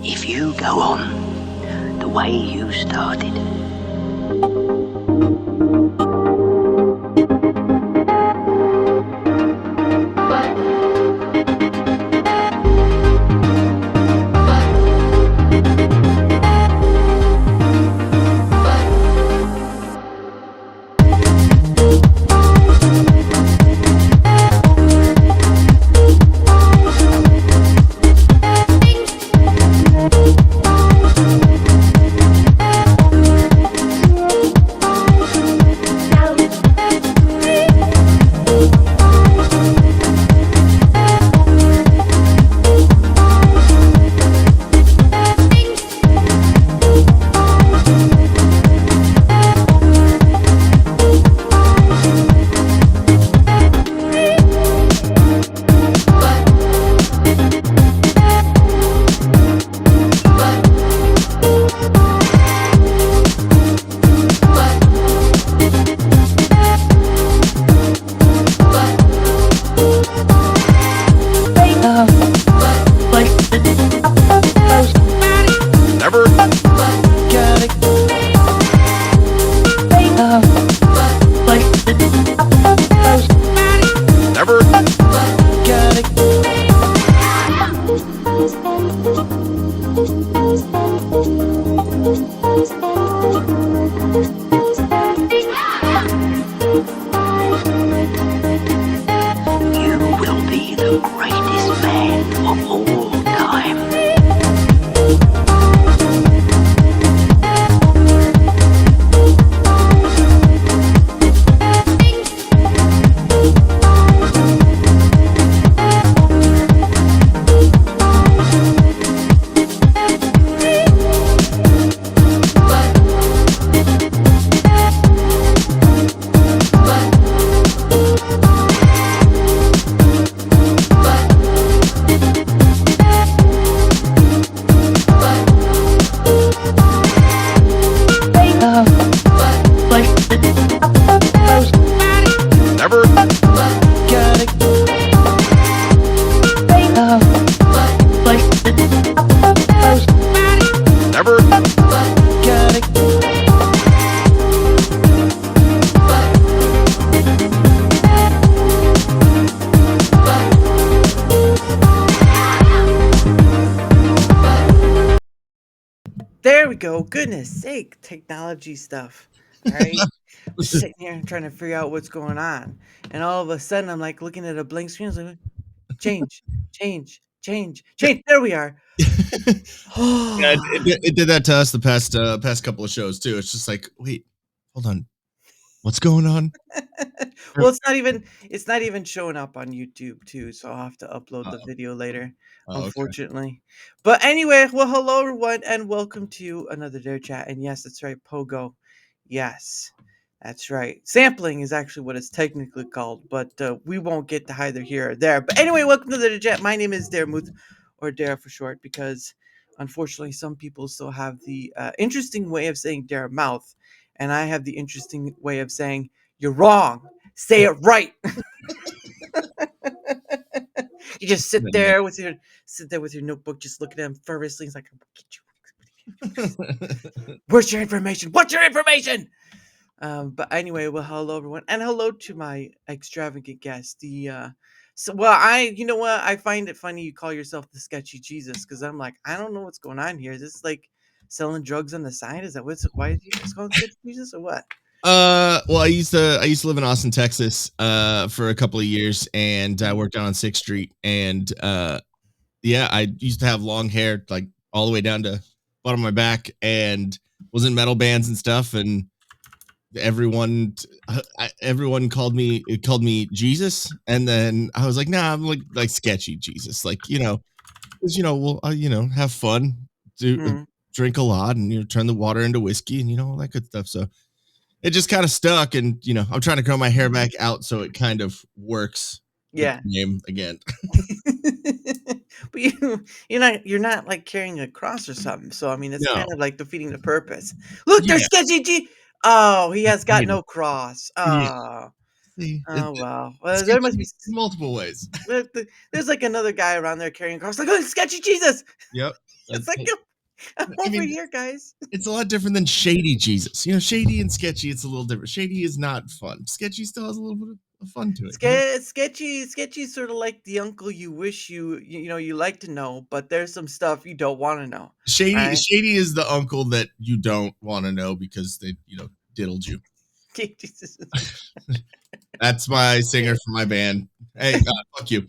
If you go on the way you started. There we go. Goodness sake, technology stuff. All right. I'm sitting here trying to figure out what's going on. And all of a sudden, I'm like looking at a blank screen. I was like, change. There we are. Yeah, it did that to us the past couple of shows too. It's just like, wait, hold on. What's going on? Well, it's not even showing up on YouTube too, so I'll have to upload the video later, unfortunately. Okay. But anyway, well, hello everyone, and welcome to another Darachat. And yes, that's right, Pogo. Yes, that's right. Sampling is actually what it's technically called, but we won't get to either here or there. But anyway, welcome to the Darachat. My name is Daramouthe, or Dara for short, because unfortunately some people still have the interesting way of saying Daramouthe, and I have the interesting way of saying you're wrong. Say it right. You just sit there with your notebook, just looking at him fervently. He's like, "Where's your information? What's your information?" But anyway, well, hello everyone, and hello to my extravagant guest. You know what? I find it funny you call yourself the Sketchy Jesus, because I'm like, I don't know what's going on here. Is this like selling drugs on the side? Is that why is you just called Sketchy Jesus or what? Well, I used to live in Austin, Texas, for a couple of years, and I worked on 6th Street, and yeah, I used to have long hair, like all the way down to bottom of my back, and was in metal bands and stuff, and everyone called me Jesus, and then I was like, nah, I'm like Sketchy Jesus, like, because we'll have fun, drink a lot, and turn the water into whiskey, and all that good stuff. So it just kind of stuck, and I'm trying to grow my hair back out so it kind of works. Yeah. Name again. But you're not like carrying a cross or something. So I mean, it's kind of like defeating the purpose. Look, there's Sketchy G. Oh, he has got no cross. Oh. Oh wow. Well, there must be multiple ways. There's like another guy around there carrying cars. Like, oh, Sketchy Jesus. Yep. It's like I'm over here, guys. It's a lot different than Shady Jesus. Shady and Sketchy, it's a little different. Shady is not fun. Sketchy still has a little bit of fun to it. Sketchy is sort of like the uncle you wish you like to know, but there's some stuff you don't want to know. Shady is the uncle that you don't want to know because they diddled you. That's my singer for my band. Hey, fuck you.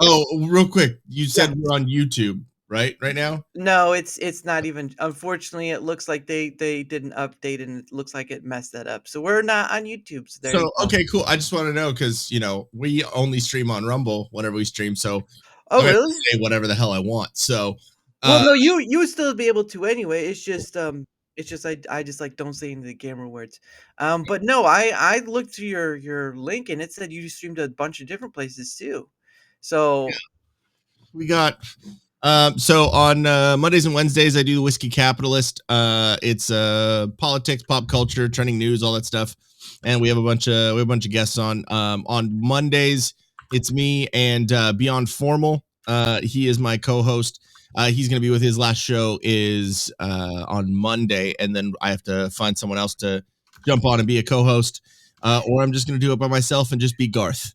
Oh, real quick, you said we're on YouTube, right now? No, it's not even. Unfortunately, it looks like they didn't update, and it looks like it messed that up. So we're not on YouTube. So okay, cool. I just want to know because we only stream on Rumble whenever we stream. So really? Say whatever the hell I want. So well, no, you would still be able to anyway. It's just I just like don't say any of the camera words. But no, I looked through your link and it said you streamed a bunch of different places too. So we got so on Mondays and Wednesdays I do the Whiskey Capitalist. It's politics, pop culture, trending news, all that stuff. And we have a bunch of guests on Mondays. It's me and Beyond Formal. He is my co-host. He's going to be with his last show is on Monday, and then I have to find someone else to jump on and be a co-host, or I'm just going to do it by myself and just be Garth.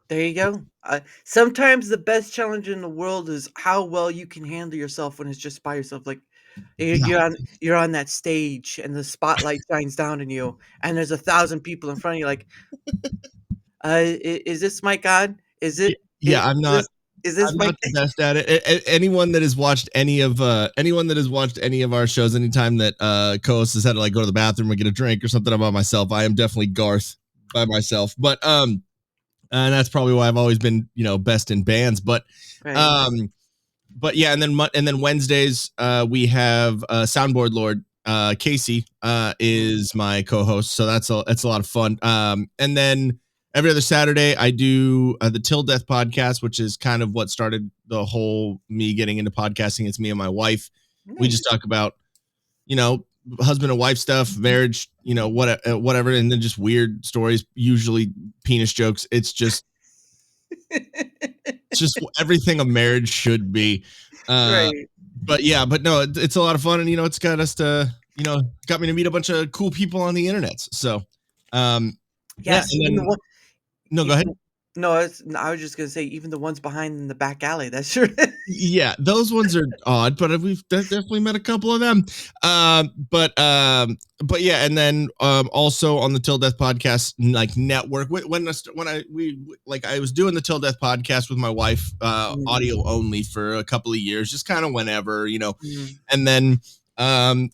There you go. Sometimes the best challenge in the world is how well you can handle yourself when it's just by yourself. Like you're on that stage and the spotlight shines down on you, and there's 1,000 people in front of you. Like, is this mic on? Is it? Yeah, I'm not. I'm not the best at it. Anyone that has watched any of our shows, anytime that co-host has had to like go to the bathroom or get a drink or something, I'm by myself. I am definitely Garth by myself. But and that's probably why I've always been best in bands. But but yeah, and then Wednesdays we have Soundboard Lord Casey is my co-host, so that's a lot of fun. And then every other Saturday, I do the Til Death Podcast, which is kind of what started the whole me getting into podcasting. It's me and my wife. Nice. We just talk about, husband and wife stuff, marriage, whatever, and then just weird stories, usually penis jokes. It's just everything a marriage should be. Right. But no, it's a lot of fun, and it's got us to, got me to meet a bunch of cool people on the internet. So, yes. No, go ahead. No, I was just gonna say even the ones behind in the back alley. That's true. Yeah, those ones are odd, but we've definitely met a couple of them. But yeah, and then also on the Til Death Podcast network. When I was doing the Til Death Podcast with my wife, audio only for a couple of years, just kind of whenever, and then I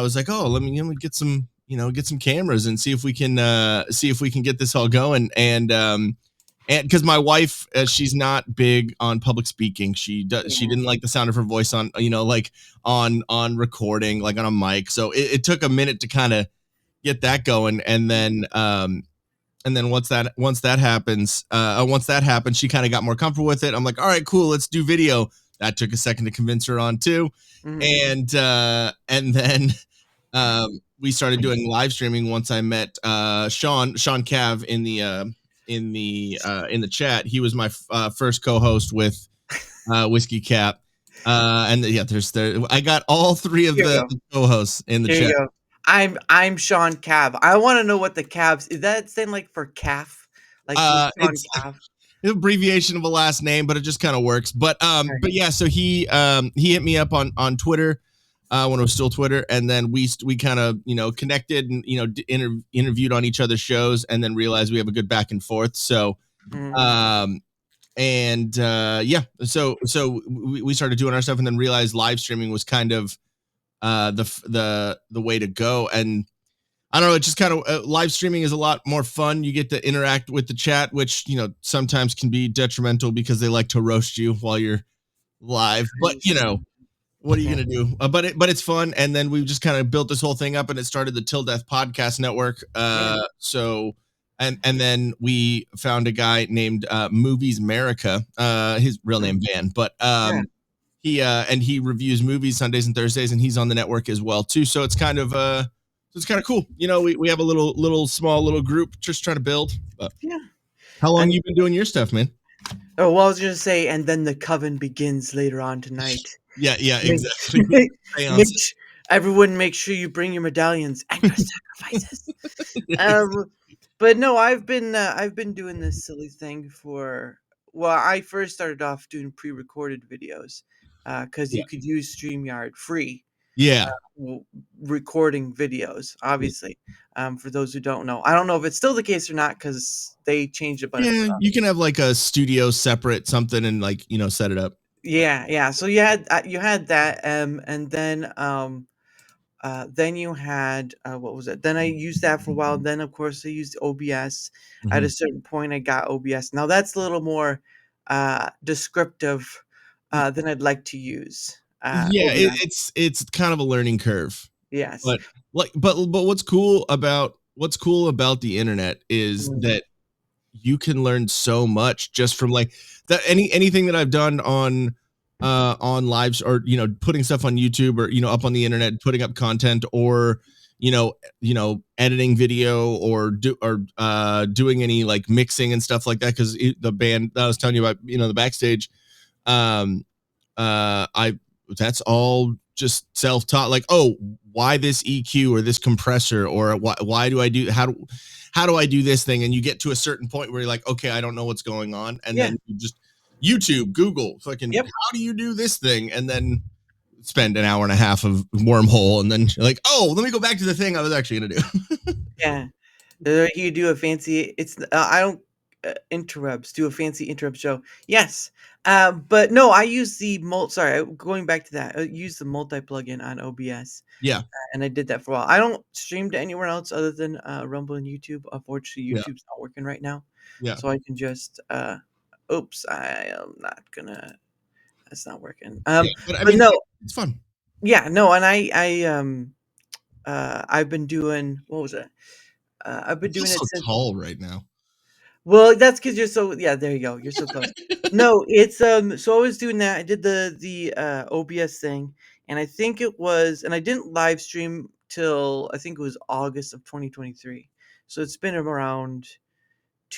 was like, oh, let me get some. Get some cameras and see if we can get this all going. And because my wife, she's not big on public speaking. She didn't like the sound of her voice on, on recording, like on a mic. So it took a minute to kind of get that going. And then once that happened, she kind of got more comfortable with it. I'm like, all right, cool. Let's do video. That took a second to convince her on too. Mm-hmm. And then, we started doing live streaming once I met Sean Cav in the chat. He was my first co-host with Whiskey Cap, and I got all three of the co-hosts in the chat. I'm Sean Cav. I want to know what the Cavs is. That stand like for calf? Like it's Cav? An abbreviation of a last name, but it just kind of works. But yeah, so he hit me up on Twitter. When it was still Twitter, and then we kind of connected and interviewed on each other's shows, and then realized we have a good back and forth. So, so we started doing our stuff, and then realized live streaming was kind of the way to go. And I don't know, it just kind of live streaming is a lot more fun. You get to interact with the chat, which sometimes can be detrimental because they like to roast you while you're live, but what are you going to do? But it's fun. And then we've just kind of built this whole thing up, and it started the Til Death Podcast Network. So, and then we found a guy named Movies America, his real name Van, but he reviews movies Sundays and Thursdays, and he's on the network as well too. So it's kind of it's kind of cool. We have a little small group just trying to build. Yeah. How long you been doing your stuff, man? Oh, well, I was gonna say, and then the coven begins later on tonight. Yeah, Make, exactly. everyone, make sure you bring your medallions and your sacrifices. Yeah, But no, I've been doing this silly thing for. Well, I first started off doing pre-recorded videos, because yeah, you could use StreamYard free. yeah. Recording videos, obviously. For those who don't know, I don't know if it's still the case or not because they changed a bunch of Yeah, stuff. you can have like a studio separate something and set it up. Yeah. So you had that, and then you had what was it? Then I used that for a while. Then of course I used OBS. At a certain point, I got OBS. Now that's a little more descriptive than I'd like to use. Yeah, OBS. it's kind of a learning curve. Yes. But but what's cool about the internet is Mm. that you can learn so much just from like that anything that I've done on lives or putting stuff on YouTube or up on the internet, putting up content or editing video or doing any like mixing and stuff like that, because the band that I was telling you about, the backstage, I that's all just self-taught. Like, oh, why this EQ or this compressor, or why do I do how do I do this thing? And you get to a certain point where you're like, okay, I don't know what's going on, and then you just YouTube, Google, fucking, Yep. how do you do this thing? And then spend an hour and a half of wormhole, and then you're like, oh, let me go back to the thing I was actually gonna do. Yeah. You do a fancy. It's I don't interrupts. Do a fancy interrupt show. Yes. But no, I use the Sorry, going back to that. I use the multi plugin on OBS. Yeah. And I did that for a while. I don't stream to anywhere else other than Rumble and YouTube. Unfortunately, Yeah. YouTube's not working right now. Yeah. So I can just oops, I am not gonna. That's not working. Yeah, but I mean, no, it's fun. Yeah, no, and I've been doing, what was it? I've been You're doing it so since. tall right now. Well, that's because you're so. Yeah, there you go. You're so close. No, it's So I was doing that. I did the OBS thing, and I think it was, and I didn't live stream till I think it was August of 2023. So it's been around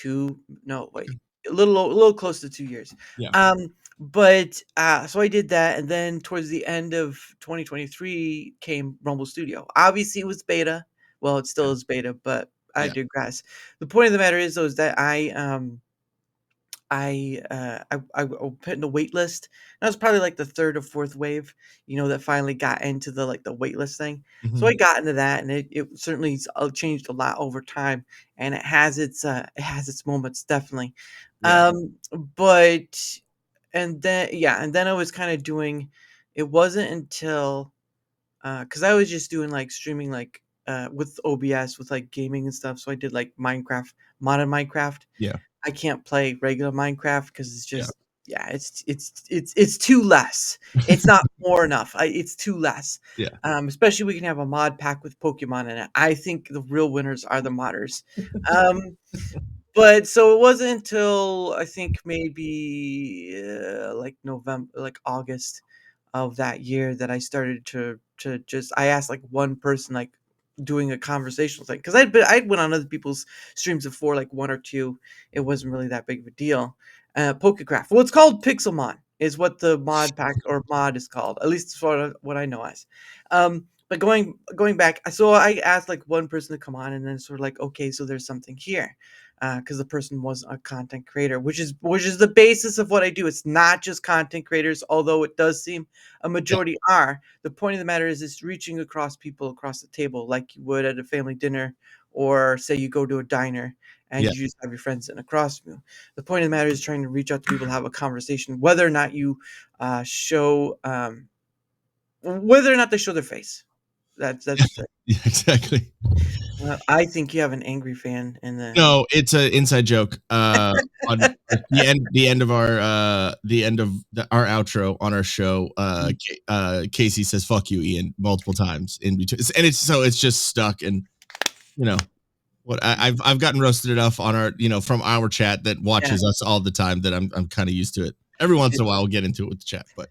a little close to 2 years. Yeah. But so I did that, and then towards the end of 2023 came Rumble Studio. Obviously, it was beta. Well, it still is beta, but I Yeah. digress. The point of the matter is, though, is that I put in the wait list. That was probably like the third or fourth wave, that finally got into the wait list thing. So I got into that, and it certainly changed a lot over time, and it has its moments, definitely. Yeah. But and then I was kind of doing. It wasn't until because I was just doing streaming with OBS with gaming and stuff. So I did Minecraft, modded Minecraft. Yeah. I can't play regular Minecraft because it's just it's too less. It's not more enough. It's too less. Yeah. Especially we can have a mod pack with Pokemon in it. I think the real winners are the modders. But so it wasn't until I think maybe November, August of that year that I started to just I asked one person doing a conversational thing because I'd went on other people's streams before one or two. It wasn't really that big of a deal. Pokecraft. Well, it's called Pixelmon is what the mod pack or mod is called. At least for what I know as. But going back, so I asked one person to come on, and then sort of okay, so there's something here, because the person was a content creator, which is the basis of what I do. It's not just content creators, although it does seem a majority are. The point of the matter is it's reaching across people across the table, like you would at a family dinner, or say you go to a diner and you just have your friends sitting across from you. The point of the matter is trying to reach out to people, have a conversation, whether or not you show whether or not they show their face. That's Yeah, exactly. I think you have an angry fan in the. No, it's an inside joke. On the end of our our outro on our show, Casey says "fuck you, Ian" multiple times in between, and it's just stuck. And what I've gotten roasted enough on our from our chat that watches us all the time that I'm kind of used to it. Every once in a while, we'll get into it with the chat, but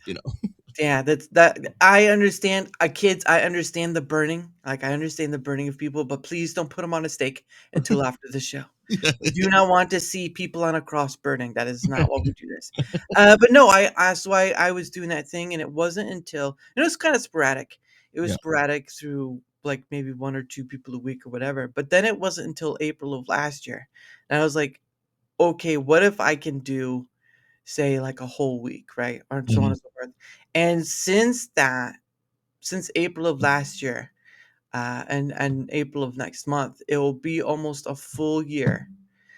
Yeah, that I understand. Kids, I understand the burning. Like I understand the burning of people, but please don't put them on a stake until after the show. We do not want to see people on a cross burning. That is not what we do this. But no, so I was doing that thing, and it wasn't until it was kind of sporadic. It was Yeah. sporadic through like maybe one or two people a week or whatever. But then it wasn't until April of last year, and I was like, okay, what if I can do say like a whole week, right? Or so on Mhm. and so forth. And since April of last year, and April of next month, it will be almost a full year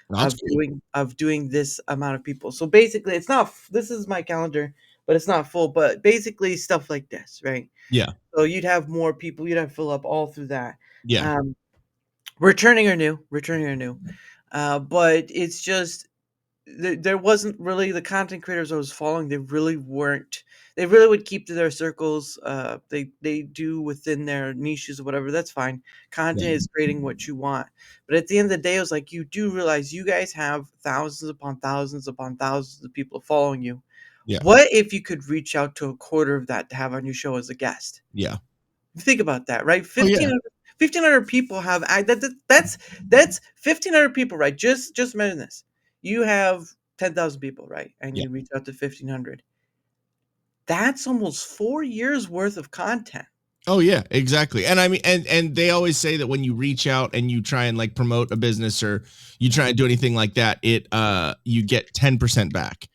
That's cool. of doing this amount of people. So basically, it's not. This is my calendar, but it's not full. But basically, stuff like this, right? Yeah. So you'd have more people. You'd have fill up all through that. Yeah. Um, returning or new. But it's just there wasn't really the content creators I was following. They really weren't. They really would keep to their circles. They do within their niches or whatever. That's fine. Content Yeah. is creating what you want. But at the end of the day, it was like you do realize you guys have thousands upon thousands of people following you. Yeah. What if you could reach out to a quarter of that to have on your show as a guest? Yeah. Think about that, right? Oh yeah. 1,500 people have that's 1,500 people, right? Just imagine this. You have 10,000 people, right? And Yeah. you reach out to 1,500. That's almost 4 years worth of content. Oh yeah, exactly. And I mean, and they always say that when you reach out and you try and like promote a business or you try and do anything like that, you get 10% back.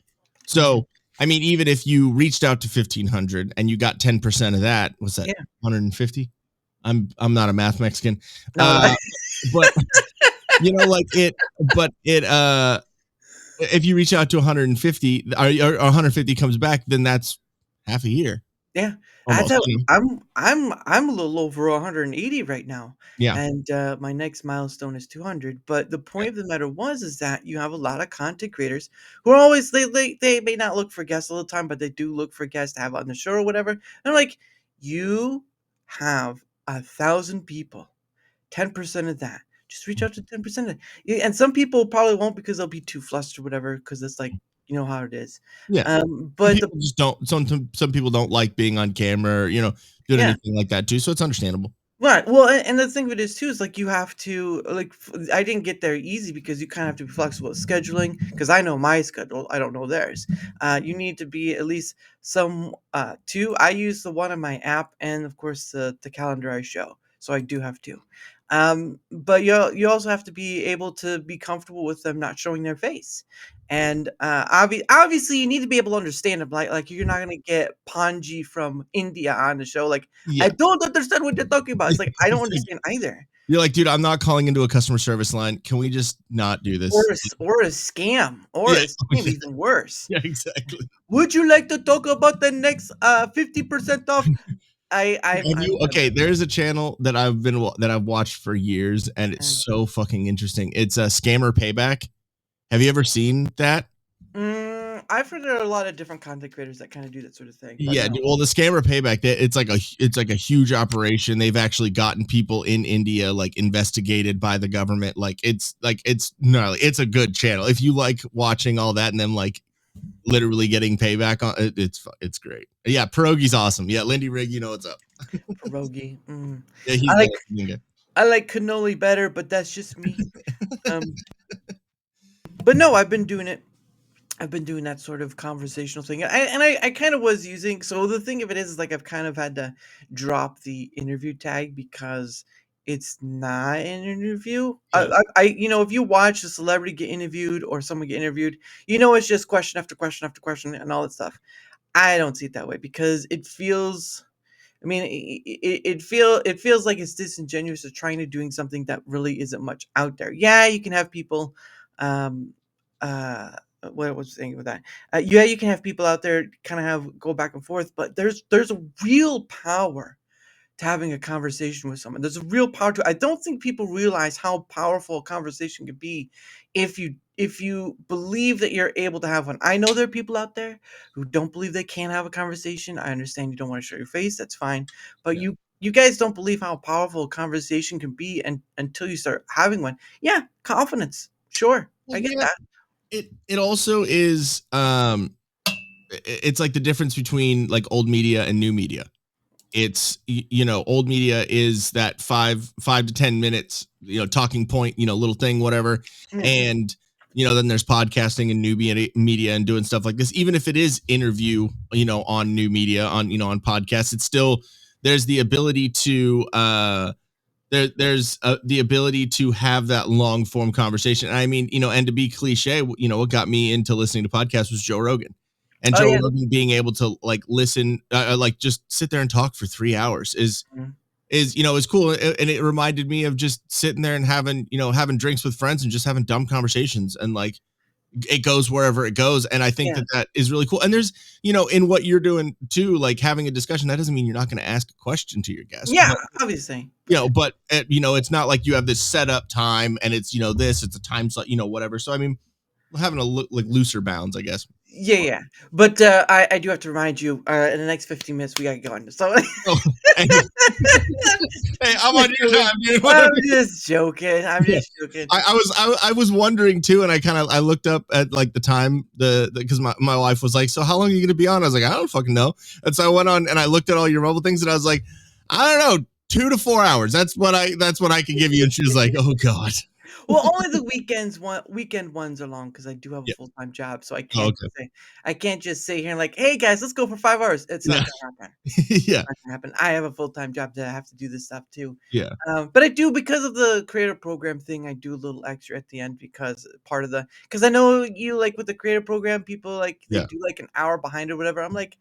So I mean, even if you reached out to 1,500 and you got 10% of that, what's that? Yeah. 150. I'm not a math Mexican, No, but you know, like it. But it if you reach out to 150 or 150 comes back, then that's half a year. yeah. That's Almost. how I'm a little over 180 right now. Yeah. And my next milestone is 200. But the point of the matter is that you have a lot of content creators who are always they may not look for guests all the time, but they do look for guests to have on the show or whatever. And I'm like, you have 1,000 people, 10% of that. Just reach out to 10% of it. And some people probably won't because they'll be too flustered or whatever, because it's like, you know how it is. Yeah. Some But people just don't. Some people don't like being on camera or doing yeah. anything like that too. So it's understandable. Right. Well, and the thing of it is too is like you have to I didn't get there easy because you kind of have to be flexible with scheduling because I know my schedule. I don't know theirs. You need to be at least some two. I use the one on my app and of course the calendar I show. So I do have two. But you also have to be able to be comfortable with them not showing their face. And obviously you need to be able to understand them. Like you're not gonna get Panji from India on the show. Like I Yeah. don't understand what you're talking about. It's like I don't understand either. You're like, dude, I'm not calling into a customer service line. Can we just not do this? Or a scam. Or a scam, even worse. Yeah, exactly. Would you like to talk about the next 50% off? Okay, there's a channel that I've watched for years, and it's so fucking interesting. It's a Scammer Payback. Have you ever seen that? I've heard there are a lot of different content creators that kind of do that sort of thing. Yeah, well, the Scammer Payback, it's like a huge operation. They've actually gotten people in India like investigated by the government. It's gnarly. It's a good channel if you like watching all that and then like literally getting payback on it. It's great. Yeah, Pierogi's awesome. Yeah, Lindy Rigg, you know what's up. Pierogi. Yeah, I like cannoli better, but that's just me. But no, I've been doing it. I've been doing that sort of conversational thing. I kind of was using. So the thing of it is like I've kind of had to drop the interview tag because it's not an interview. Yeah. If you watch a celebrity get interviewed or someone get interviewed, it's just question after question after question and all that stuff. I don't see it that way because it feels. I mean, it feels like it's disingenuous of trying to doing something that really isn't much out there. Yeah, you can have people. What was I saying with that? Yeah, you can have people out there kind of have go back and forth, but there's a real power to having a conversation with someone. There's a real power to. I don't think people realize how powerful a conversation can be if you believe that you're able to have one. I know there are people out there who don't believe they can have a conversation. I understand you don't want to show your face. That's fine, but you guys don't believe how powerful a conversation can be until you start having one. Yeah, confidence. Sure, I get that. It also is it's like the difference between like old media and new media. It's, old media is that 5 to 10 minutes, talking point, little thing, whatever. Yeah. And, then there's podcasting and new media and doing stuff like this. Even if it is interview, on new media, on podcasts, it's still, there's the ability to, there's the ability to have that long form conversation. I mean, and to be cliche, what got me into listening to podcasts was Joe Rogan. And Joe Rogan being able to like listen, like just sit there and talk for 3 hours is cool. And it reminded me of just sitting there and having drinks with friends and just having dumb conversations, and like it goes wherever it goes. And I think that is really cool. And there's, in what you're doing too, like having a discussion, that doesn't mean you're not going to ask a question to your guest. Yeah, obviously. But it's not like you have this set up time and it's, it's a time slot, whatever. So, I mean, having a like looser bounds, I guess. Yeah. But I do have to remind you, in the next 15 minutes, we got to go on. So, hey, I'm on your time, dude. I'm just joking. I was wondering too, and I looked up at like the time because my wife was like, "So how long are you going to be on?" I was like, "I don't fucking know." And so I went on and I looked at all your mobile things, and I was like, "I don't know, 2 to 4 hours. That's what I can give you." And she was like, "Oh God." Well, only the weekend ones are long because I do have a full-time job, so I can't just say here and like, hey guys, let's go for 5 hours. It's not gonna happen. It's not gonna happen. I have a full-time job that I have to do this stuff too. Yeah. But I do, because of the creator program thing, I do a little extra at the end because I know you, like with the creator program, people like they do like an hour behind or whatever. I'm like,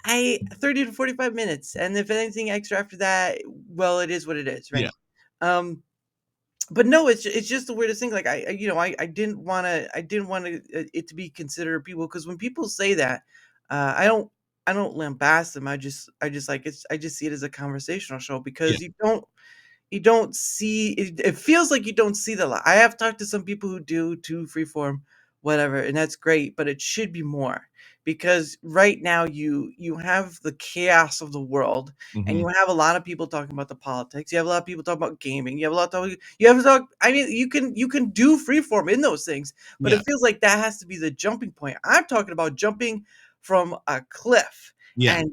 30 to 45 minutes, and if anything extra after that, well, it is what it is, right? Yeah. But no, it's just the weirdest thing. Like I didn't want it to be considered people, because when people say that, I don't lambast them. I just like I just see it as a conversational show, because you don't see it. It feels like you don't see the lot. I have talked to some people who do freeform, whatever, and that's great, but it should be more. Because right now you have the chaos of the world, and you have a lot of people talking about the politics. You have a lot of people talking about gaming. You have a lot of I mean, you can do freeform in those things, but it feels like that has to be the jumping point. I'm talking about jumping from a cliff. Yeah. And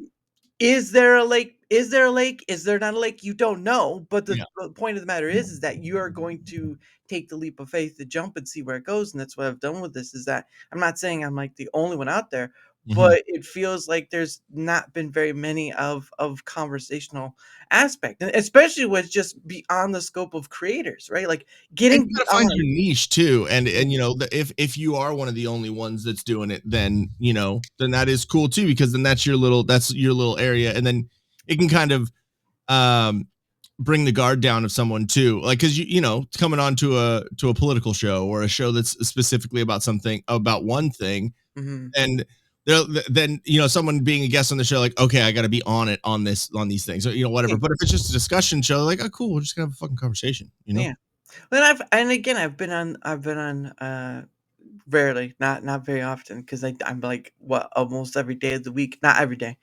is there a lake? Is there a lake? Is there not a lake? You don't know. But the point of the matter is that you are going to take the leap of faith to jump and see where it goes. And that's what I've done with this, is that I'm not saying I'm like the only one out there, but it feels like there's not been very many of conversational aspect, and especially with just beyond the scope of creators, right? Like getting to find your niche too. And if you are one of the only ones that's doing it, then that is cool too, because then that's your little area. And then it can kind of bring the guard down of someone too, like, because coming on to a political show or a show that's specifically about one thing, and then someone being a guest on the show, like, okay, I got to be on these things, or whatever. But if it's just a discussion show, like, oh cool, we're just gonna have a fucking conversation, Yeah. Well, I've been on rarely, not very often, because I'm like almost every day of the week, not every day,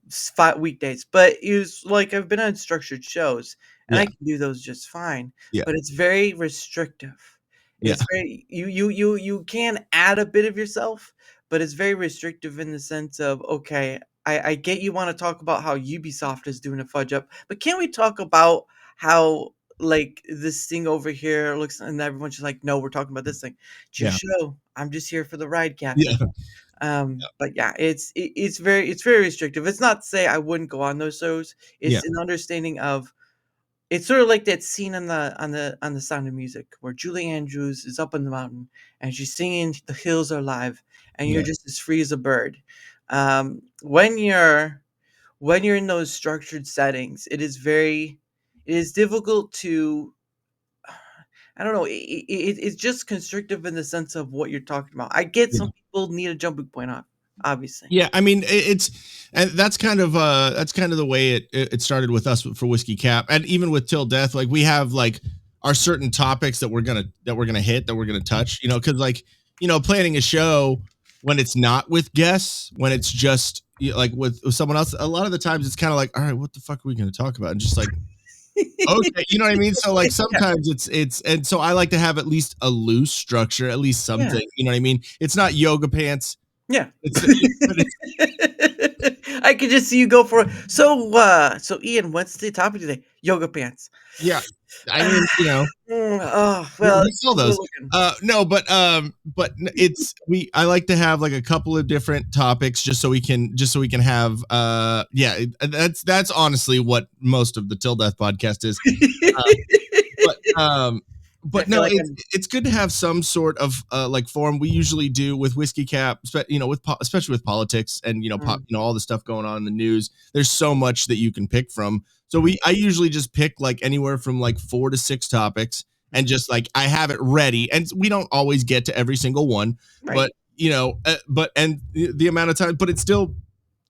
5 weekdays, but it's like I've been on structured shows, and I can do those just fine. But it's very restrictive. It's very you can add a bit of yourself, but it's very restrictive in the sense of, okay, I get you want to talk about how Ubisoft is doing a fudge up, but can we talk about how like this thing over here looks, and everyone's just like, no, we're talking about this thing. It's your show. I'm just here for the ride, Captain. But it's very restrictive. It's not to say I wouldn't go on those shows. It's an understanding of, it's sort of like that scene on the Sound of Music where Julie Andrews is up on the mountain and she's singing "The Hills Are Alive," and you're just as free as a bird. When you're in those structured settings, it is difficult to, I don't know. It's just constrictive in the sense of what you're talking about. I get some people need a jumping point on, obviously. Yeah, I mean, and that's kind of the way it started with us for Whiskey Cap, and even with Til Death. Like, we have like our certain topics that we're gonna hit, that we're gonna touch. Because like planning a show when it's not with guests, when it's just like with someone else, a lot of the times it's kind of like, all right, what the fuck are we gonna talk about? And just like, okay, you know what I mean? So like sometimes it's and so I like to have at least a loose structure, at least something, you know what I mean? It's not yoga pants, Yeah. It's but it's I could just see you go for it. So Ian, what's the topic today? Yoga pants. yeah. I mean, Oh, well, we sell we're those. looking. No, it's I like to have like a couple of different topics just so we can have that's honestly what most of the Till Death podcast is. Uh, but I but feel no, like it's good to have some sort of like forum. We usually do with Whiskey Cap, especially with politics and all the stuff going on in the news. There's so much that you can pick from. So I usually just pick like anywhere from like 4 to 6 topics and just like I have it ready. And we don't always get to every single one, right. but the amount of time, but it's still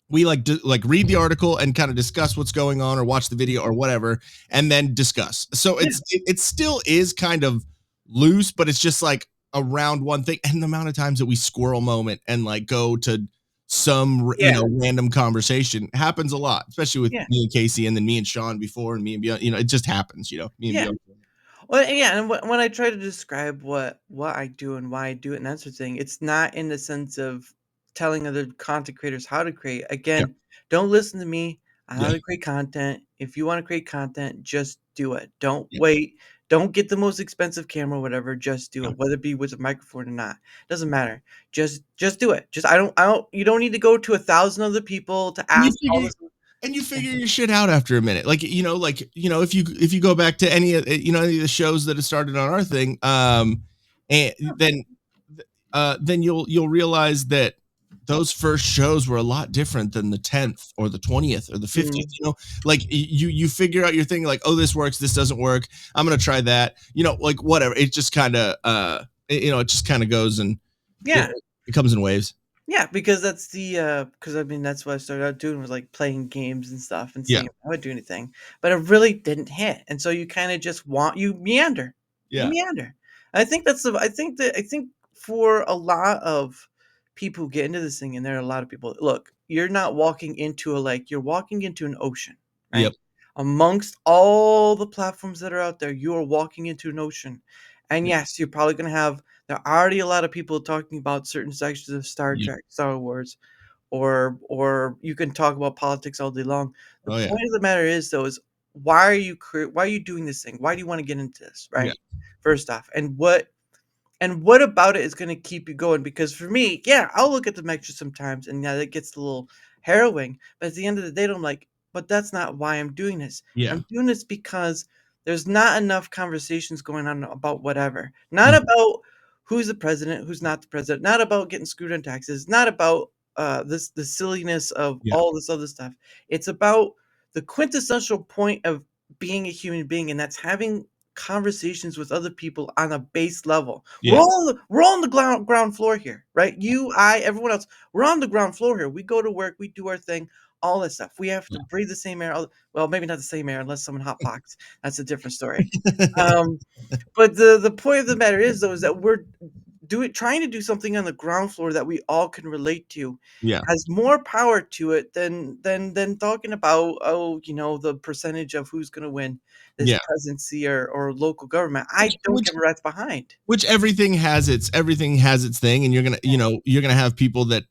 we like to like read the article and kind of discuss what's going on or watch the video or whatever and then discuss. So it still is kind of loose, but it's just like around one thing. And the amount of times that we squirrel moment and like go to some random conversation happens a lot, especially with me and Casey and then me and Sean before and me and Beyond, it just happens, me and Beyond. Well, yeah, and when I try to describe what I do and why I do it and that sort of thing, it's not in the sense of telling other content creators how to create. Again, don't listen to me on how to create content. If you want to create content, just do it. Don't wait. Don't get the most expensive camera, or whatever. Just do it, whether it be with a microphone or not. Doesn't matter. Just do it. Just I don't. You don't need to go to 1,000 other people to ask all this. And you figure your shit out after a minute. Like, if you go back to any of the shows that have started on our thing, and then you'll realize that those first shows were a lot different than the 10th or the 20th or the 50th, like you figure out your thing, like, oh, this works, this doesn't work, I'm going to try that, like whatever. It just kind of, it just kind of goes and it comes in waves. Yeah, because that's because that's what I started out doing, was like playing games and stuff and seeing if I would do anything, but it really didn't hit. And so you kind of just you meander. You meander. I think I think for a lot of people who get into this thing, and there are a lot of people, look, you're not walking into a lake, you're walking into an ocean, right? Yep. Amongst all the platforms that are out there, you are walking into an ocean. And yes, you're probably going to have, there are already a lot of people talking about certain sections of Star Trek, Star Wars, or you can talk about politics all day long. The point of the matter is, though, is why are you doing this thing? Why do you want to get into this, right? First off, and what about it is going to keep you going? Because for me, I'll look at the metrics sometimes, and that gets a little harrowing. But at the end of the day, I'm like, but that's not why I'm doing this. I'm doing this because there's not enough conversations going on about whatever. Not about who's the president, who's not the president. Not about getting screwed on taxes. Not about the silliness of all this other stuff. It's about the quintessential point of being a human being, and that's having conversations with other people on a base level. We're all on the ground floor here, right? You, I, everyone else. We're on the ground floor here. We go to work. We do our thing. All that stuff. We have to breathe the same air. Well, maybe not the same air unless someone hotbox. That's a different story. But the point of the matter is, though, is that we're trying to do something on the ground floor that we all can relate to. Has more power to it than talking about the percentage of who's going to win this presidency or local government. I don't give a rat's behind. Which everything has its thing, and you're gonna have people that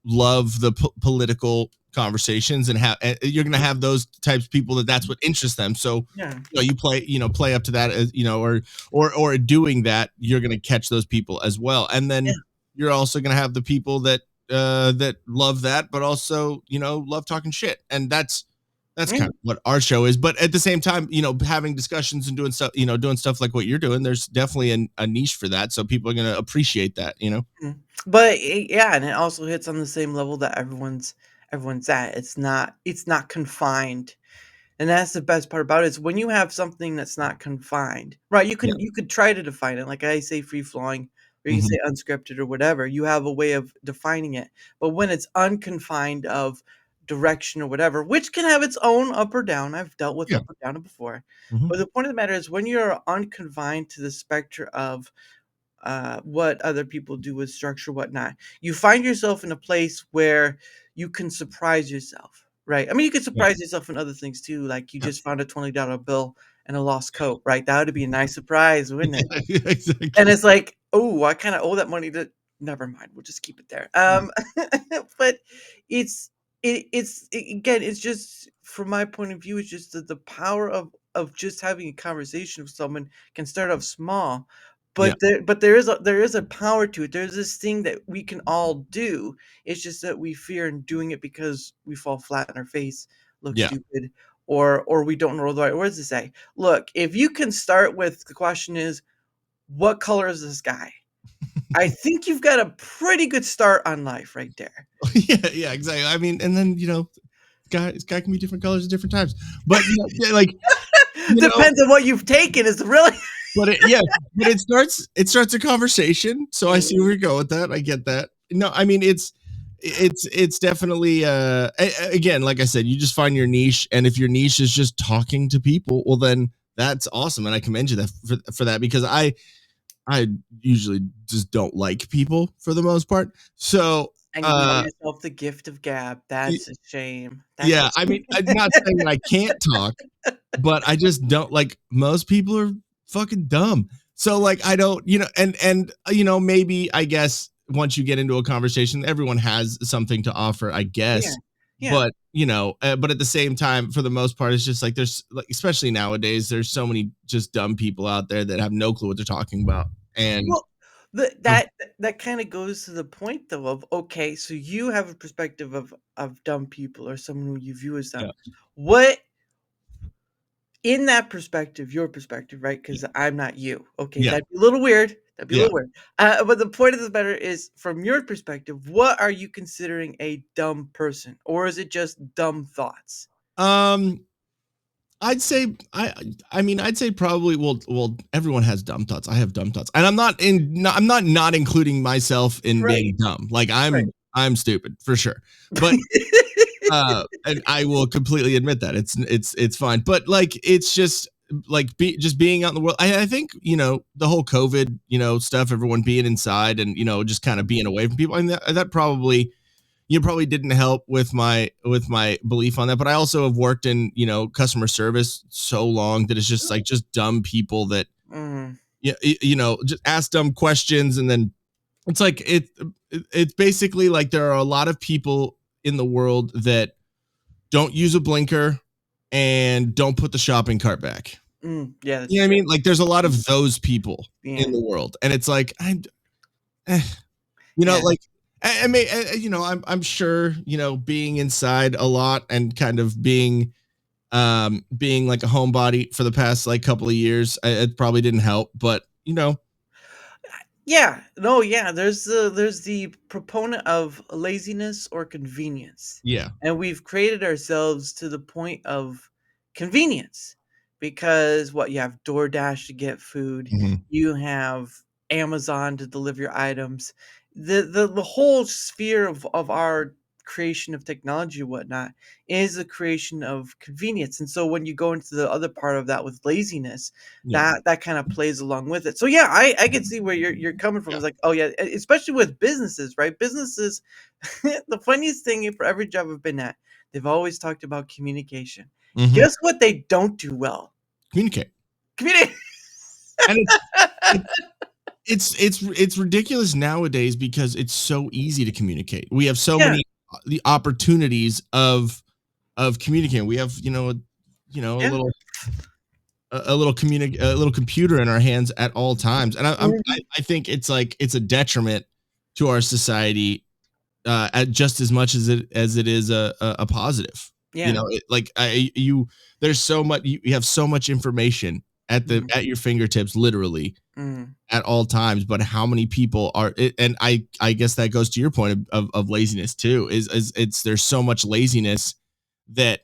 love the political conversations, and you're gonna have those types of people that's what interests them. So you play up to that, as or doing that, you're gonna catch those people as well. And then you're also gonna have the people that love that, but also love talking shit, and that's kind of what our show is. But at the same time, having discussions and doing stuff like what you're doing, there's definitely a niche for that, so people are gonna appreciate that. But and it also hits on the same level that everyone's at. It's not confined, and that's the best part about it, is when you have something that's not confined, right? You could try to define it, like I say, free flowing, or you say unscripted or whatever. You have a way of defining it. But when it's unconfined of direction or whatever, which can have its own up or down, I've dealt with up or down before. But the point of the matter is, when you're unconfined to the spectrum of what other people do with structure, whatnot, you find yourself in a place where you can surprise yourself, right? I mean, you can surprise yourself in other things too, like you just found a $20 bill and a lost coat, right? That would be a nice surprise, wouldn't it? Exactly. And it's like, oh, I kind of owe that money to never mind. We'll just keep it there. But again, it's just from my point of view, it's just that the power of just having a conversation with someone can start off small, Yeah. but there is a power to it. There's this thing that we can all do. It's just that we fear in doing it because we fall flat on our face, look Yeah. stupid, or we don't know the right words to say. Look, if you can start with the question is, what color is the sky? I think you've got a pretty good start on life right there. Yeah, exactly. I mean, and then sky can be different colors at different times, but like Depends on what you've taken. Is really. but it starts a conversation. So I see where you go with that. I get that. No, I mean it's definitely again, like I said, you just find your niche, and if your niche is just talking to people, well then that's awesome, and I commend you for that, because I usually just don't like people for the most part. So And you call yourself the gift of gab. That's a shame. I mean, I'm not saying that I can't talk, but I just don't, like, most people are fucking dumb. So like I don't, and maybe, I guess, once you get into a conversation, everyone has something to offer, I guess. Yeah. But but at the same time, for the most part, it's just like there's, like, especially nowadays, there's so many just dumb people out there that have no clue what they're talking about. And Well, that kind of goes to the point though of, okay, so you have a perspective of dumb people or someone who you view as dumb. Yeah. What in that perspective, your perspective, right? Because I'm not you. Okay, Yeah. that'd be a little weird. That'd be a Yeah. little weird. But the point of the matter is, from your perspective, what are you considering a dumb person, or is it just dumb thoughts? I'd say I'd say probably, well, everyone has dumb thoughts. I have dumb thoughts, and I'm not including myself in Right. being dumb. Like Right. I'm stupid for sure, but and I will completely admit that it's fine. But like, it's just like just being out in the world. I think the whole COVID stuff, everyone being inside and just kind of being away from people. I mean, that probably didn't help with my belief on that. But I also have worked in customer service so long that it's just like just dumb people that just ask dumb questions, and then it's like it's basically like there are a lot of people in the world that don't use a blinker and don't put the shopping cart back. Yeah, that's You know what I true. mean? Like, there's a lot of those people Yeah. in the world, and it's like Yeah. like, I mean, I'm sure being inside a lot and kind of being like a homebody for the past like couple of years, it probably didn't help, but Yeah, no, yeah. There's the proponent of laziness or convenience, yeah, and we've created ourselves to the point of convenience because what you have DoorDash to get food, Mhm. you have Amazon to deliver your items. The whole sphere of our creation of technology and whatnot is a creation of convenience. And so when you go into the other part of that with laziness, Yeah. that kind of plays along with it. So yeah, I can see where you're coming from. Yeah. It's like, oh yeah, especially with businesses, right? Businesses, the funniest thing for every job I've been at, they've always talked about communication. Mhm. Guess what they don't do well? Communicate. Communicate. And it's ridiculous nowadays because it's so easy to communicate. We have so Yeah. many the opportunities of communicating. We have Yeah. a little computer in our hands at all times, and I think it's like it's a detriment to our society at just as much as it is a positive. Yeah. There's so much, you have so much information at your fingertips, literally at all times. But how many people are it? And I guess that goes to your point of laziness too. Is there's so much laziness that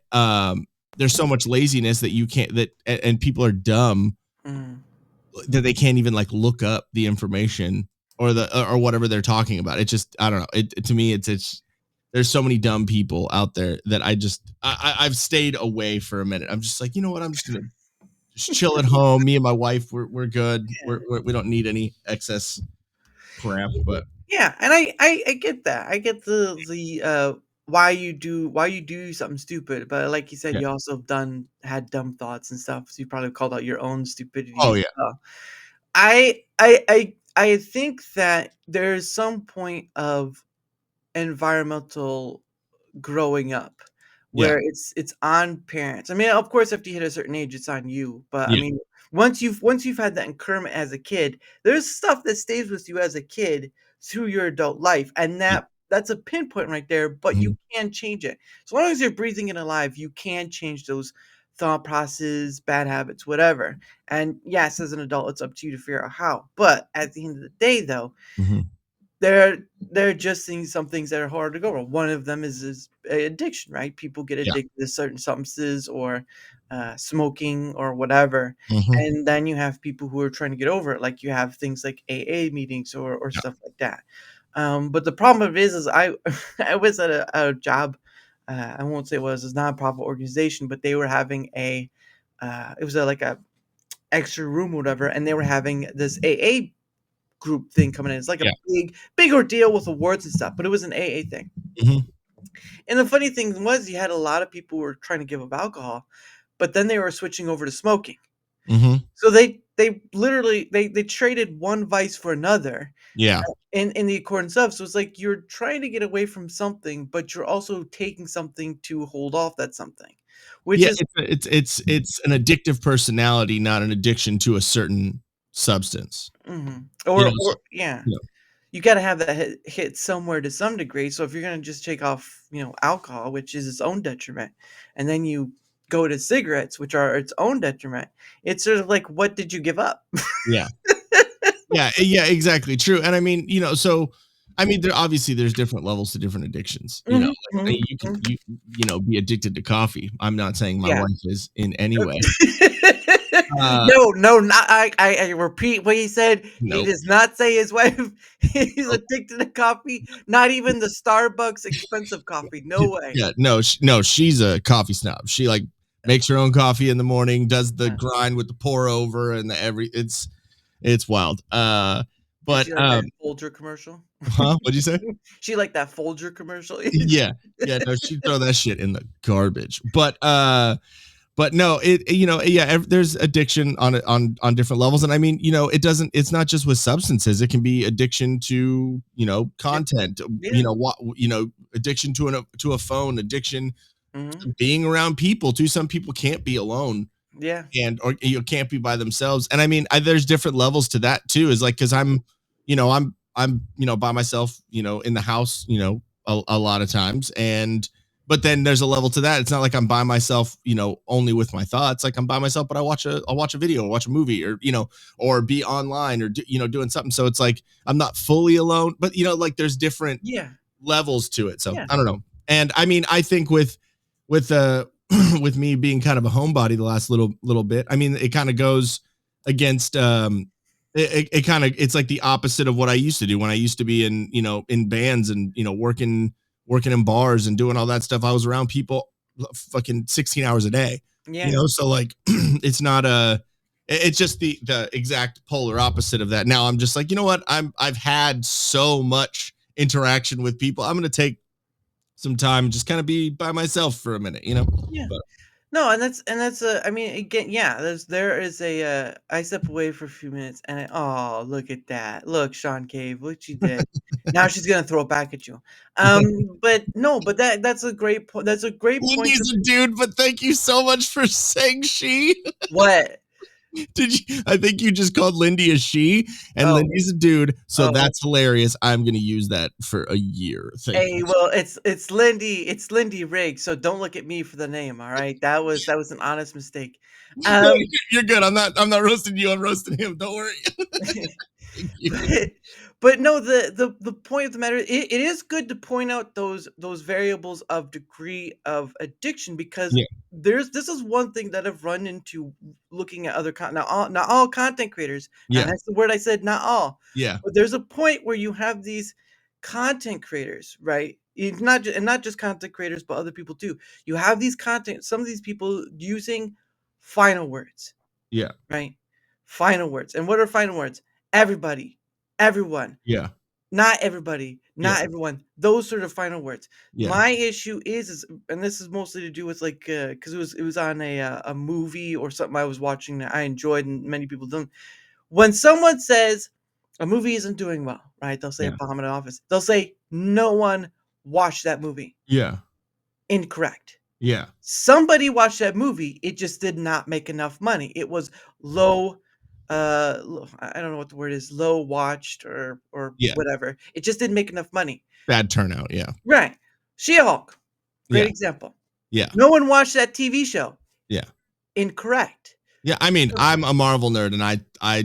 you can't, and people are dumb that they can't even like look up the information or whatever they're talking about. It just, I don't know. To me, it's there's so many dumb people out there that I've stayed away for a minute. I'm just like, you know what? I'm just gonna just chill at home. Me and my wife, we're good. We don't need any excess crap. But Yeah, and I get that. I get the why you do something stupid, but like you said, yeah. you also had dumb thoughts and stuff. So you probably called out your own stupidity Oh as yeah. well. I I think that there's some point of environmental growing up Yeah. where it's on parents. I mean, of course, after you hit a certain age, it's on you. But I Yeah. mean, once you've had that incurment as a kid, there's stuff that stays with you as a kid through your adult life, and Yeah. that's a pinpoint right there. But Mhm. you can change it. So long as you're breathing and alive, you can change those thought processes, bad habits, whatever. And yes, as an adult, it's up to you to figure out how. But at the end of the day, though, Mhm. they're just some things that are hard to go over. One of them is addiction, right? People get Yeah. addicted to certain substances or smoking or whatever, Mhm. and then you have people who are trying to get over it. Like you have things like AA meetings or Yeah. stuff like that. But the problem of it is I I was at a job. I won't say it was a nonprofit organization, but they were having it was like a extra room or whatever, and they were having this AA group thing coming in. It's like a Yeah. big ordeal with awards and stuff, but it was an AA thing. Mhm. And the funny thing was you had a lot of people who were trying to give up alcohol, but then they were switching over to smoking. Mhm. So they literally they traded one vice for another Yeah. in the accordance of. So it's like you're trying to get away from something, but you're also taking something to hold off that something. Which Yeah, is it's an addictive personality, not an addiction to a certain substance. mhm. You know, so Or yeah. you know, You gotta have that hit somewhere to some degree. So if you're gonna just take off, alcohol, which is its own detriment, and then you go to cigarettes, which are its own detriment, it's sort of like, what did you give up? yeah. Yeah, exactly, true, and I mean, so, I mean, there's different levels to different addictions, Mhm, like, mhm, you can mhm. be addicted to coffee. I'm not saying my Yeah. wife is in any way. Uh, No, no, not I repeat what he said. He nope, does not say his wife is nope. addicted to coffee, not even the Starbucks expensive coffee. No way. Yeah, no, she's a coffee snob. She, like, makes her own coffee in the morning, does the Uh, grind with the pour over and the it's wild, Did but, she like that Folger commercial? huh? What'd you say? She like that Folger commercial? Yeah. Yeah, no, she'd throw that shit in the garbage. But no, yeah, there's addiction on different levels, and I mean, it's not just with substances. It can be addiction to, content, Yeah. addiction to a phone, addiction Mhm. to being around people too. Some people can't be alone Yeah. or can't be by themselves. And I mean, there's different levels to that too. Is like because I'm by myself, in the house, a lot of times, and but then there's a level to that. It's not like I'm by myself, only with my thoughts. Like I'm by myself, but I'll watch a video, or watch a movie, or or be online, or doing something. So it's like I'm not fully alone, but like there's different Yeah. levels to it. So Yeah. I don't know. And I mean, I think with with me being kind of a homebody the last little bit, I mean, it kind of goes against it kind of it's like the opposite of what I used to do when I used to be in bands and working in bars and doing all that stuff. I was around people fucking 16 hours a day. Yeah. So like it's not it's just the exact polar opposite of that. Now I'm just like, you know what? I've had so much interaction with people. I'm gonna take some time and just kind of be by myself for a minute. Yeah. But No, and that's I mean, again, yeah, there is I step away for a few minutes and oh, look at that. Look, Sean Cave, what you did. Now she's gonna throw it back at you. But no, but that's a great point. That's a great point to Lindy's a dude, but thank you so much for saying she. what? Did you? I think you just called Lindy a she, and Oh, Lindy's a dude. So oh. that's hilarious. I'm gonna use that for a year. Thank Hey, you. well, it's Lindy Riggs, so don't look at me for the name, all right? That was an honest mistake. No, Um you're good. I'm not roasting you. I'm roasting him. Don't worry. Thank you. but but no, the point of the matter, it is good to point out those variables of degree of addiction because Yeah. this is one thing that I've run into looking at other not all content creators. Now Yeah. that's the word I said, not all. Yeah. But there's a point where you have these content creators, right? It's not just content creators, but other people too. You have some of these people using final words, Yeah. right? Final words. And what are final words? Everybody, everyone, Yeah. not everybody, Yeah. not everyone. Those sort of final words. Yeah. My issue is and this is mostly to do with like because it was on a movie or something I was watching that I enjoyed and many people don't. When someone says A movie isn't doing well, right? They'll say Yeah. a bomb in an office. They'll say no one watched that movie. Yeah. Incorrect. Yeah. Somebody watched that movie. It just did not make enough money. It was low. I don't know what the word is. Low watched or Yeah. whatever. It just didn't make enough money. Bad turnout. Yeah. Right. She-Hulk. Great Yeah. example. Yeah. No one watched that TV show. Yeah. Incorrect. Yeah. I mean, I'm a Marvel nerd, and I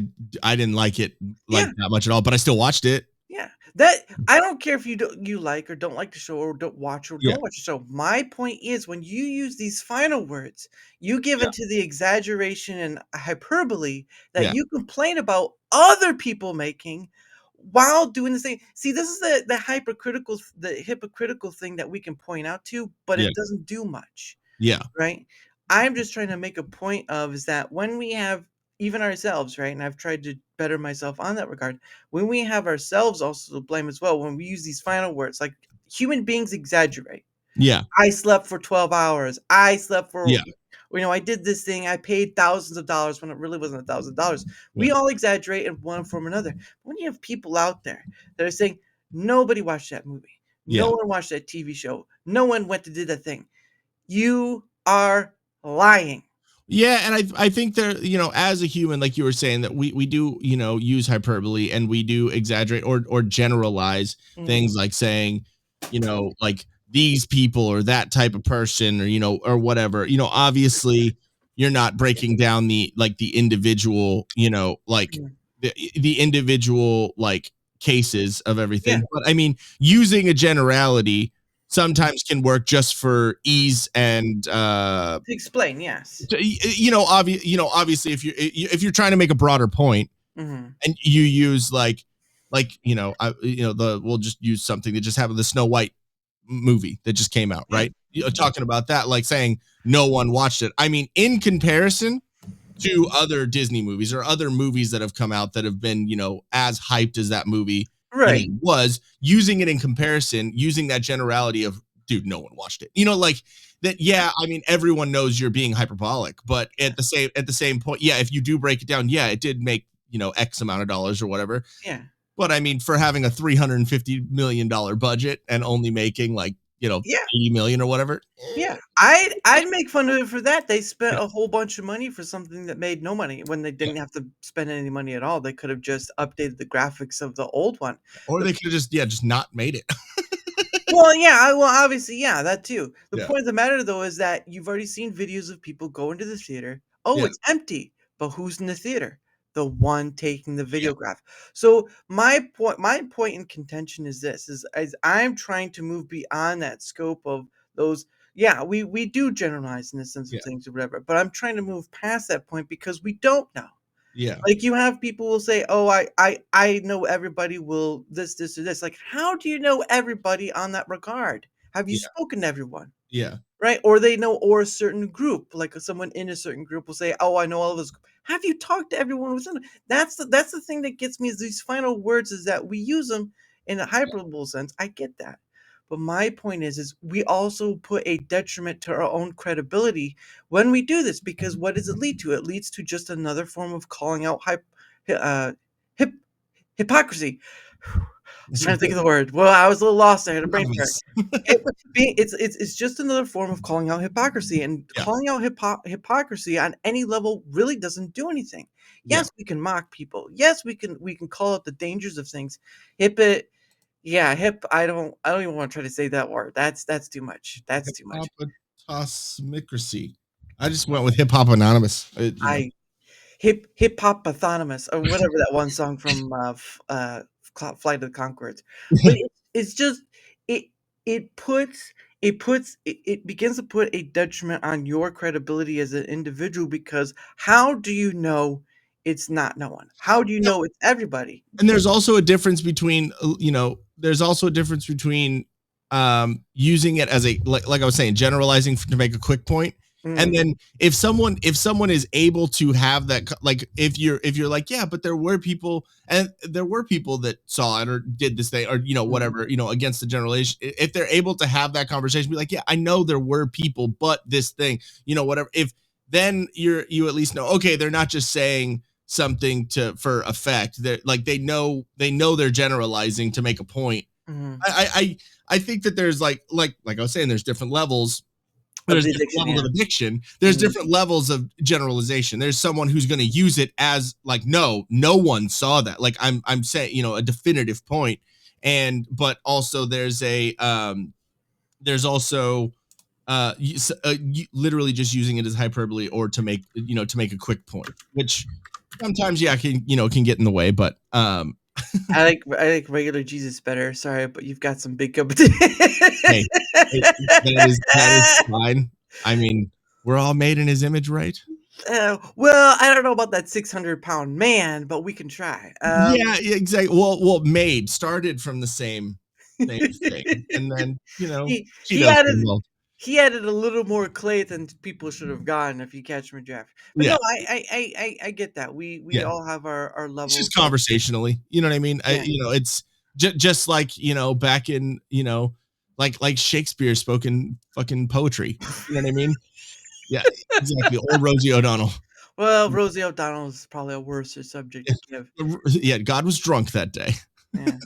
didn't like it that much at all, but I still watched it. Yeah. That I don't care if you like or don't like the show or don't watch Yeah. the show. My point is when you use these final words, you give into the exaggeration and hyperbole that Yeah. you complain about other people making while doing the same. See, this is the hypocritical thing that we can point out to, but Yeah. it doesn't do much. Yeah. Right? I'm just trying to make a point of is that when we have even ourselves, right? And I've tried to better myself on that regard. When we have ourselves also to blame as well, when we use these final words, like human beings exaggerate. Yeah. I slept for 12 hours. I slept for, Yeah. I did this thing. I paid thousands of dollars when it really wasn't $1,000. We all exaggerate in one form or another. When you have people out there that are saying, nobody watched that movie. No one watched that TV show. No one went to do that thing. You are lying. Yeah, and I think there, as a human, like you were saying, that we do, use hyperbole and we do exaggerate or generalize things like saying, like these people or that type of person or or whatever. Obviously you're not breaking down the individual, the individual cases of everything. Yeah. But I mean, using a generality sometimes can work just for ease and to explain, yes. Obviously if you're trying to make a broader point and you use we'll just use something that just happened, the Snow White movie that just came out, right? Talking about that, like saying no one watched it. I mean, in comparison to other Disney movies or other movies that have come out that have been, as hyped as that movie right was, using it in comparison, using that generality of, dude, no one watched it, like that. Yeah, I mean, everyone knows you're being hyperbolic, but at the same point, yeah, if you do break it down, yeah, it did make X amount of dollars or whatever. Yeah, but I mean, for having a $350 million budget and only making 80 million or whatever. Yeah, I'd make fun of it for that. They spent a whole bunch of money for something that made no money when they didn't have to spend any money at all. They could have just updated the graphics of the old one, or they could have just not made it. well, obviously, yeah, that too. The Yeah. point of the matter, though, is that you've already seen videos of people go into the theater. Oh, Yeah. it's empty, but who's in the theater? The one taking the videograph. So my point in contention is this: is I'm trying to move beyond that scope of those. Yeah, we do generalize in the sense of things or whatever, but I'm trying to move past that point because we don't know. Yeah. Like you have people will say, "Oh, I know everybody will this or this." Like, how do you know everybody on that regard? Have you spoken to everyone? Yeah. Right? Or they know, or a certain group, like someone in a certain group will say, "Oh, I know all of this." Have you talked to everyone within? That's the thing that gets me is these final words is that we use them in a hyperbole sense. I get that. But my point is we also put a detriment to our own credibility when we do this, because what does it lead to? It leads to just another form of calling out hypocrisy. I was trying to think of the word. Well, I was a little lost. I had a brain fart. It's just another form of calling out hypocrisy, and calling out hypocrisy on any level really doesn't do anything. Yes, we can mock people. Yes, we can call out the dangers of things. I don't even want to try to say that word. That's too much. That's too much. Hypocrisy. I just went with Hip Hop Anonymous. Hip Hop Anonymous, or whatever that one song from Flight of the Conchords. But it's just it begins to put a detriment on your credibility as an individual, because how do you know it's not no one? How do you know it's everybody? And there's also a difference between using it as a like I was saying, generalizing to make a quick point. And then if someone is able to have that, like if you're like, yeah, but there were people that saw it or did this thing or whatever, against the generalization, if they're able to have that conversation, be like, yeah, I know there were people, but this thing, whatever. If then you at least know, okay, they're not just saying something for effect. They're like they know they're generalizing to make a point. Mhm. I think that there's like I was saying, there's different levels. Of There's the different addiction, levels yeah. of addiction. There's Mhm. different levels of generalization. There's someone who's going to use it as like, no one saw that. Like I'm saying, you know, a definitive point. But also there's also literally just using it as hyperbole or to make a quick point, which sometimes can get in the way. But I like regular Jesus better. Sorry, but you've got some big competition. hey, that is fine. I mean, we're all made in his image, right? Well, I don't know about that 600-pound man, but we can try. Yeah, exactly. Well, made started from the same thing, and then he she he does added well. he added a little more clay than people should have gotten if you catch my draft. But Yeah, no, I get that. We yeah. all have our It's levels. just conversationally, you know what I mean? Yeah. It's just like back in like Shakespeare spoken fucking poetry. You know what I mean? Yeah, exactly. Or Rosie O'Donnell. Well, Rosie O'Donnell is probably a worse subject to give. Yeah, God was drunk that day. Yeah.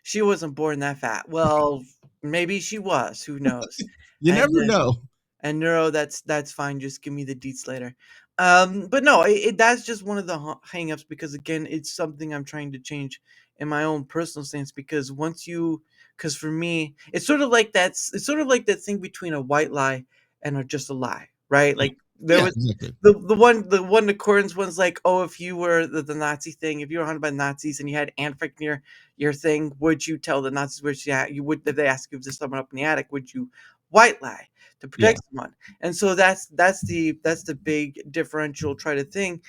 She wasn't born that fat. Well, maybe she was. Who knows? You And never know. and neuro, that's fine. Just give me the deets later. But no, that's just one of the hangups because again, it's something I'm trying to change in my own personal stance because because for me, it's sort of like that thing between a white lie and just a lie, right? Like there Yeah, was exactly. the Corns one's like, oh, if you were the Nazi thing, if you were hunted by Nazis and you had Anfric near your thing, would you tell the Nazis where you would? If they ask you if there's someone up in the attic, would you white lie to protect someone? And so that's the big differential thing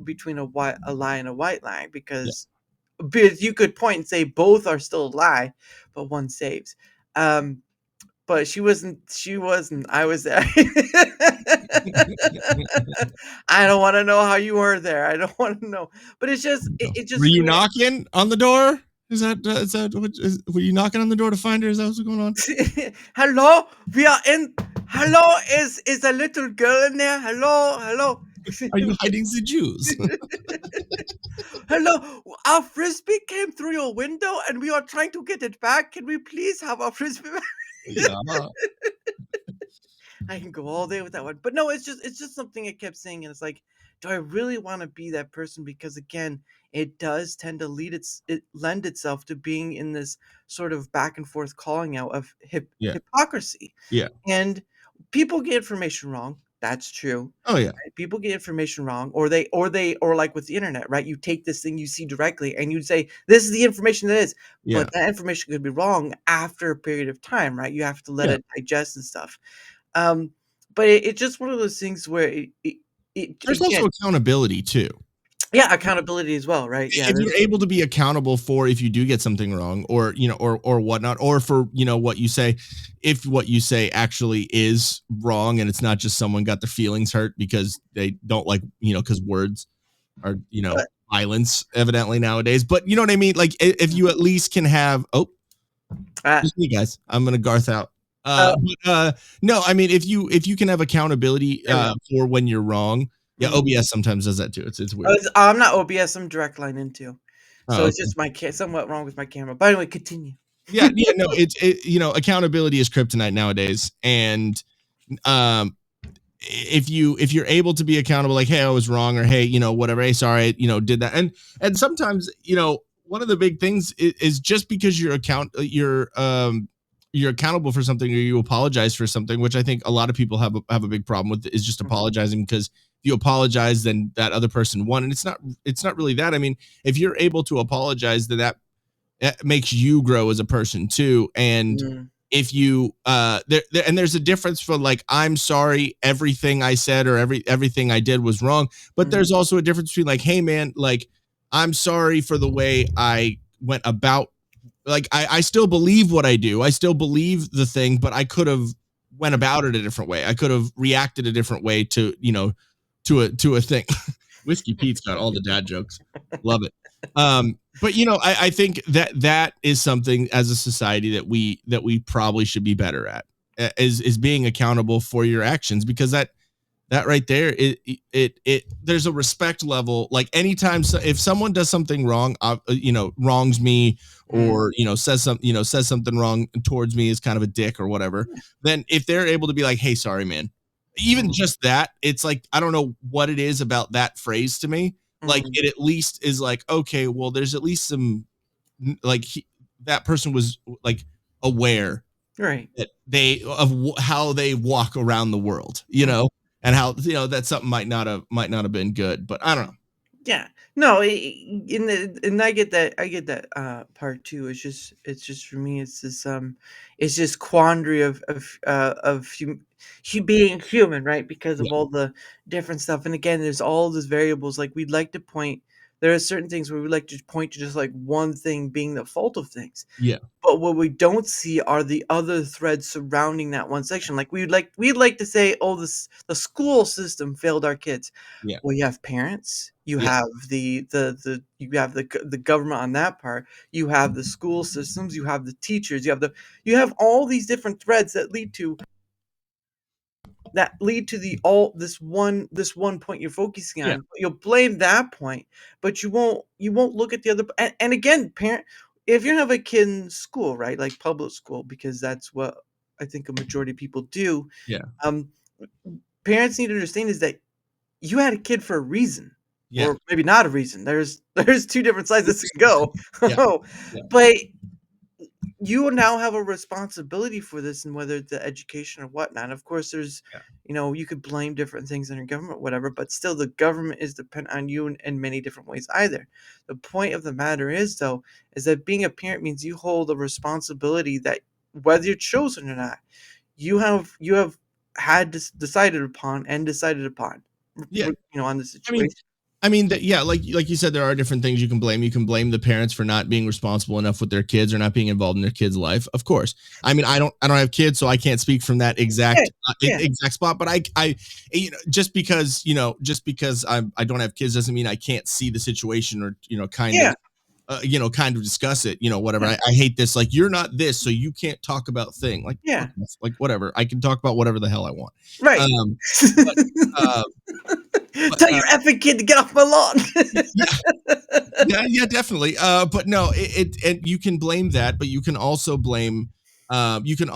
between a lie and a white lie because you could point and say both are still a lie, but one saves. But she wasn't. I was there. I don't want to know how you were there. I don't want to know. But it's just, it just. Were you knocking on the door? Is that were you knocking on the door to find her? Is that what's going on? Hello, we are in. Hello, is a little girl in there? Hello. Are you hiding the Jews? Hello, our frisbee came through your window and we are trying to get it back. Can we please have our frisbee back? Yeah. I can go all day with that one. But no, it's just something I kept saying, and it's like, do I really want to be that person? Because again, it does tend to lend itself to being in this sort of back and forth calling out of hypocrisy. Yeah. And people get information wrong. That's true. Oh yeah. Right? People get information wrong, or like with the internet, right? You take this thing you see directly and you say, this is the information that is, but that information could be wrong after a period of time, right? You have to let it digest and stuff. But it's just one of those things where there's also accountability too. Yeah, accountability as well, right? Yeah, if you're able to be accountable for if you do get something wrong, or or whatnot, or for what you say, if what you say actually is wrong, and it's not just someone got their feelings hurt because they don't like because words are violence evidently nowadays. But you know what I mean? Like if you at least can have just me guys, I'm gonna Garth out. No, I mean if you can have accountability for when you're wrong. Yeah, OBS sometimes does that too. It's weird. I'm not OBS. I'm direct line into. So it's okay. just my somewhat wrong with my camera. But anyway, continue. Yeah, no, it's accountability is kryptonite nowadays, and if you're able to be accountable, like, hey, I was wrong, or hey, whatever, hey, sorry, did that, and sometimes one of the big things is just because you're accountable for something, or you apologize for something, which I think a lot of people have a big problem with, is just apologizing, because if you apologize, then that other person won, and it's not really that. I mean, if you're able to apologize, then that makes you grow as a person too. And if you there's a difference for, like, I'm sorry, everything I said or everything I did was wrong, but there's also a difference between, like, hey man, like, I'm sorry for the way I went about, like, I still believe what I do, I still believe the thing, but I could have went about it a different way, I could have reacted a different way to to a thing. Whiskey Pete's got all the dad jokes. Love it. But I think that is something as a society that we probably should be better at, is being accountable for your actions, because that that right there, it there's a respect level. Like anytime, if someone does something wrong, wrongs me, or says something wrong towards me, is kind of a dick or whatever, then if they're able to be like, hey, sorry, man, even just that, it's like, I don't know what it is about that phrase to me. Like it at least is like, okay, well, there's at least some, like that person was like aware, right, that how they walk around the world, and how, that something might not have been good, but I don't know. Yeah. No, and I get that part too. It's just for me, it's just quandary of being human, right? Because of Yeah, all the different stuff. And again, there's all these variables. Like we'd like to point. There are certain things where we like to point to just like one thing being the fault of things. yeah, But what we don't see are the other threads surrounding that one section. Like we'd like to say, oh, the school system failed our kids. yeah, Well, you have parents, you yeah, have the government on that part, you have the school systems, you have the teachers, you have all these different threads that lead to the all this one point you're focusing yeah, on. You'll blame that point, but you won't look at the other. And again, parent, if you have a kid in school, right, like public school, because that's what I think a majority of people do. yeah, Um, Parents need to understand is that you had a kid for a reason, yeah, or maybe not a reason. There's two different sides this can go. yeah, yeah, But you now have a responsibility for this, and whether it's the education or whatnot. Of course, yeah, you could blame different things on your government, whatever, but still the government is dependent on you in many different ways either. The point of the matter is, though, is that being a parent means you hold a responsibility that, whether you're chosen or not, you have had decided upon, yeah. on the I mean, situation. that, yeah, like you said, there are different things you can blame. You can blame the parents for not being responsible enough with their kids, or not being involved in their kids' life. Of course. I mean, I don't have kids, so I can't speak from that Yeah, yeah, exact spot. But I just because I don't have kids doesn't mean I can't see the situation, or yeah, kind of discuss it. Whatever. yeah, I hate this. Like, you're not this, so you can't talk about thing. Like, yeah, fuck off. Like, whatever. I can talk about whatever the hell I want. right. Um, but uh, but Tell your effing kid to get off my lawn. yeah, yeah, definitely. But no, and you can blame that, but you can also blame. So you can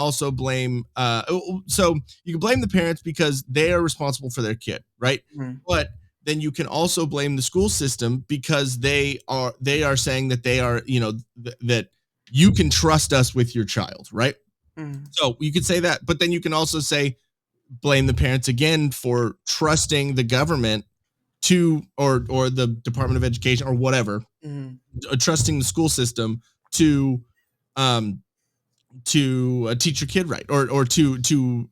blame the parents because they are responsible for their kid, right? Mhm, But then you can also blame the school system because they are saying that they are, that you can trust us with your child, right? mhm, So you could say that, but then you can also say, blame the parents again for trusting the government to, or the Department of Education or whatever, mhm. trusting the school system to um teach your kid right, or to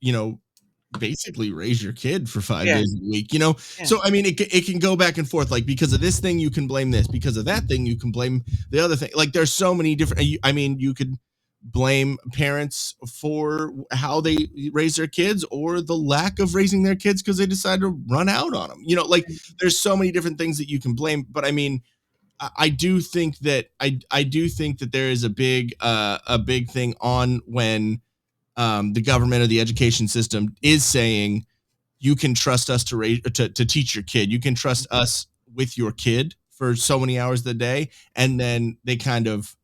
basically raise your kid for five Yeah, days a week, yeah, so I mean, it can go back and forth. Like, because of this thing you can blame this, because of that thing you can blame the other thing. Like, there's so many different, I mean, you could blame parents for how they raise their kids, or the lack of raising their kids because they decided to run out on them, like, there's so many different things that you can blame. But I mean, I do think that I do think that there is a big thing on when the government or the education system is saying, you can trust us to raise, to teach your kid. You can trust us with your kid for so many hours of the day, and then they kind of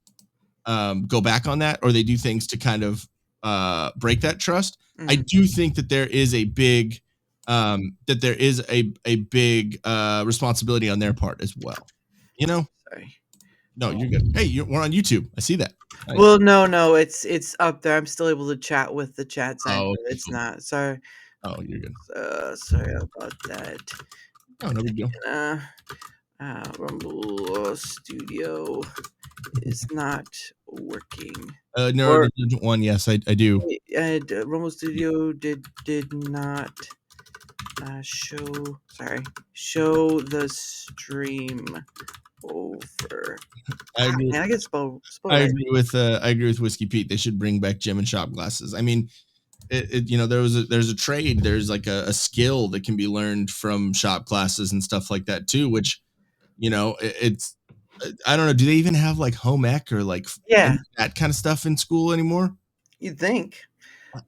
go back on that, or they do things to kind of break that trust. I mhm. do think that there is a big responsibility on their part as well. You know, Sorry. no, you're good. Hey, we're on YouTube. I see that. Nice. Well, no, it's up there. I'm still able to chat with the chat center. Oh, okay, It's cool. not. Sorry. Oh, you're good. Sorry about that. Oh, no big deal. Uh, Rumble Studio is not working. Or Neurodivergent one. Yes, I do. Rumble Studio did not show the stream over. I Ah, agree. man, I get spell right. I agree with Whiskey Pete. They should bring back gym and shop glasses. I mean, there's a trade. There's like a skill that can be learned from shop classes and stuff like that too. Which, it's, I don't know. Do they even have like home ec or like Yeah, that kind of stuff in school anymore? you'd think.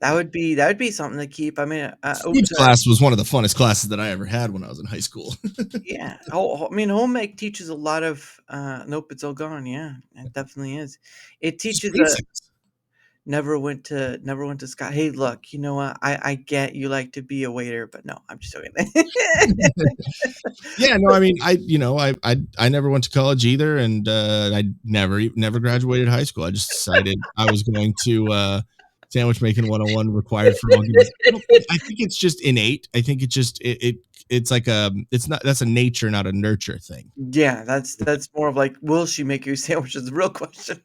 That would be something to keep. I mean, Steve's class was one of the funnest classes that I ever had when I was in high school. yeah. I mean, home ec teaches a lot of. Nope, it's all gone. Yeah, it definitely is. It Just teaches a basics. never went to Scott. Hey, look, you know what? I get you like to be a waiter, but no, I'm just joking. Yeah, no, I mean, I never went to college either, and I never graduated high school. I just decided I was going to sandwich making 101 required for all given. I think it's just innate. I think it's like it's not that's a nature, not a nurture thing. Yeah, that's more of like, will she make you sandwiches? The real question.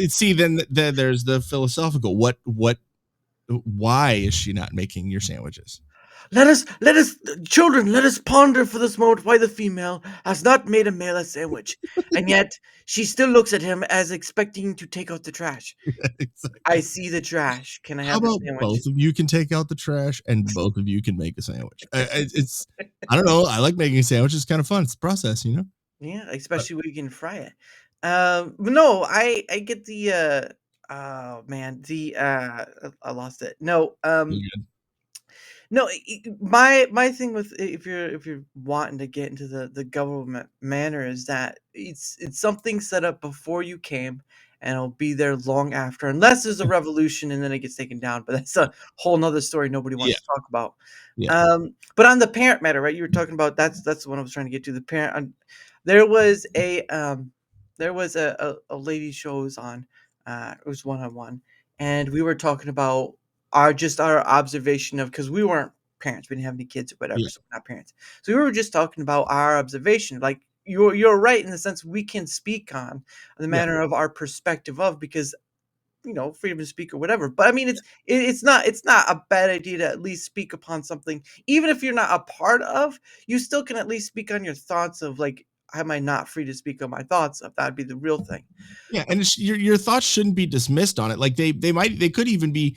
See, then there's the philosophical. Why is she not making your sandwiches? Let us, children, let us ponder for this moment why the female has not made a male a sandwich, and yet she still looks at him as expecting to take out the trash. Exactly. I see the trash. Can I How have the about sandwich? both of you can take out the trash and both of you can make a sandwich? I don't know. I like making sandwiches. It's kind of fun. It's a process, you know. Yeah, But especially when you can fry it. But no, I get the oh man, the I lost it. No, yeah, no, my thing with if you're wanting to get into the government manner is that it's something set up before you came, and it'll be there long after, unless there's a revolution and then it gets taken down. But that's a whole nother story nobody yeah, wants to talk about. yeah, But on the parent matter, right? You were talking about that's the one I was trying to get to. The parent. There was a lady show was on. It was one on one, and we were talking about our observation of because we weren't parents, we didn't have any kids or whatever, yeah, so we're not parents. So we were just talking about our observation. Like you're right in the sense we can speak on the yeah, manner of our perspective of because freedom to speak or whatever. But I mean, it's not a bad idea to at least speak upon something, even if you're not a part of. You still can at least speak on your thoughts of like, am I not free to speak on my thoughts? If that'd be the real thing. yeah. And your thoughts shouldn't be dismissed on it. Like they could even be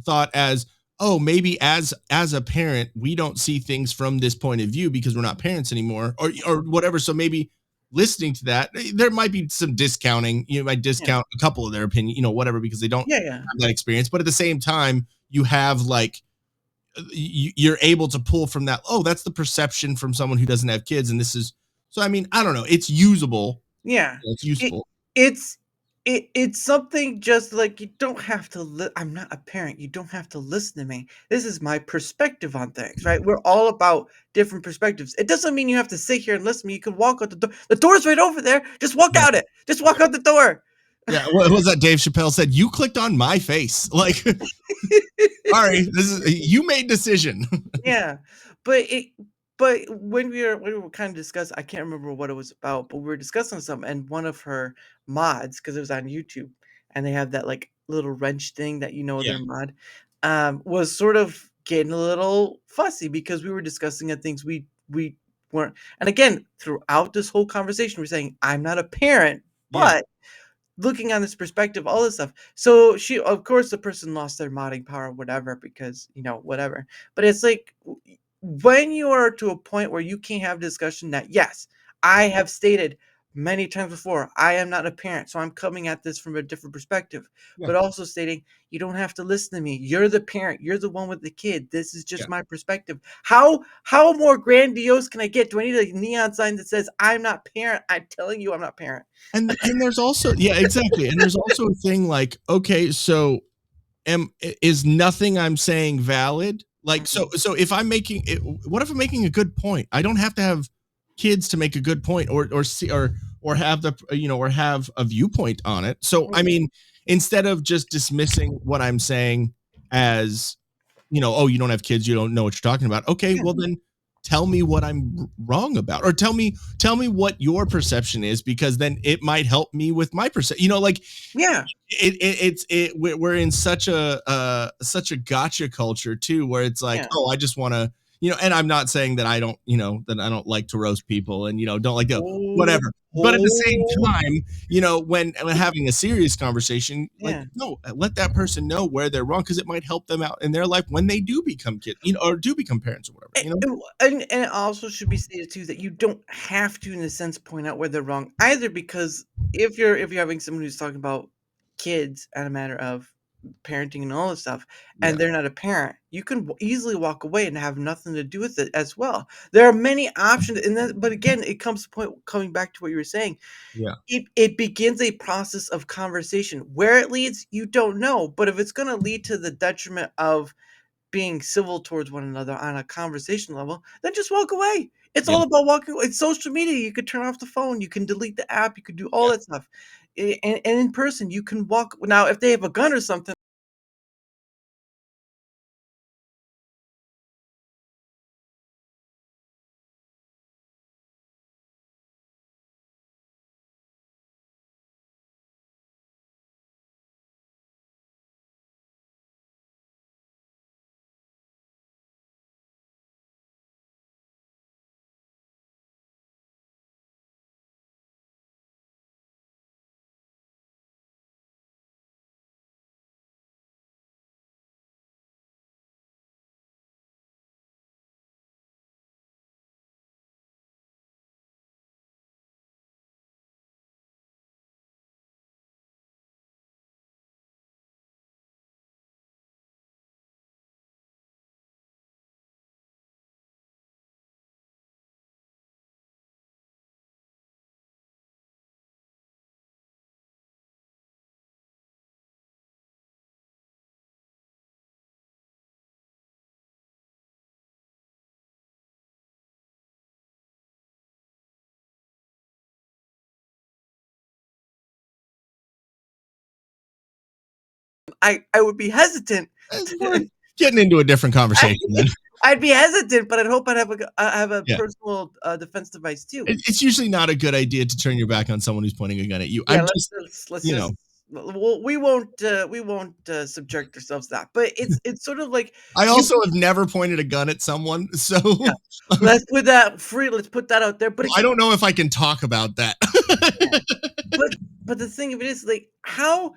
thought as, oh, maybe as a parent we don't see things from this point of view because we're not parents anymore, or whatever. So maybe listening to that, there might be some discounting. You might Yeah, discount a couple of their opinion, whatever, because they don't yeah, yeah, have that experience. But at the same time, you have like you're able to pull from that. Oh, that's the perception from someone who doesn't have kids, and this is so. I mean, I don't know. It's usable. yeah. It's It useful. it's it's something just like you don't have to. I'm not a parent. You don't have to listen to me. This is my perspective on things, right? We're all about different perspectives. It doesn't mean you have to sit here and listen to me. You can walk out the door. The door's right over there. Just walk Yeah. out it. Just walk out the door. Yeah, what was that? Dave Chappelle said, "You clicked on my face." Like, sorry, this is you made decision. Yeah, but when we were kind of discussing, I can't remember what it was about, but we were discussing something, and one of her mods, because it was on YouTube, and they have that like little wrench thing that Yeah, their mod, was sort of getting a little fussy because we were discussing things we weren't, and again throughout this whole conversation, we're saying I'm not a parent, yeah, but looking on this perspective, all this stuff. So she, of course, the person lost their modding power, whatever, because whatever. But it's like when you are to a point where you can't have discussion that yes, I have stated many times before, I am not a parent, so I'm coming at this from a different perspective, yeah, but also stating you don't have to listen to me. You're the parent, you're the one with the kid. This is yeah. just my perspective. How more grandiose can I get? Do I need a neon sign that says I'm not parent? I'm telling you I'm not parent. And there's also exactly. And there's also a thing like, okay, so is nothing I'm saying valid? Like, Mhm. so if I'm making it, what if I'm making a good point? I don't have to have kids to make a good point, or see, or have the or have a viewpoint on it. So I mean, instead of just dismissing what I'm saying as, oh, you don't have kids, you don't know what you're talking about. Okay, Yeah. well then tell me what I'm wrong about, or tell me what your perception is, because then it might help me with my perception. Like Yeah. we're in such a gotcha culture too, where it's like, Yeah. oh, I just want to, and I'm not saying that I don't, that I don't like to roast people, and don't like to Oh, whatever. But at the same oh, time, when having a serious conversation, like, yeah. no, let that person know where they're wrong, because it might help them out in their life when they do become kids, or do become parents or whatever, And it also should be stated too that you don't have to, in a sense, point out where they're wrong either, because if you're having someone who's talking about kids and a matter of parenting and all this stuff, Yeah. and they're not a parent, you can easily walk away and have nothing to do with it as well. There are many options, and then, but again, it comes to point coming back to what you were saying. Yeah. It begins a process of conversation. Where it leads, you don't know. But if it's going to lead to the detriment of being civil towards one another on a conversation level, then just walk away. It's Yeah. all about walking away. It's social media. You could turn off the phone. You can delete the app. You could do all Yeah. that stuff. And in person, you can walk. Now, if they have a gun or something, I would be hesitant. We're getting into a different conversation then. I'd be hesitant, but I'd hope I have a Yeah. personal defense device too. It's usually not a good idea to turn your back on someone who's pointing a gun at you. Yeah, I'm just, let's you just. know, Well, we won't subject ourselves to that. But it's sort of like I you. also have never pointed a gun at someone, so Yeah. Let's put that free. Let's put that out there. But I don't know if I can talk about that. but the thing of it is, like, how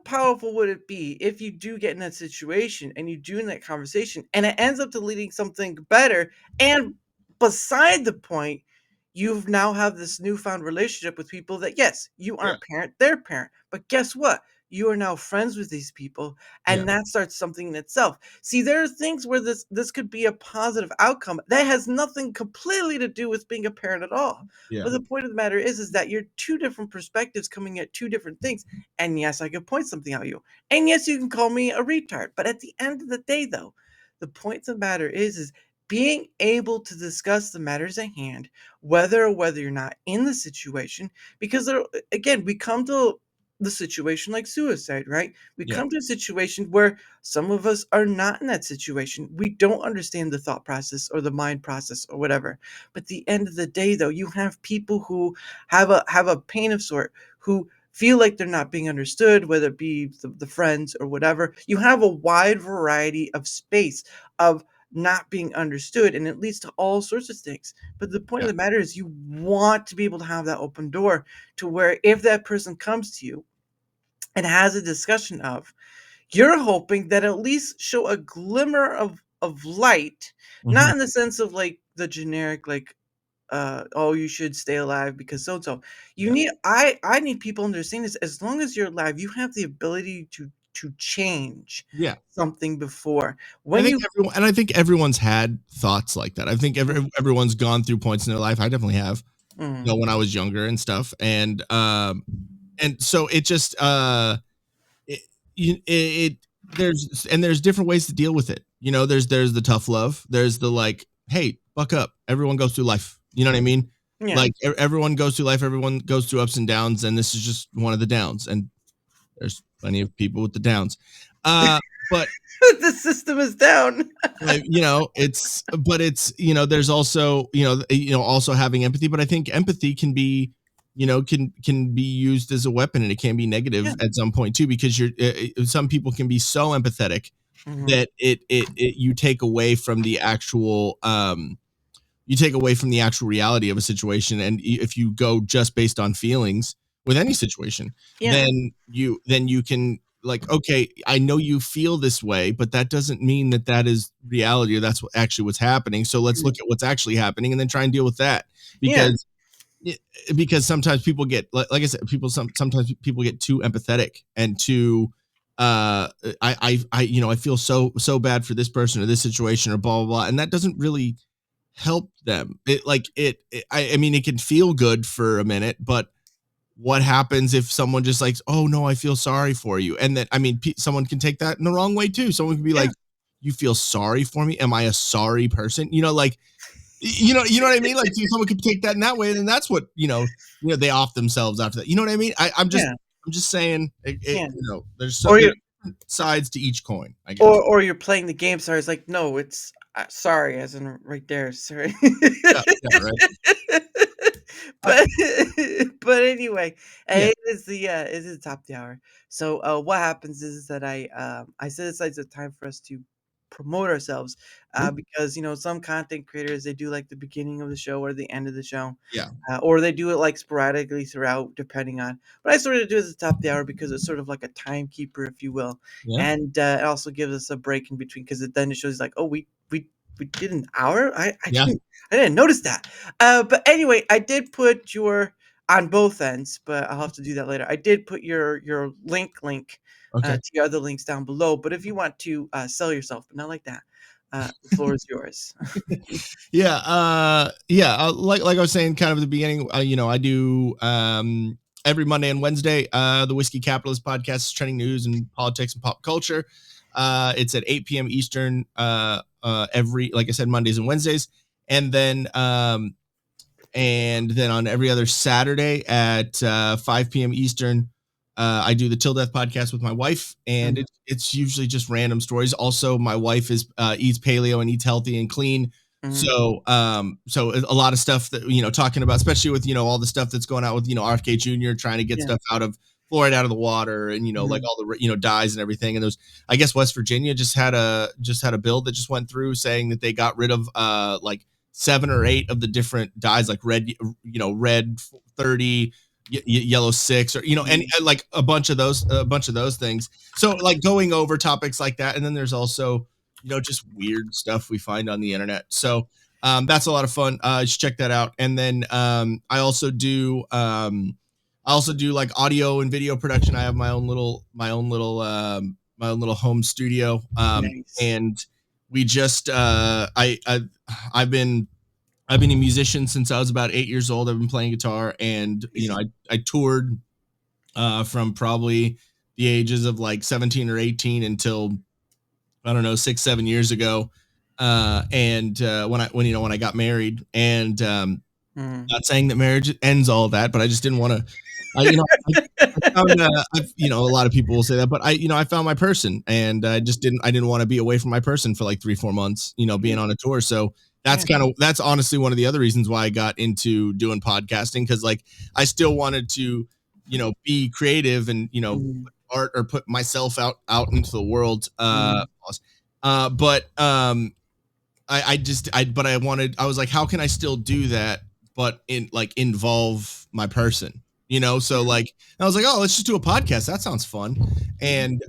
powerful would it be if you do get in that situation and you do in that conversation and it ends up to leading something better, and beside the point, you've now have this newfound relationship with people that, yes, you Yeah. aren't parent, they're parent, but guess what? You are now friends with these people, and Yeah. that starts something in itself. See, there are things where this could be a positive outcome that has nothing completely to do with being a parent at all. Yeah. But the point of the matter is that you're two different perspectives coming at two different things. And yes, I could point something out at you. And yes, you can call me a retard. But at the end of the day, though, the point of the matter is being able to discuss the matters at hand, whether you're not in the situation, because again, we come to the situation like suicide, right? We Yeah. come to a situation where some of us are not in that situation. We don't understand the thought process or the mind process or whatever. But at the end of the day, though, you have people who have a pain of sort, who feel like they're not being understood, whether it be the friends or whatever. You have a wide variety of space of not being understood, and it leads to all sorts of things. But the point Yeah. of the matter is you want to be able to have that open door to where if that person comes to you and has a discussion of, you're hoping that at least show a glimmer of light, not Mhm. in the sense of like the generic, like, oh, you should stay alive because so and so. You Yeah. need I need people understanding this. As long as you're alive, you have the ability to change Yeah. something before. I When think you I think everyone's had thoughts like that. I think everyone's gone through points in their life. I definitely have, Mhm. when I was younger and stuff. And so it just it, it there's different ways to deal with it. There's the tough love. There's the, like, hey, buck up. Everyone goes through life. You know what I mean? Yeah. Like, everyone goes through life. Everyone goes through ups and downs, and this is just one of the downs. And there's plenty of people with the downs. But The system is down. there's also, also having empathy. But I think empathy can be, can be used as a weapon, and it can be negative Yeah. at some point too, because some people can be so empathetic Mhm. that you take away from the actual reality of a situation. And if you go just based on feelings with any situation, Yeah. then you can, like, okay, I know you feel this way, but that doesn't mean that is reality, or that's what's happening. So let's look at what's actually happening and then try and deal with that. Yeah. Because sometimes people get, like I said, sometimes people get too empathetic and too I feel so bad for this person or this situation or blah blah blah, and that doesn't really help them. I mean, it can feel good for a minute, but what happens if someone just like, oh no, I feel sorry for you, and then I mean, someone can take that in the wrong way too. Someone can be like, you feel sorry for me? Am I a sorry person? Like, you know what I mean? Like, someone could take that in that way, and then that's what they off themselves after that. You know what I mean? I'm just saying, there's so many sides to each coin, I guess. Or you're playing the game. Sorry, it's like, no, it's sorry, as in right there. Sorry. Right. But anyway, it is the top of the hour. So what happens is that I set aside some time for us to promote ourselves, because some content creators, they do like the beginning of the show or the end of the show, or they do it like sporadically throughout, depending on. But I sort of do it at the top of the hour because it's sort of like a timekeeper, if you will, and it also gives us a break in between, because then it shows like, oh, we did an hour. I didn't notice that. But anyway, I did put your on both ends, but I'll have to do that later. I did put your link to your other links down below. But if you want to sell yourself, but not like that, the floor is yours. Like I was saying kind of at the beginning, I do every Monday and Wednesday, the Whiskey Capitalist podcast is trending news and politics and pop culture. It's at 8 p.m. Eastern, every, like I said, Mondays and Wednesdays. And then on every other Saturday at 5 p.m. Eastern, I do the Til Death Podcast with my wife, and it's usually just random stories. Also, my wife eats paleo and eats healthy and clean. So a lot of stuff that, talking about, especially with, all the stuff that's going out with, RFK Jr. trying to get stuff out of fluoride out of the water, and, like all the, dyes and everything. And those, I guess West Virginia just had a bill that just went through saying that they got rid of like 7 or 8 of the different dyes, like red 30, yellow 6, or and like a bunch of those things. So like going over topics like that, and then there's also just weird stuff we find on the internet. So that's a lot of fun. Just check that out. And then I also do like audio and video production. I have my own little home studio. Nice. And we just I've been a musician since I was about 8 years old. I've been playing guitar, and I toured from probably the ages of like 17 or 18 until, I don't know, 6-7 years ago. When I got married, and not saying that marriage ends all that, but I just didn't want to. I found, a lot of people will say that, but I found my person, and I didn't want to be away from my person for like 3-4 months, being on a tour. So that's honestly one of the other reasons why I got into doing podcasting, because like I still wanted to, be creative and, put art or put myself out into the world. I was like, how can I still do that, but involve my person? So like, I was like, oh, let's just do a podcast. That sounds fun. And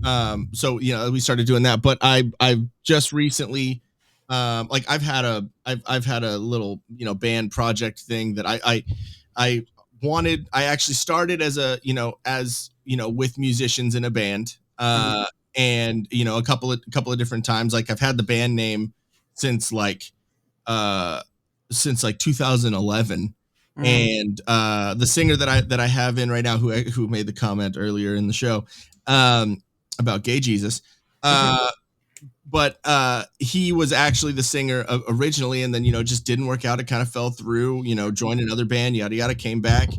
so we started doing that. But I've just recently, I've had a little band project thing that I wanted. I actually started as with musicians in a band, and a couple of different times. Like I've had the band name since 2011. And the singer that I have in right now, who made the comment earlier in the show about Gay Jesus, but he was actually the singer originally, and then just didn't work out. It kind of fell through. Joined another band, yada yada, came back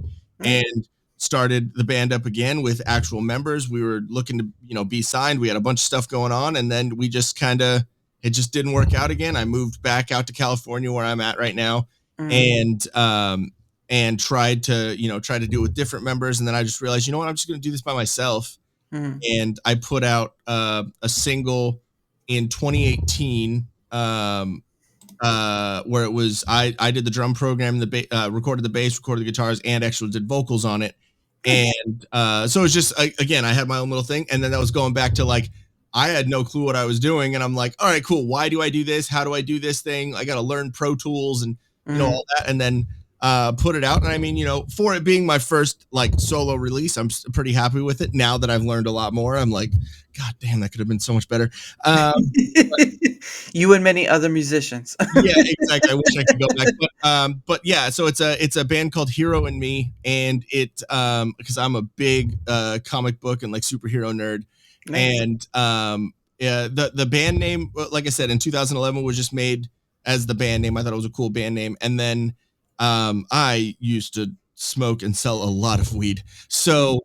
and started the band up again with actual members. We were looking to be signed. We had a bunch of stuff going on, and then we just it just didn't work out again. I moved back out to California, where I'm at right now, and tried to do it with different members. And then I just realized, I'm just going to do this by myself. And I put out a single in 2018, where it was, I did the drum program, recorded the bass, recorded the guitars, and actually did vocals on it. And so it's just, again, I had my own little thing. And then that was going back to like, I had no clue what I was doing. And I'm like, all right, cool. Why do I do this? How do I do this thing? I got to learn Pro Tools and, all that. And then put it out. And I mean, for it being my first like solo release, I'm pretty happy with it. Now that I've learned a lot more, I'm like, God damn, that could have been so much better. You and many other musicians. Yeah, exactly. I wish I could go back, but yeah. So it's a band called Hero and Me, and it because I'm a big comic book and like superhero nerd, Nice. and yeah, the band name, like I said, in 2011 was just made as the band name. I thought it was a cool band name, and then I used to smoke and sell a lot of weed, so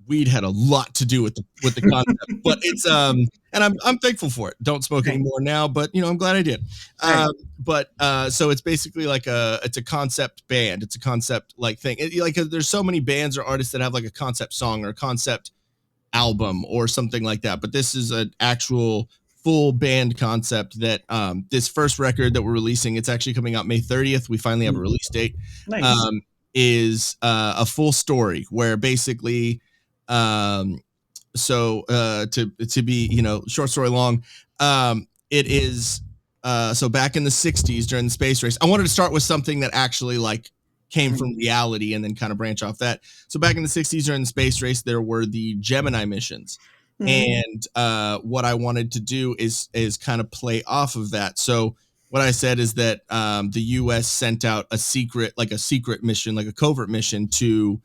weed had a lot to do with the concept. But it's and I'm thankful for it. Don't smoke anymore now, but I'm glad I did. But so it's basically like it's a concept band. It's a concept like thing. Like there's so many bands or artists that have like a concept song or a concept album or something like that. But this is an actual full band concept that this first record that we're releasing, it's actually coming out May 30th. We finally have a release date. Nice. Is a full story where basically so to be short story long, it is so back in the 60s during the space race. I wanted to start with something that actually like came from reality and then kind of branch off that. So back in the 60s during the space race, there were the Gemini missions. And what I wanted to do is kind of play off of that. So what I said is that the US sent out a secret mission, like a covert mission to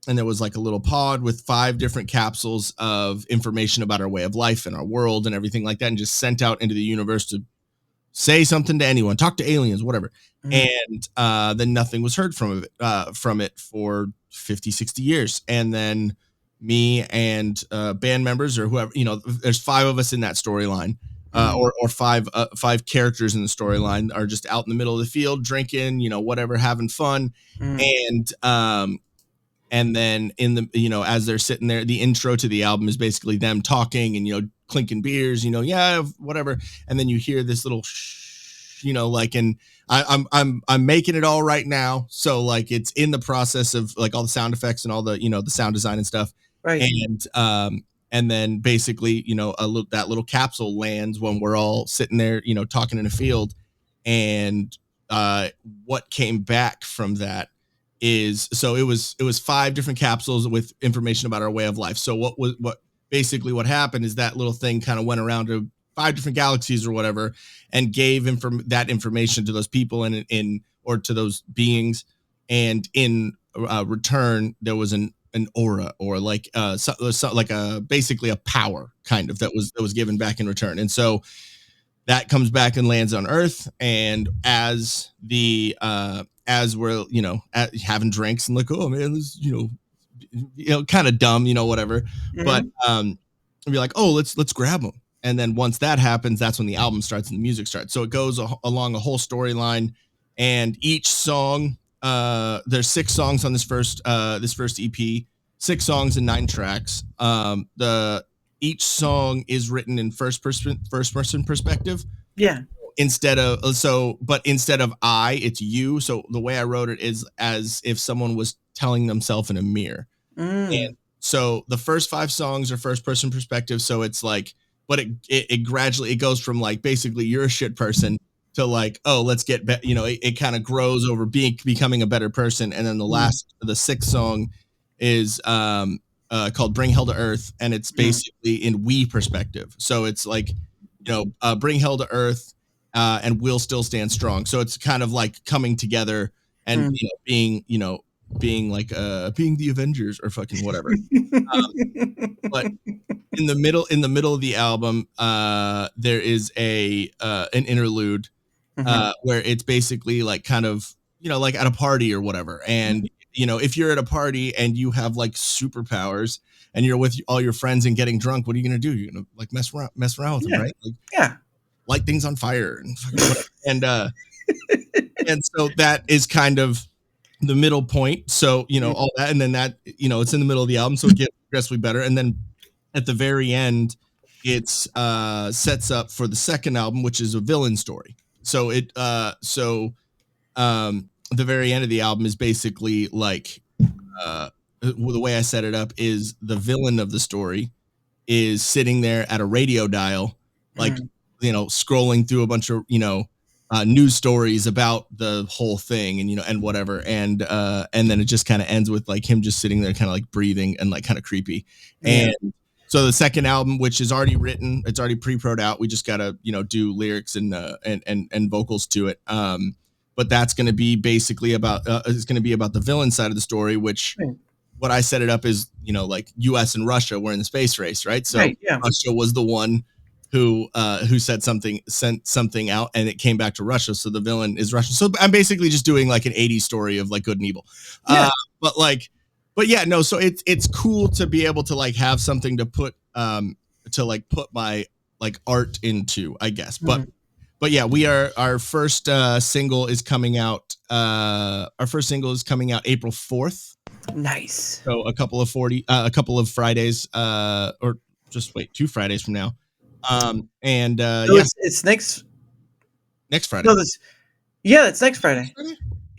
and there was like a little pod with 5 different capsules of information about our way of life and our world and everything like that, and just sent out into the universe to say something to anyone, talk to aliens, whatever. And then nothing was heard from it for 50, 60 years. And then me and band members or whoever, there's 5 of us in that storyline. Or five characters in the storyline are just out in the middle of the field drinking, whatever, having fun. And then in the, as they're sitting there, the intro to the album is basically them talking and, clinking beers, yeah, whatever. And then you hear this little, like, and I'm making it all right now. So like, it's in the process of like all the sound effects and all the, the sound design and stuff. Right. And then basically, that little capsule lands when we're all sitting there, talking in a field. And what came back from that is, so it was 5 different capsules with information about our way of life. So what happened is that little thing kind of went around to 5 different galaxies or whatever and gave that information to those people or to those beings. And in return, there was an aura or like basically a power kind of that was given back in return. And so that comes back and lands on Earth. And as we're having drinks and like, oh man, this kind of dumb, whatever. But be like, oh, let's grab them. And then once that happens, that's when the album starts and the music starts. So it goes along a whole storyline, and each song, there's 6 songs on this first EP, 6 songs and 9 tracks. Each song is written in first person perspective. Yeah. Instead of I, it's you. So the way I wrote it is as if someone was telling themselves in a mirror. And so the first 5 songs are first person perspective. So it's like, but it gradually, it goes from like, basically you're a shit person to like, oh, let's get it kind of grows over becoming a better person. And then the 6th song is called Bring Hell to Earth. And it's basically in we perspective. So it's like, bring hell to earth, and we'll still stand strong. So it's kind of like coming together and being like being the Avengers or fucking whatever. But in the middle of the album, there is an interlude where it's basically like kind of like at a party or whatever. And if you're at a party and you have like superpowers and you're with all your friends and getting drunk, what are you gonna do? You're gonna like mess around with them, right? Like, light things on fire and whatever. And so that is kind of the middle point. So all that, and then that it's in the middle of the album, so it gets progressively better. And then at the very end, it's sets up for the second album, which is a villain story. So the very end of the album is basically like the way I set it up is the villain of the story is sitting there at a radio dial, like scrolling through a bunch of news stories about the whole thing, and and whatever, and then it just kind of ends with like him just sitting there, kind of like breathing and like kind of creepy. Yeah. And so the second album, which is already written, it's already pre-pro'd out. We just gotta do lyrics and vocals to it. But that's going to be basically about it's going to be about the villain side of the story, which what I set it up is like U.S. and Russia were in the space race, right? So Russia was the one who sent something out, and it came back to Russia. So the villain is Russian. So I'm basically just doing like an 80s story of like good and evil. But yeah, no. So it's cool to be able to like have something to put my like art into, I guess. But yeah, our first single is coming out. Our first single is coming out April 4th. Nice. So a couple of Fridays, or just wait, 2 Fridays from now. It's next Friday. No, it's next Friday.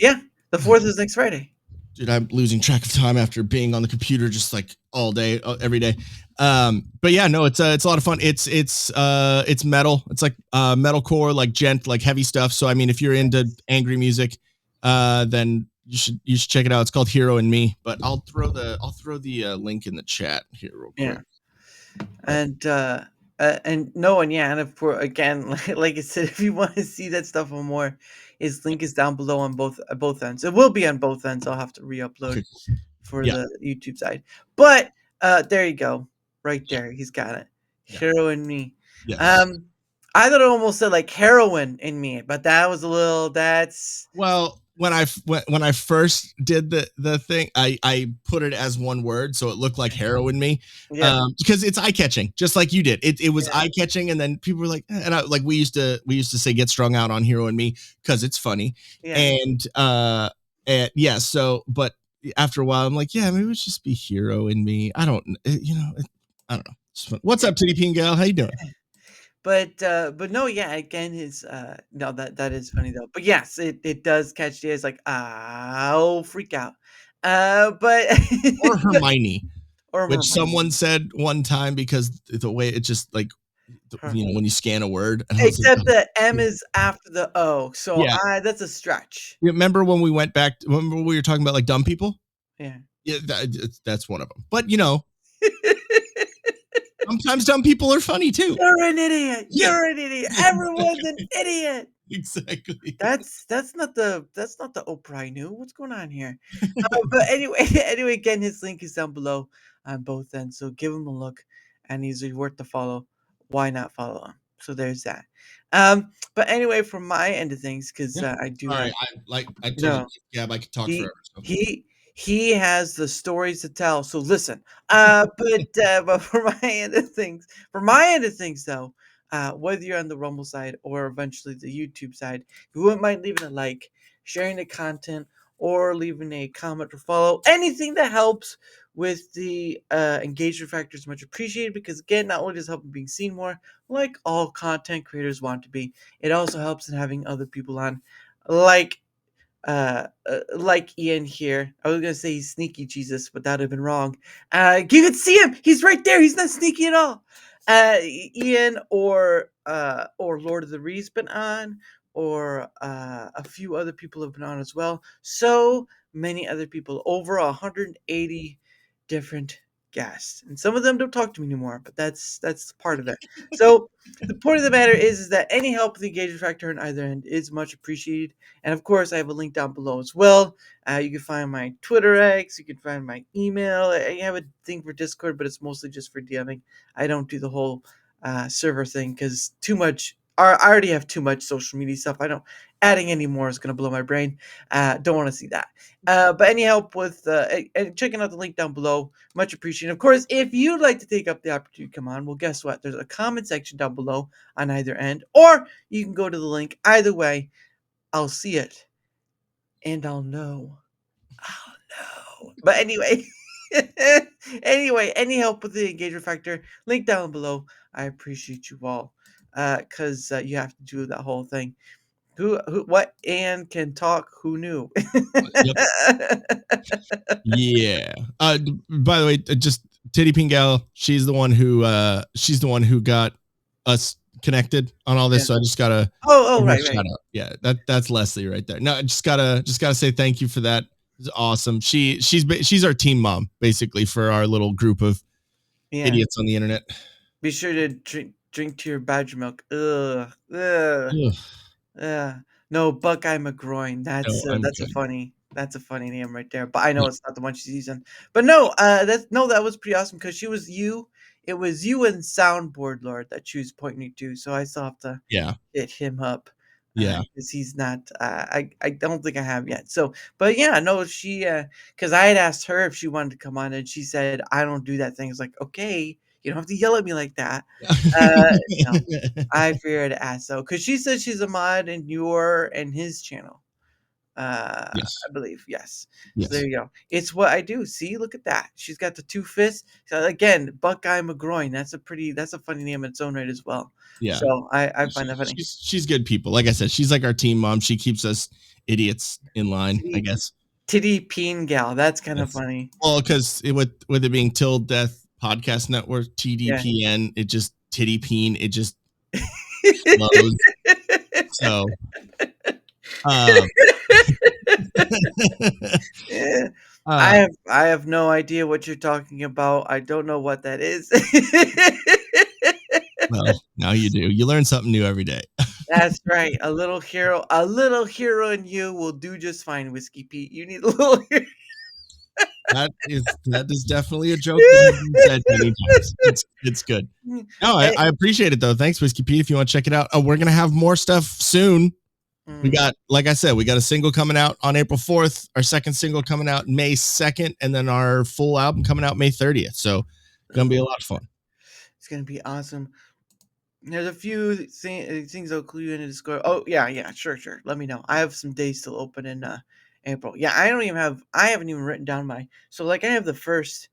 Yeah, the 4th is next Friday. Dude, I'm losing track of time after being on the computer just like all day, every day. But yeah, no, it's a lot of fun. It's metal. It's like metalcore, like like heavy stuff. So I mean, if you're into angry music, then you should check it out. It's called Hero and Me. But I'll throw the link in the chat here real quick. Yeah. And of course, again, like I said, if you want to see that stuff or more, his link is down below on both ends. It will be on both ends. I'll have to re-upload for the YouTube side. But there you go, right there. He's got it. Yeah. Hero and Me. Yes. I thought it almost said like heroin in me, but that was a little. Well, when I first did the thing, I put it as one word, so it looked like heroin me, because it's eye catching, just like you did. It was eye catching, and then people were like, and we used to say get strung out on Hero and Me because it's funny, and So, but after a while, I'm like, maybe it would just be Hero and Me. I don't know. What's up, Titty Peen Gal? How you doing? But no, again, his no, that is funny though. But yes, it does catch the eyes, like, oh, freak out. But or Hermione, which someone said one time, because the way it just like when you scan a word, except the M is after the O, so that's a stretch. Remember when we went back? Remember when we were talking about like dumb people? Yeah, that's one of them. But sometimes dumb people are funny too. You're an idiot. You're an idiot. Everyone's an idiot. Exactly. That's not the Oprah I knew. What's going on here? But anyway, again, his link is down below on both ends. So give him a look, and he's worth the follow. Why not follow him? So there's that. But anyway, from my end of things, because I do. All right, I told you, I could talk forever. So. He has the stories to tell. So listen. But for my end of things, though, whether you're on the Rumble side or eventually the YouTube side, if you wouldn't mind leaving a like, sharing the content, or leaving a comment or follow, anything that helps with the engagement factor is much appreciated, because again, not only does it help in being seen more, like all content creators want to be, it also helps in having other people on, like Ian here. I was gonna say he's Sneaky Jesus, but that'd have been wrong. You can see him. He's right there. He's not sneaky at all. Ian or Lord of the Rees been on, or a few other people have been on as well. So many other people, over 180 different guests, and some of them don't talk to me anymore, but that's part of it. So the point of the matter is that any help with the engagement factor on either end is much appreciated. And of course, I have a link down below as well. You can find my Twitter X, you can find my email. I have a thing for Discord, but it's mostly just for DMing. I don't do the whole server thing because too much. I already have too much social media stuff. I don't. Adding any more is going to blow my brain. Don't want to see that. But any help with checking out the link down below, much appreciated. Of course, if you'd like to take up the opportunity to come on, well, guess what? There's a comment section down below on either end, or you can go to the link. Either way, I'll see it, and I'll know. But anyway, any help with the engagement factor, link down below. I appreciate you all, because you have to do that whole thing. What and can talk? Who knew? Yeah. By the way, just Titty Peen Gal, she's the one who got us connected on all this, Yeah. so I just gotta Oh, give her a right. shout out. Yeah, that's Leslie right there. No, I just gotta say thank you for that. It's awesome. She's our team mom basically for our little group of Yeah. idiots on the internet. Be sure to drink to your badger milk. Ugh. Ugh. Ugh, No, Buckeye McGroin. no, I'm good. That's a funny name right there. But I know it's not the one she's using. But no, that was pretty awesome because she was you. It was you and Soundboard Lord that she was pointing to. So I still have to Yeah, hit him up yeah. because he's not. I don't think I have yet. So, but yeah, no, she because I had asked her if she wanted to come on, and she said I don't do that thing. It's like okay, you don't have to yell at me like that. No, I figured to ask though, because she said she's a mod in your and his channel. Yes, I believe, yes. So there yes, you go. It's what I do. See, look at that. She's got the two fists. So again, Buckeye McGroin. That's a funny name in its own right as well. yeah. So I find that funny. She's good people. Like I said, she's like our team mom. She keeps us idiots in line, I guess. Titty Peen Gal. That's kind of That's funny. well, because with it being Til Death Podcast Network, Yeah. TDPN, it just titty peen, it just flows. So Yeah. I have no idea what you're talking about. I don't know what that is. well, now you do. You learn something new every day. That's right. A little hero in you will do just fine, Whiskey Pete. You need a little hero. That is definitely a joke that has been said many times. It's good. No, I appreciate it though. Thanks, Whiskey Pete. If you want to check it out, we're gonna have more stuff soon. We got, like I said, we got a single coming out on April 4th, our second single coming out May 2nd, and then our full album coming out May 30th. So gonna be a lot of fun. It's gonna be awesome. There's a few things I'll clue you in the Discord. Oh yeah, sure. Let me know. I have some days still open in April. Yeah, I haven't even written down so like I have the first.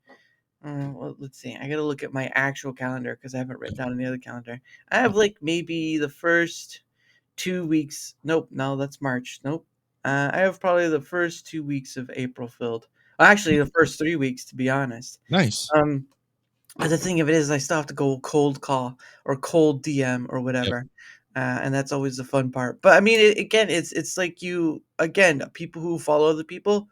Well, let's see. I gotta look at my actual calendar because I haven't written down any other calendar. I have like maybe the first 2 weeks. Nope, no, that's March. Nope. I have probably the first 2 weeks of April filled. Well, actually, the first 3 weeks, to be honest. Nice. But the thing of it is, I still have to go cold call or cold DM or Yep. whatever, and that's always the fun part. But I mean, it's like people who follow other people.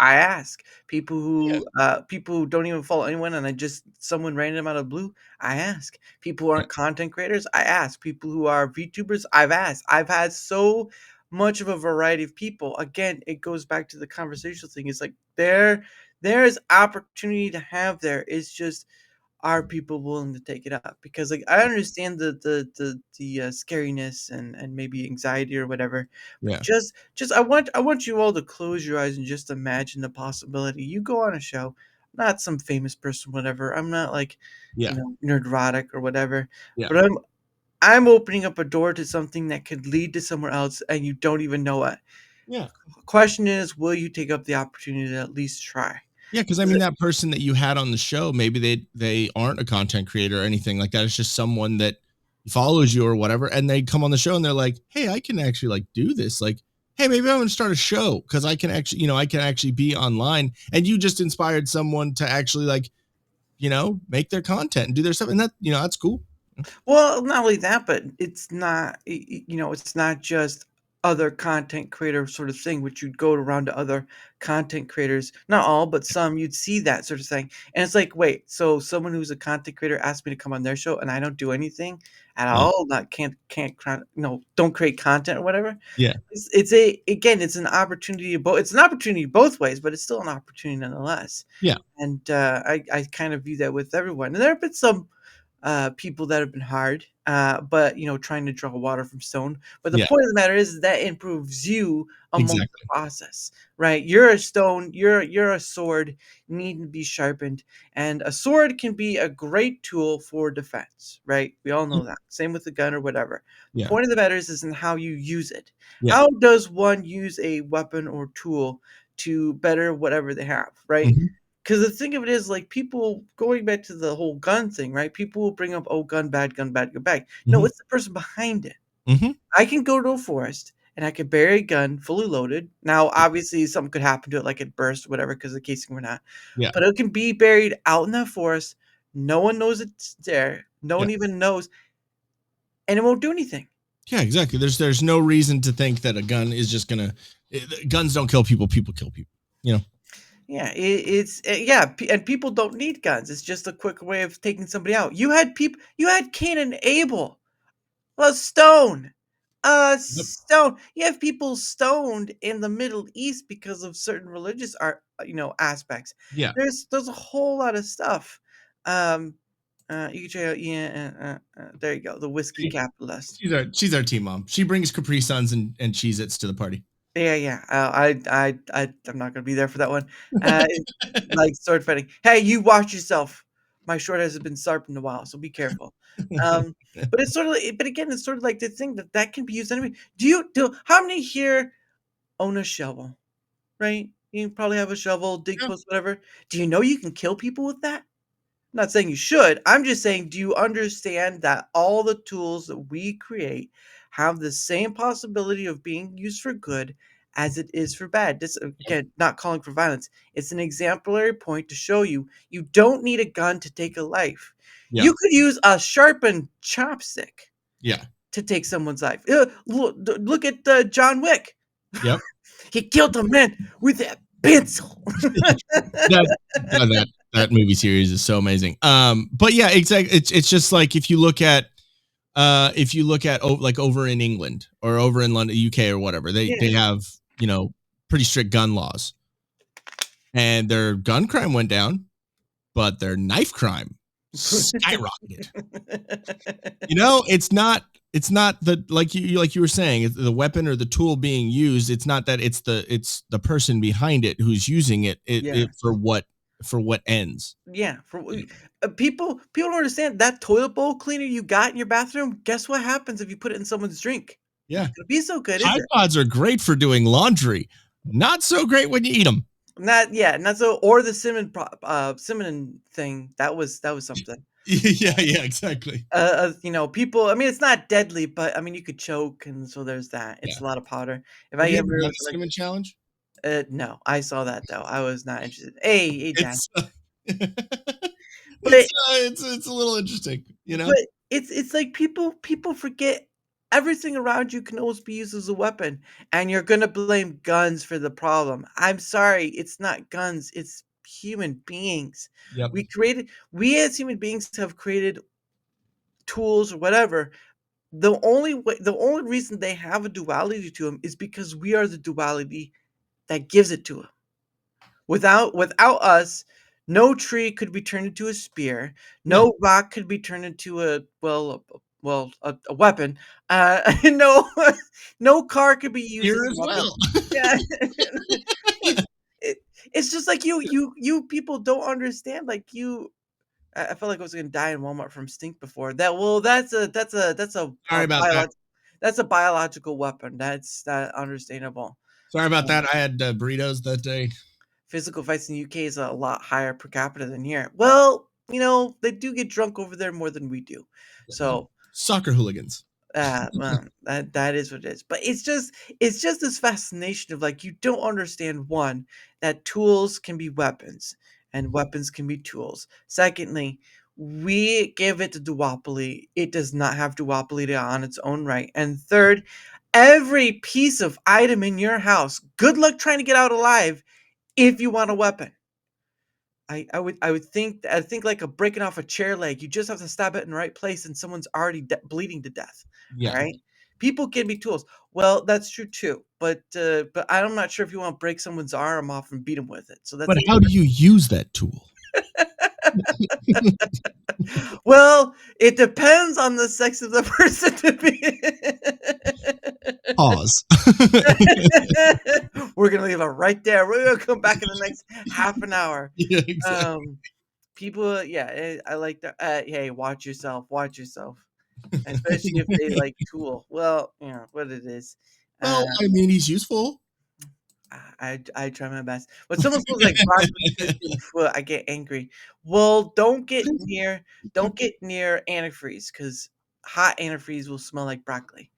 I ask people who don't even follow anyone, and I just someone random out of the blue. I ask people who aren't content creators. I ask people who are VTubers. I've asked. I've had so much of a variety of people. Again, it goes back to the conversational thing. It's like there's opportunity to have there. It's just are people willing to take it up? Because like I understand the scariness and maybe anxiety or whatever, but Yeah. just I want you all to close your eyes and just imagine the possibility. You go on a show, not some famous person, whatever. I'm not like Yeah. nerdrotic or whatever, Yeah. but I'm opening up a door to something that could lead to somewhere else, and you don't even know it. Yeah. Question is, will you take up the opportunity to at least try? Yeah, because I mean that person that you had on the show, maybe they aren't a content creator or anything like that. It's just someone that follows you or whatever, and they come on the show and they're like, "Hey, I can actually like do this. Like, hey, maybe I'm gonna start a show because I can actually be online." And you just inspired someone to actually like, make their content and do their stuff, and that's cool. Well, not only that, but it's not, it's not just other content creator sort of thing, which you'd go around to other content creators, not all, but some, you'd see that sort of thing. And it's like, wait, so someone who's a content creator asked me to come on their show and I don't do anything at Yeah. all, don't create content or whatever. Yeah. It's an opportunity, it's an opportunity both ways, but it's still an opportunity nonetheless. Yeah. And I kind of view that with everyone. And there have been some people that have been hard, but trying to draw water from stone. But the Yeah. point of the matter is that improves you amongst the Exactly. process, right? You're a stone, you're a sword, needing to be sharpened, and a sword can be a great tool for defense, right? We all know that. Same with the gun or whatever. The Yeah. point of the matter is in how you use it. Yeah. How does one use a weapon or tool to better whatever they have, right? Mhm. Because the thing of it is, like, people going back to the whole gun thing, right? People will bring up, oh, gun bad, gun bad, gun bad. No, Mhm. it's the person behind it. Mhm. I can go to a forest and I can bury a gun fully loaded. Now, obviously, something could happen to it, like it burst, whatever, because the casing were not. Yeah. But it can be buried out in the forest. No one knows it's there. No Yeah. one even knows. and it won't do anything. Yeah, exactly. There's no reason to think that a gun is just gonna. Guns don't kill people. People kill people. You know. Yeah, and people don't need guns. It's just a quick way of taking somebody out. You had Cain and Abel, a stone, a Yep. stone. You have people stoned in the Middle East because of certain religious aspects. Yeah. There's a whole lot of stuff. Um, you can check out there you go, the whiskey capitalist. She's our team mom. She brings Capri Suns and Cheez-Its to the party. Yeah. I'm not gonna be there for that one. Like sword fighting. Hey, you watch yourself. My short hasn't been sharpened in a while, so be careful. But it's again, it's sort of like the thing that can be used anyway. How many here own a shovel? Right? You probably have a shovel, dig post, whatever. Do you know you can kill people with that? I'm not saying you should. I'm just saying, do you understand that all the tools that we create have the same possibility of being used for good as it is for bad? This, again, not calling for violence. It's an exemplary point to show you don't need a gun to take a life. Yeah. You could use a sharpened chopstick Yeah. to take someone's life. Look at John Wick. Yep. He killed a man with a pencil. That movie series is so amazing. But yeah, exactly. It's just like if you look at like over in England or over in London, UK or whatever, they have, pretty strict gun laws, and their gun crime went down, but their knife crime skyrocketed. It's not the like you were saying, it's the weapon or the tool being used. It's not that, it's the person behind it who's using it for what ends. Yeah, people don't understand that toilet bowl cleaner you got in your bathroom. Guess what happens if you put it in someone's drink? Yeah, It's gonna be so good. Tide Pods are great for doing laundry. Not so great when you eat them. Not so. Or the cinnamon thing. That was something. Yeah, exactly. People. I mean, it's not deadly, but I mean, you could choke, and so there's that. It's a lot of powder. If I ever had a cinnamon challenge. No, I saw that though. I was not interested. Hey, Jack. It's a little interesting, But it's like people forget everything around you can always be used as a weapon, and you're gonna blame guns for the problem. I'm sorry, it's not guns. It's human beings. Yep. We as human beings have created tools or whatever. The only reason they have a duality to them is because we are the duality that gives it to them. Without us, no tree could be turned into a spear. No rock could be turned into a weapon. No car could be used Here as as a weapon. well. Yeah, it's just like you people don't understand. Like I felt like I was gonna die in Walmart from stink before. That's a Sorry about that. That's a biological weapon. That's understandable. Sorry about that. I had burritos that day. Physical fights in the UK is a lot higher per capita than here. Well, they do get drunk over there more than we do. So soccer hooligans. Well, that is what it is. But it's just this fascination of like, you don't understand, one, that tools can be weapons and weapons can be tools. Secondly, we give it a duopoly. It does not have duopoly on its own right. And third, every piece of item in your house, good luck trying to get out alive if you want a weapon. I would think like a breaking off a chair leg. You just have to stab it in the right place, and someone's already bleeding to death. Yeah. Right? People can be tools. Well, that's true too. But I'm not sure if you want to break someone's arm off and beat them with it. So that's. But how do you use that tool? Well, it depends on the sex of the person to be. Pause. We're gonna leave it right there. We're gonna come back in the next half an hour. Yeah, exactly. People, I like that. Hey, watch yourself, especially if they like Tool. Well, what it is. Well, I mean, he's useful. I try my best. When someone feels like broccoli foot, I get angry. Well, don't get near antifreeze, because hot antifreeze will smell like broccoli.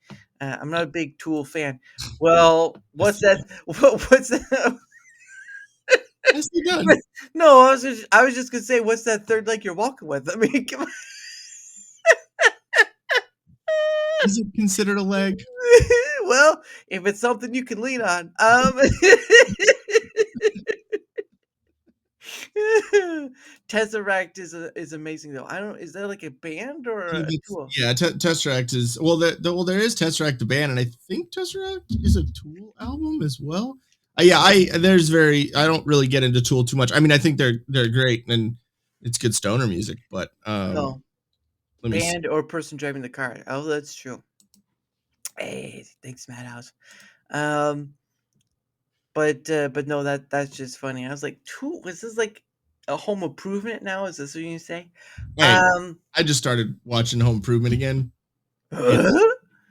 I'm not a big Tool fan. Well, what's that? What's that? Nicely done. No, I was just gonna say, what's that third leg you're walking with? I mean, come on. Is it considered a leg? Well, if it's something you can lean on. Tesseract is amazing though. I don't. Is that like a band or a tool? Yeah, Tesseract is well. There is Tesseract the band, and I think Tesseract is a Tool album as well. Yeah, I don't really get into Tool too much. I mean, I think they're great and it's good stoner music, but No, let me see. band or person driving the car. Oh, that's true. Hey, thanks, Madhouse. Um, but no, that's just funny. I was like, Tool. Was this like a home improvement now? Is this what you say? Hey, I just started watching Home Improvement again.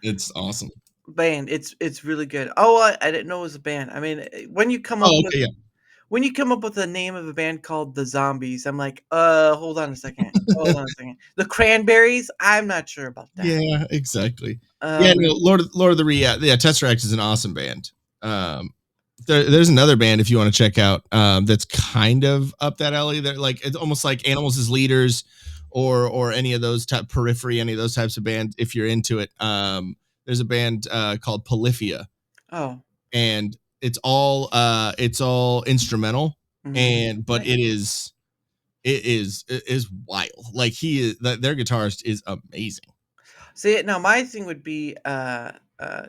It's awesome. Band. It's really good. Oh, I didn't know it was a band. I mean, when you come up Oh, with okay, yeah. when you come up with the name of a band called the Zombies, I'm like, hold on a second. Hold on a second. The Cranberries. I'm not sure about that. Yeah, exactly. Yeah, no, Lord of the Rings. Yeah, Tesseract is an awesome band. There's another band if you want to check out that's kind of up that alley. They're like it's almost like Animals as Leaders or any of those type Periphery, any of those types of bands if you're into it. There's a band called Polyphia. Oh. And it's all instrumental but it is wild. Like their guitarist is amazing. See, now my thing would be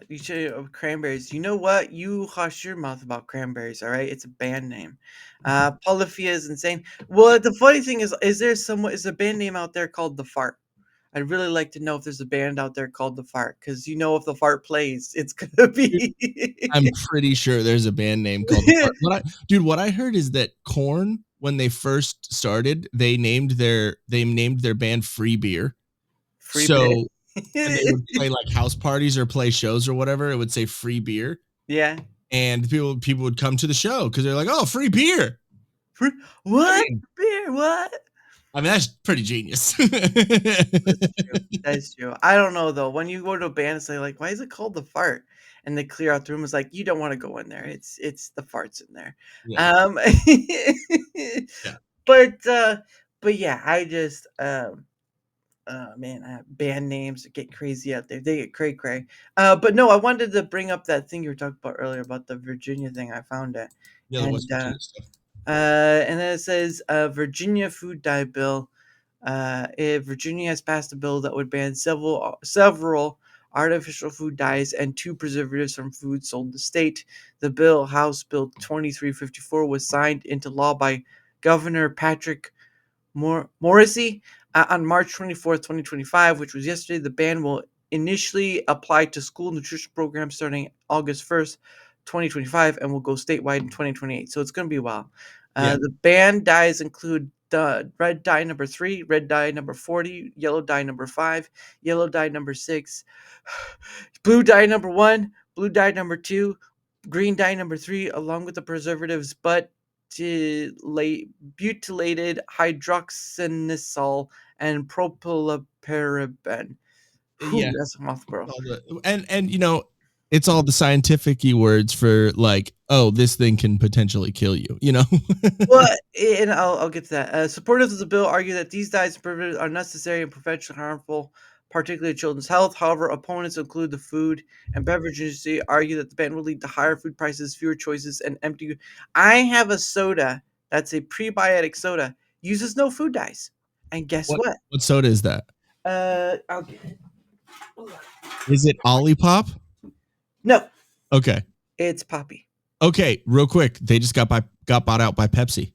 you say of Cranberries. You know what? You hush your mouth about Cranberries, all right? It's a band name. Polyphia is insane. Well, the funny thing is there a band name out there called The Fart? I'd really like to know if there's a band out there called The Fart, because if The Fart plays, it's gonna be. I'm pretty sure there's a band name called The Fart. What I heard is that Korn, when they first started, they named their band Free Beer. When they would play like house parties or play shows or whatever, it would say Free Beer. Yeah. And people would come to the show because they're like, oh, free beer. Free what? Beer, what? I mean, that's pretty genius. That's true. I don't know though. When you go to a band and say like, why is it called The Fart? And they clear out the room, it's like, you don't want to go in there. It's the farts in there. Yeah. Yeah. But yeah, I just man, band names get crazy out there. They get cray. But no, I wanted to bring up that thing you were talking about earlier about the Virginia thing. I found it. Yeah, the West Virginia stuff. And then it says Virginia food dye bill. Virginia has passed a bill that would ban several artificial food dyes and 2 preservatives from food sold in the state. The bill, House Bill 2354, was signed into law by Governor Patrick Morrisey on March 24th, 2025, which was yesterday. The ban will initially apply to school nutrition programs starting August 1st, 2025, and will go statewide in 2028. So it's going to be a while. The ban dyes include the red dye number 3, red dye number 40, yellow dye number 5, yellow dye number 6, blue dye number 1, blue dye number 2, green dye number 3, along with the preservatives butylated hydroxynisol and propylparaben. Yeah, that's a mouthful. And it's all the scientific words for like, oh, this thing can potentially kill you, Well, and I'll get to that. Supporters of the bill argue that these dyes and preservatives are necessary and potentially harmful, particularly to children's health. However, opponents include the food and beverage industry argue that the ban will lead to higher food prices, fewer choices, and empty. I have a soda that's a prebiotic soda, uses no food dyes, and guess what? What soda is that? I'll get it. Is it Olipop? No. Okay. It's Poppy. Okay, real quick, they just got bought out by Pepsi.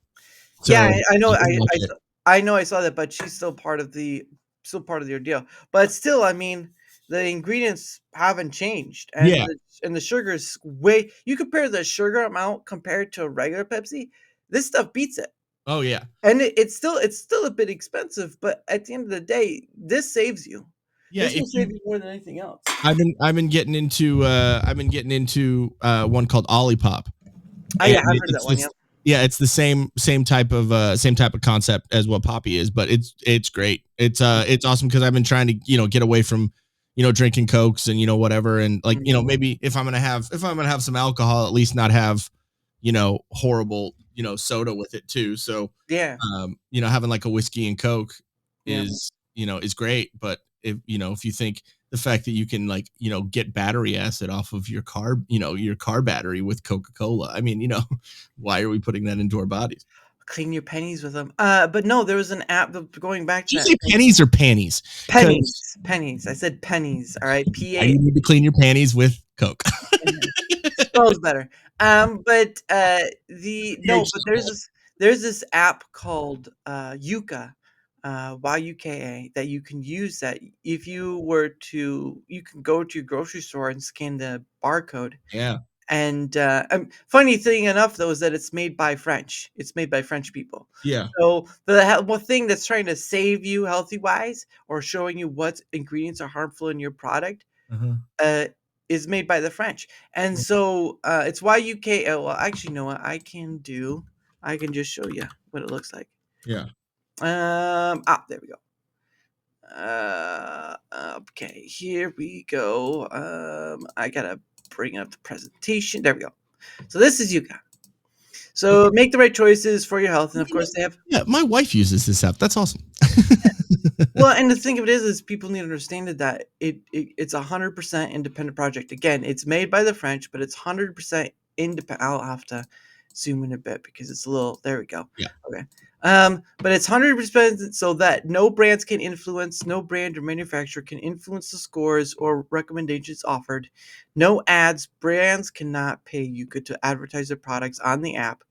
So yeah, I know. I know. I saw that, but she's still part of the ordeal. But still, I mean, the ingredients haven't changed, and the sugar's way. You compare the sugar amount compared to a regular Pepsi, this stuff beats it. Oh yeah, and it's still a bit expensive, but at the end of the day, this saves you. Yeah, this will save you more than anything else. I've been getting into one called Olipop. Oh yeah, I've heard that one. Yeah, it's the same type of concept as what Poppy is, but it's great. It's awesome because I've been trying to get away from drinking Cokes and whatever, and like maybe if I'm gonna have some alcohol, at least not have horrible soda with it too. So yeah, having like a whiskey and Coke is great, but if you think the fact that you can like, get battery acid off of your car, your car battery with Coca-Cola. I mean, why are we putting that into our bodies? Clean your pennies with them. But no, there was an app going back to Did you that say thing. pennies or panties? Pennies. I said pennies. All right. You need to clean your panties with Coke. Spells better. But there's this app called Yuka, Yuka, that you can use. That if you can go to your grocery store and scan the barcode. Yeah. And funny thing enough, though, is that it's made by French. It's made by French people. Yeah. So the thing that's trying to save you healthy wise or showing you what ingredients are harmful in your product is made by the French. And so it's YUK. Well, actually, you know what I can do? I can just show you what it looks like. Yeah. There we go. Okay, here we go. I gotta bring up the presentation. There we go. So this is Yuka. So make the right choices for your health, and of course they have. Yeah, my wife uses this app. That's awesome. Well, and the thing of it is people need to understand that it's 100% independent project. Again, it's made by the French, but it's 100% independent. I'll have to zoom in a bit because it's a little. There we go. Yeah. Okay. But it's 100% so that no brands can influence, no brand or manufacturer can influence the scores or recommendations offered. No ads, brands cannot pay Yuka to advertise their products on the app.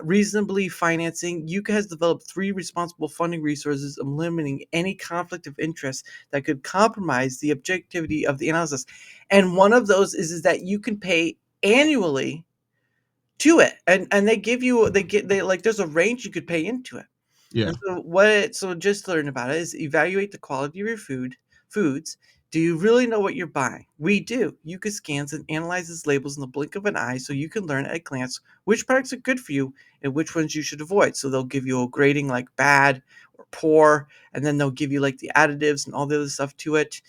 Reasonably financing, Yuka has developed 3 responsible funding resources, eliminating any conflict of interest that could compromise the objectivity of the analysis. And one of those is that you can pay annually to it, and there's a range you could pay into it. Yeah. And so just learn about it is evaluate the quality of your foods. Do you really know what you're buying? We do. Yuka scans and analyzes labels in the blink of an eye so you can learn at a glance which products are good for you and which ones you should avoid. So they'll give you a grading like bad or poor, and then they'll give you like the additives and all the other stuff to it.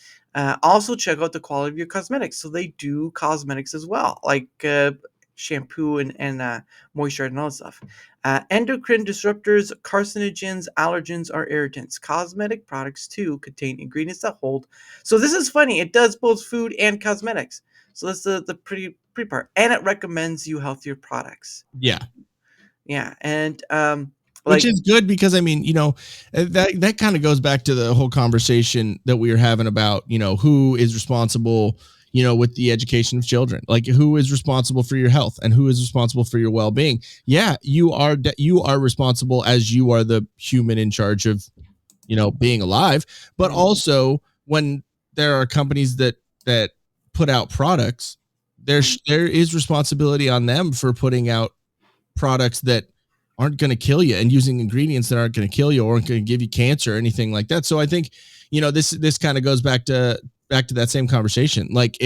Also check out the quality of your cosmetics. So they do cosmetics as well, like shampoo and moisturizer and all that stuff. Endocrine disruptors, carcinogens, allergens, or irritants. Cosmetic products too contain ingredients that hold. So this is funny. It does both food and cosmetics. So that's the pretty part. And it recommends you healthier products. Yeah. Yeah. And which is good because I mean, that kind of goes back to the whole conversation that we were having about, who is responsible, with the education of children, like who is responsible for your health and who is responsible for your well-being. Yeah, you are responsible as you are the human in charge of, being alive. But also when there are companies that put out products, there is responsibility on them for putting out products that aren't going to kill you and using ingredients that aren't going to kill you or aren't going to give you cancer or anything like that. So I think, this kind of goes back to that same conversation. Like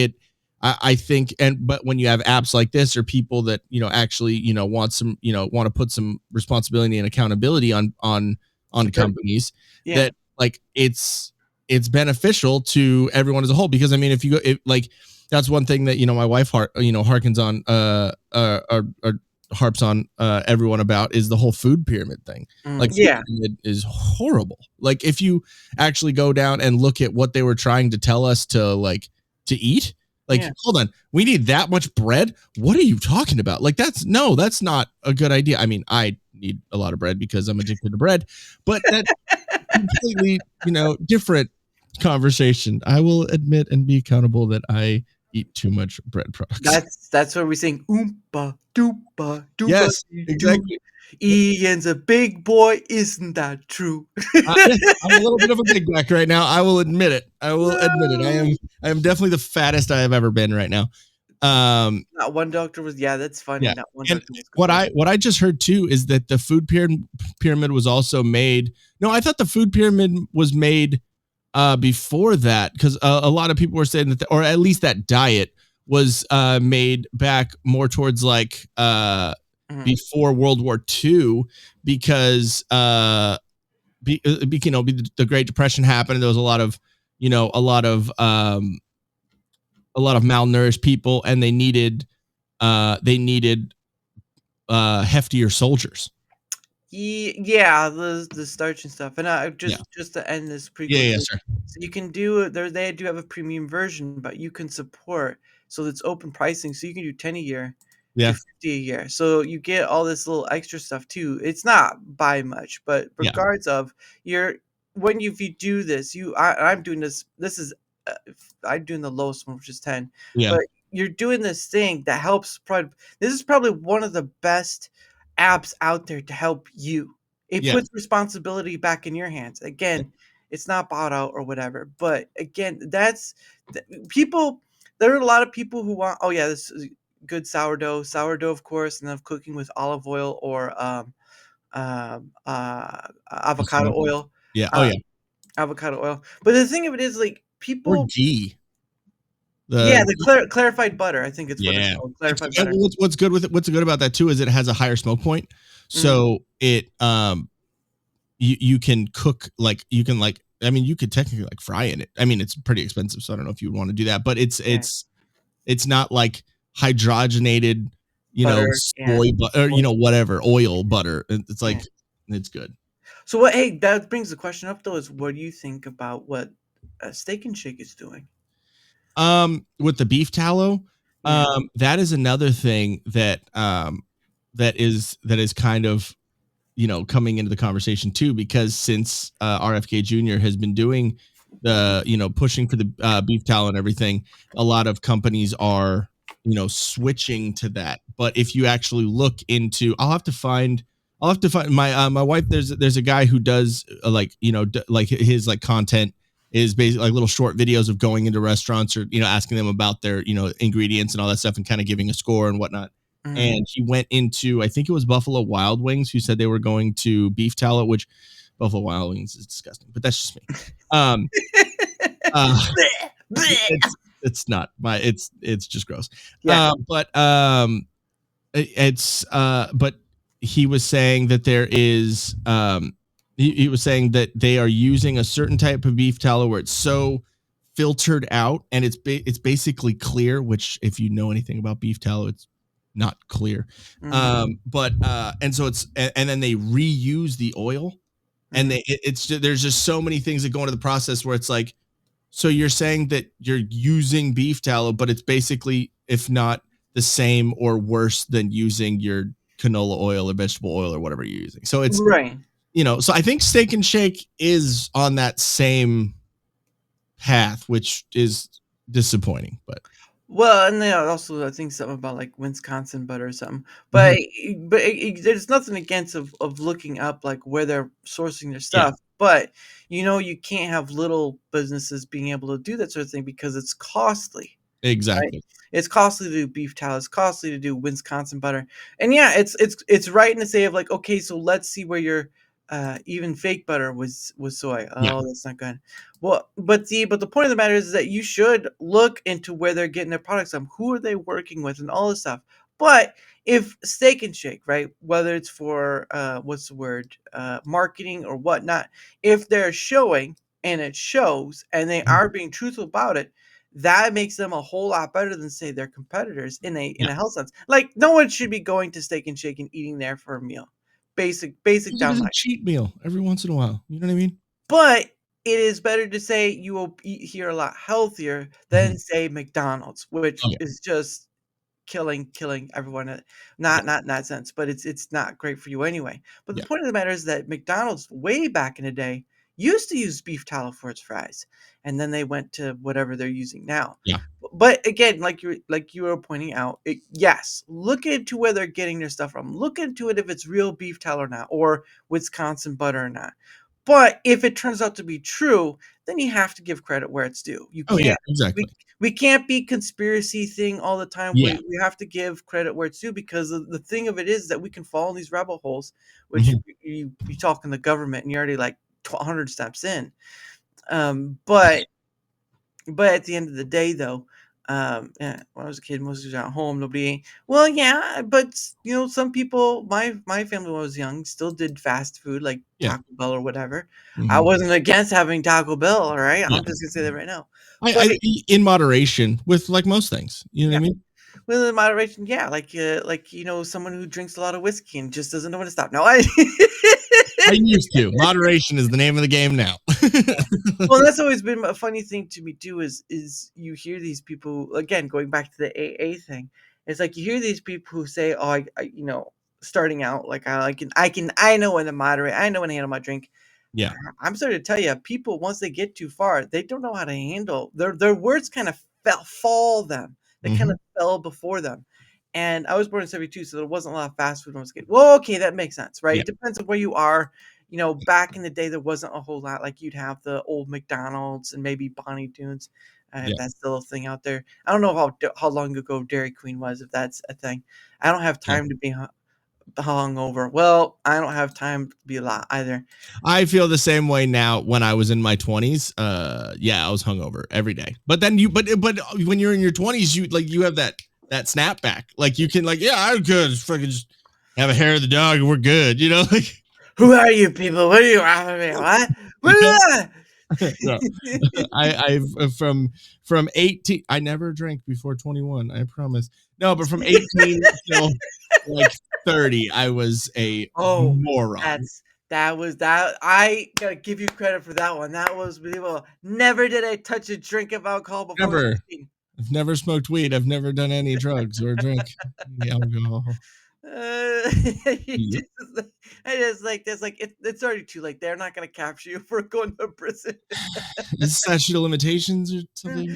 I think, but when you have apps like this or people that, actually, want to put some responsibility and accountability on companies that like it's beneficial to everyone as a whole. Because I mean, that's one thing that, my wife harkens on, harps on everyone about is the whole food pyramid thing. Food pyramid is horrible. Like if you actually go down and look at what they were trying to tell us to eat, hold on, we need that much bread. What are you talking about? Like that's not a good idea. I mean, I need a lot of bread because I'm addicted to bread, but that's completely, different conversation. I will admit and be accountable that I eat too much bread products. That's where we sing oompa doopa doopa. Yes, exactly. Ian's a big boy, isn't that true? I'm a little bit of a big back right now. I will admit it. I am definitely the fattest I have ever been right now. Not one doctor was. Yeah, that's funny. Yeah. Not one And doctor was what I just heard too is that the food pyramid was also made. No, I thought the food pyramid was made before that, because a lot of people were saying that, or at least that diet was made back more towards before World War II, because the Great Depression happened. And there was a lot of malnourished people, and they needed heftier soldiers. Yeah, the starch and stuff. And just to end this Yeah, sir. So you can do they do have a premium version, but you can support, so it's open pricing, so you can do 10 a year to Yeah. 50 a year. So you get all this little extra stuff too. It's not by much, but Yeah. regards of your if you do this, I'm doing this. This is I'm doing the lowest one, which is 10. Yeah. But you're doing this thing that helps. This is probably one of the best apps out there to help you. It Yeah. puts responsibility back in your hands. Again, it's not bought out or whatever. But again, people. There are a lot of people who want. Oh yeah, this is good sourdough, of course, and then cooking with olive oil or avocado oil. Yeah. Oh Uh, yeah. avocado oil. But the thing of it is, like, Or people. ghee. Yeah, the clarified butter. I think it's what it's Yeah. called. Clarified butter. What's good with it? What's good about that too is it has a higher smoke point, so it you can cook you could technically like fry in it. I mean, it's pretty expensive, so I don't know if you would want to do that, but it's not like hydrogenated, Butter, soy butter, or whatever oil butter. It's like it's good. So what? Hey, that brings the question up though: is what do you think about what Steak and Shake is doing? With the beef tallow, Yeah. that is another thing that that is kind of coming into the conversation too, because since RFK Jr. has been doing the pushing for the beef tallow and everything, a lot of companies are switching to that. But if you actually look into, I'll have to find my wife. There's a guy who does like his like content is basically like little short videos of going into restaurants or asking them about their ingredients and all that stuff and kind of giving a score and whatnot. And he went into, I think it was Buffalo Wild Wings, who said they were going to beef tallow, which Buffalo Wild Wings is disgusting, but that's just me. It's not it's just gross. Yeah. But he was saying that there is he was saying that they are using a certain type of beef tallow where it's so filtered out and it's basically clear, which if you know anything about beef tallow, it's not clear. But and so and then they reuse the oil and there's just so many things that go into the process where it's like, so you're saying that you're using beef tallow, but it's basically, if not the same or worse than using your canola oil or vegetable oil or whatever you're using. So it's right. So I think Steak and Shake is on that same path, which is disappointing, but well, and then also I think something about like Wisconsin butter or something, but there's nothing against of looking up like where they're sourcing their stuff, but you can't have little businesses being able to do that sort of thing because it's costly. Exactly. Right? It's costly to do beef tallow. It's costly to do Wisconsin butter, and yeah, it's right in the say of like, okay, so let's see where your even fake butter was soy. Oh, that's not good. Well, but the point of the matter is that you should look into where they're getting their products from, who are they working with, and all this stuff. But if Steak and Shake, right, whether it's for what's the word, marketing or whatnot, if they're showing and it shows and they are being truthful about it, that makes them a whole lot better than say their competitors in a health sense. Like no one should be going to Steak and Shake and eating there for a meal. Basic it down is a life. cheat meal every once in a while. You know what I mean? But it is better to say you will eat here a lot healthier than say McDonald's, which is just killing everyone. Not in that sense, but it's not great for you anyway. But the point of the matter is that McDonald's way back in the day used to use beef tallow for its fries, and then they went to whatever they're using now. Yeah. But again, like you were pointing out, yes, look into where they're getting their stuff from. Look into it if it's real beef tallow or not, or Wisconsin butter or not. But if it turns out to be true, then you have to give credit where it's due. You can't, exactly. We can't be conspiracy thing all the time. Yeah. We have to give credit where it's due, because the thing of it is that we can fall in these rabbit holes, which you talk in the government and you're already like 100 steps in. But at the end of the day, though, when I was a kid, most of us at home, nobody. Well, yeah, but some people, my family when I was young, still did fast food like Taco Bell or whatever. I wasn't against having Taco Bell. All right, I'm just gonna say that right now. I in moderation with like most things. You know what I mean? With moderation, yeah, like someone who drinks a lot of whiskey and just doesn't know when to stop. No, I used to. Moderation is the name of the game now. Well, that's always been a funny thing to me too. Is you hear these people again going back to the AA thing. It's like you hear these people who say, "Oh, starting out like I know when to moderate. I know when to handle my drink." Yeah. I'm sorry to tell you, people once they get too far, they don't know how to handle their words. Kind of fall them. They kind of fell before them. And I was born in '72, so there wasn't a lot of fast food when I was a kid. Well, okay, that makes sense, right? Yeah. It depends on where you are. Back in the day, there wasn't a whole lot. Like you'd have the old McDonald's and maybe Bonnie Tunes. That's still a thing out there. I don't know how long ago Dairy Queen was, if that's a thing. I don't have time to be hungover. Well, I don't have time to be a lot either. I feel the same way now. When I was in my 20s, I was hungover every day. But then but when you're in your 20s, you have that snapback. Like you can I'm good. Fucking just have a hair of the dog and we're good. Like. Who are you people? What are you after me? What? No. I from 18. I never drank before 21. I promise. No, but from 18 till like 30, I was a moron. That I gotta give you credit for that one. That was believable. Never did I touch a drink of alcohol before. Never. I've never smoked weed. I've never done any drugs or drank alcohol. It's already too late. They're not going to capture you for going to prison. Is statute of limitations or something?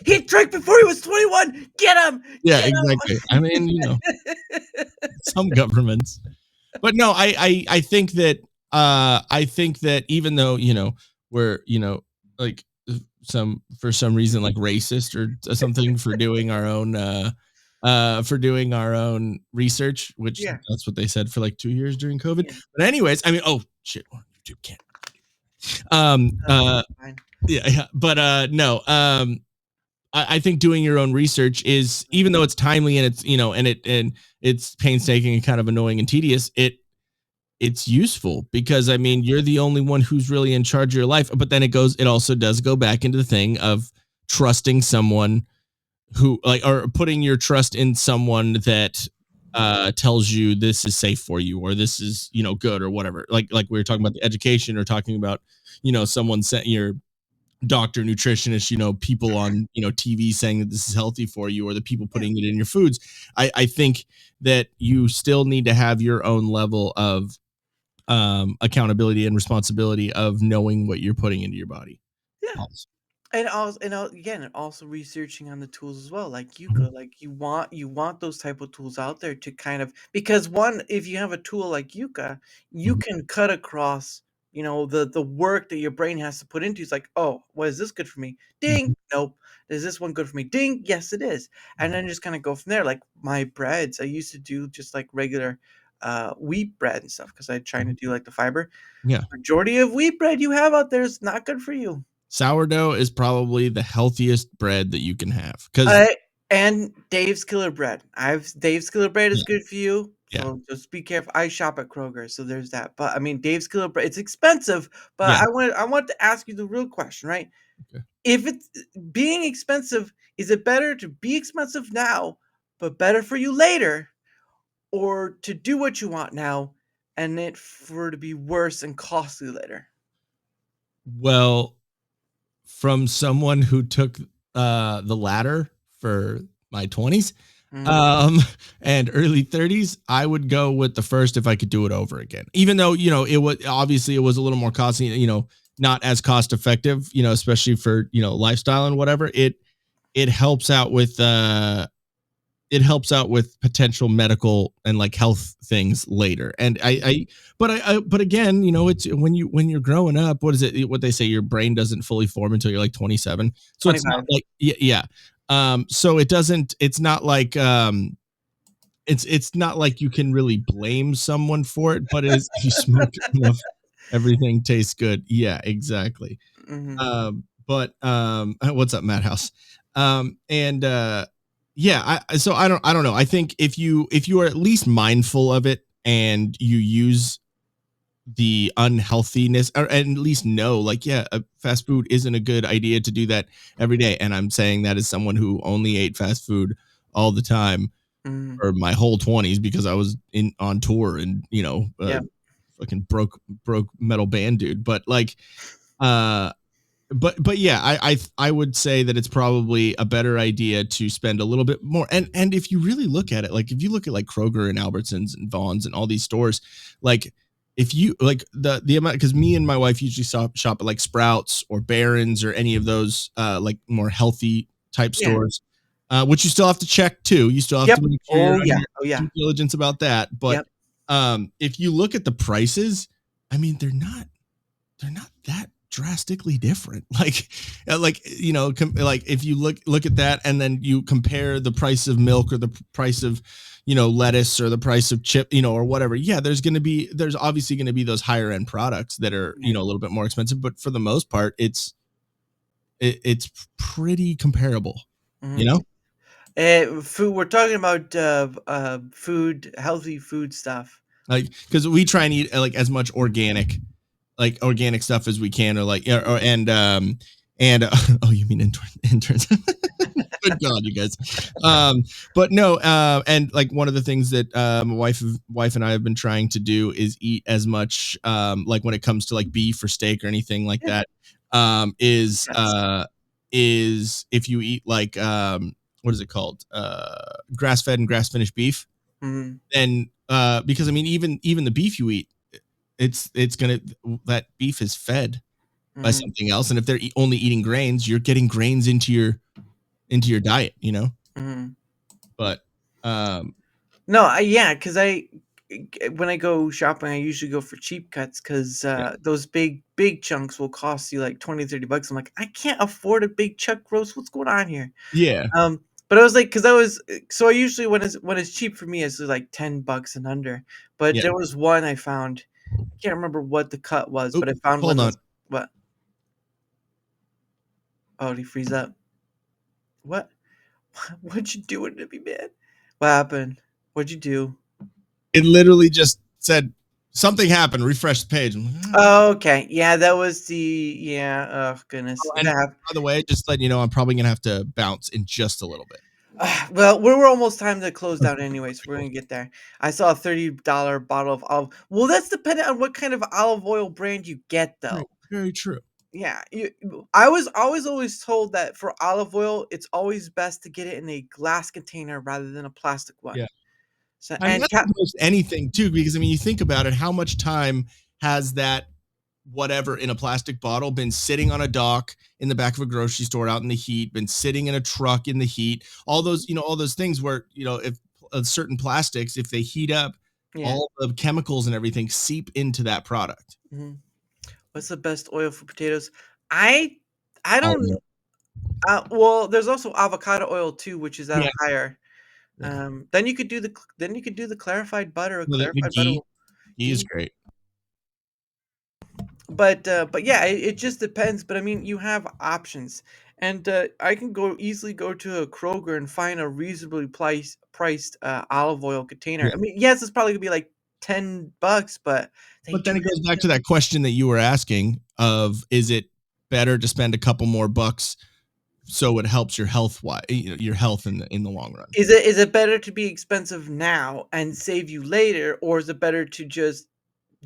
He drank before he was 21. Get him. Yeah, exactly. I mean, some governments, but no, I think that even though we're like for some reason like racist or something for doing our own research, which that's what they said for like 2 years during COVID. Yeah. But anyways, I mean, YouTube can't. But no. I think doing your own research is, even though it's timely and it's and it's painstaking and kind of annoying and tedious, it's useful because I mean you're the only one who's really in charge of your life. But then it also does go back into the thing of trusting someone who or putting your trust in someone that tells you this is safe for you or this is good or whatever. Like we were talking about the education or talking about someone sent your doctor, nutritionist, people on TV saying that this is healthy for you, or the people putting it in your foods. I think that you still need to have your own level of accountability and responsibility of knowing what you're putting into your body. Yeah. And also researching on the tools as well. Like Yuka, like you want those type of tools out there to kind of, because one, if you have a tool like Yuka, you can cut across, the work that your brain has to put into. It's like, oh, well, is this good for me? Ding. Nope. Is this one good for me? Ding. Yes, it is. And then just kind of go from there. Like my breads, I used to do just like regular wheat bread and stuff because I'm trying to do like the fiber. Yeah. Majority of wheat bread you have out there is not good for you. Sourdough is probably the healthiest bread that you can have. And Dave's Killer Bread. Dave's Killer Bread is good for you. So just be careful. I shop at Kroger, so there's that. But I mean, Dave's Killer Bread, it's expensive. But I want to ask you the real question, right? Okay. If it's being expensive, is it better to be expensive now, but better for you later, or to do what you want now and it for to be worse and costly later? Well, from someone who took the latter for my 20s and early 30s, I would go with the first if I could do it over again. Even though, it was obviously it was a little more costly, not as cost effective, especially for, lifestyle and whatever. It helps out with potential medical and like health things later. And but again, it's when you're growing up, what is it? What they say, your brain doesn't fully form until you're like 27. So 25. It's not like, so it's not like, it's not like you can really blame someone for it, but if you smoke enough, everything tastes good. Yeah, exactly. Mm-hmm. But what's up, Madhouse? So I don't know. I think if you are at least mindful of it and you use the unhealthiness, or at least know, fast food isn't a good idea to do that every day. And I'm saying that as someone who only ate fast food all the time for my whole 20s because I was on tour and fucking broke metal band dude. But like, but yeah, I would say that it's probably a better idea to spend a little bit more. And if you really look at it, like if you look at like Kroger and Albertsons and Vaughn's and all these stores, like if you like the amount, because me and my wife usually shop at like Sprouts or Barron's or any of those like more healthy type stores, which you still have to check too. You still have to make sure your due diligence about that. But if you look at the prices, I mean, they're not that drastically different. Like you know, like if you look at that and then you compare the price of milk or the price of, you know, lettuce or the price of chip, you know, or whatever. Yeah, there's obviously going to be those higher end products that are, you know, a little bit more expensive, but for the most part, it's pretty comparable, you know? Food. We're talking about food, healthy food stuff. Like, because we try and eat like as much organic stuff as we can, or like, or oh, you mean interns? Good God, you guys. But no, and like one of the things that my wife and I have been trying to do is eat as much, like when it comes to like beef or steak or anything like that, is if you eat like what is it called, grass-fed and grass-finished beef, then because I mean even the beef you eat, that beef is fed by something else, and if they're only eating grains, you're getting grains into your diet, you know. But no, because when I go shopping, I usually go for cheap cuts, because those big chunks will cost you like $20-$30. I'm like, I can't afford a big chuck roast. What's going on here? But I was like, because I usually when it's cheap for me, it's like $10 and under. But there was one I found. I can't remember what the cut was, but I found one. Hold on. What? Oh, did he freeze up? What? What'd you do to me, man? What happened? What'd you do? It literally just said something happened. Refresh the page. Oh, okay. Yeah, that was the Oh goodness. And by the way, just letting you know, I'm probably gonna have to bounce in just a little bit. Well, we're almost time to close down anyway, so we're gonna get there. I saw a $30 bottle of olive. Well, that's dependent on what kind of olive oil brand you get, though. Very true. Yeah, I was always told that for olive oil, it's always best to get it in a glass container rather than a plastic one. Yeah. So, I mean, that's most anything too, because I mean, you think about it, how much time has that whatever in a plastic bottle been sitting on a dock in the back of a grocery store out in the heat, been sitting in a truck in the heat, all those, you know, all those things where, you know, if certain plastics, if they heat up, all the chemicals and everything seep into that product. What's the best oil for potatoes? I don't know. Well, there's also avocado oil too, which is at a higher. Then you could do the clarified butter. Clarified butter. Ghee is great. But yeah, it just depends. But I mean, you have options, and I can easily go to a Kroger and find a reasonably priced olive oil container. I mean, yes, it's probably gonna be like $10, but then it goes back to that question that you were asking of, is it better to spend a couple more bucks so it helps your health in the long run? Is it better to be expensive now and save you later, or is it better to just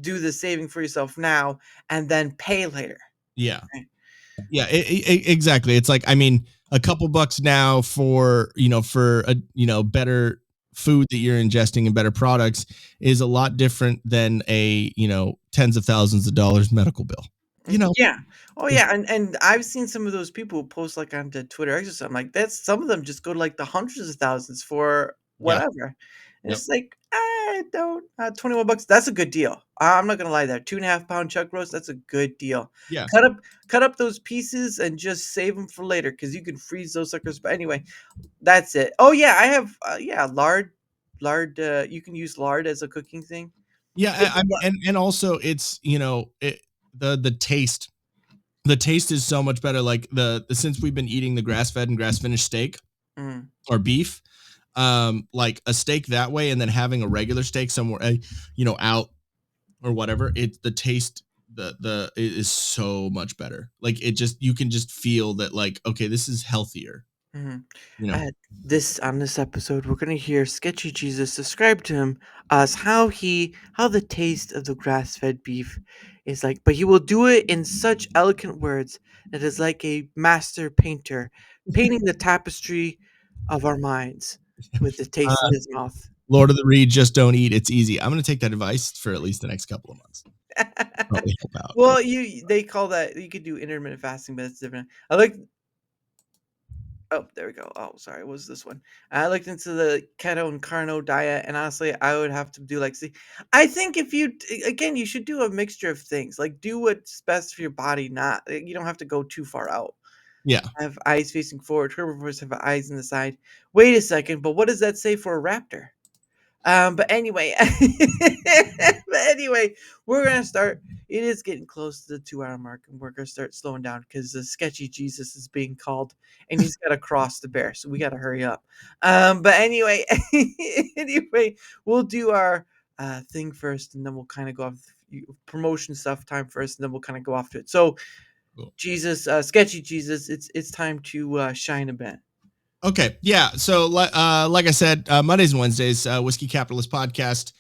do the saving for yourself now and then pay later? Yeah. Exactly. It's like, I mean, a couple bucks now for a better food that you're ingesting and better products is a lot different than a, tens of thousands of dollars medical bill. Yeah. Oh yeah. And I've seen some of those people who post like onto Twitter X or something like that. Some of them just go to like the hundreds of thousands for whatever. And it's like, I don't, $21. That's a good deal. I'm not gonna lie there. 2.5 pound chuck roast. That's a good deal. Yeah. Cut up those pieces and just save them for later, because you can freeze those suckers. But anyway, that's it. Oh yeah, I have lard. You can use lard as a cooking thing. Yeah, and also it's the taste. The taste is so much better. Like since we've been eating the grass-fed and grass-finished steak or beef, like a steak that way, and then having a regular steak somewhere, out or whatever, the taste, it is so much better. Like you can just feel that, like, okay, this is healthier. Mhm. You know, This on this episode, we're gonna hear Sketchy Jesus describe to him as how the taste of the grass-fed beef is like, but he will do it in such eloquent words that is like a master painter painting the tapestry of our minds with the taste in uh, his mouth. Lord of the Reed, just don't eat. It's easy. I'm gonna take that advice for at least the next couple of months. Probably help out. Well, they call that you could do intermittent fasting, but it's different. I like. Oh, there we go. Oh, sorry, what was this one? I looked into the keto and carno diet, and honestly, I would have to do like, see, I think if you again, you should do a mixture of things. Like, do what's best for your body. Not you don't have to go too far out. Yeah. Have eyes facing forward. Herbivores have eyes in the side. Wait a second, but what does that say for a raptor? But anyway, we're gonna start. It is getting close to the 2 hour mark, and we're gonna start slowing down because the sketchy Jesus is being called, and he's got to cross the bear, so we got to hurry up. But anyway, we'll do our thing first, and then we'll kind of go off promotion stuff time first, and then we'll kind of go off to it. So, Cool. Jesus, sketchy Jesus, it's time to shine a bit. Okay. Yeah. So, like I said, Mondays and Wednesdays, Whiskey Capitalist Podcast.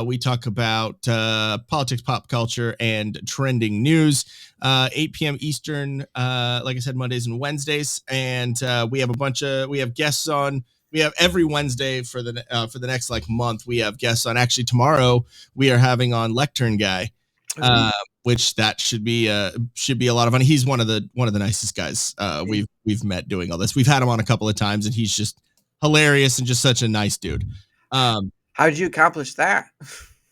We talk about politics, pop culture, and trending news. 8 p.m. Eastern. Like I said, Mondays and Wednesdays, and we have guests on. We have every Wednesday for the next like month. We have guests on. Actually, tomorrow we are having on Lectern Guy. Which that should be a lot of fun. He's one of the nicest guys we've met doing all this. We've had him on a couple of times, and he's just hilarious and just such a nice dude. How did you accomplish that?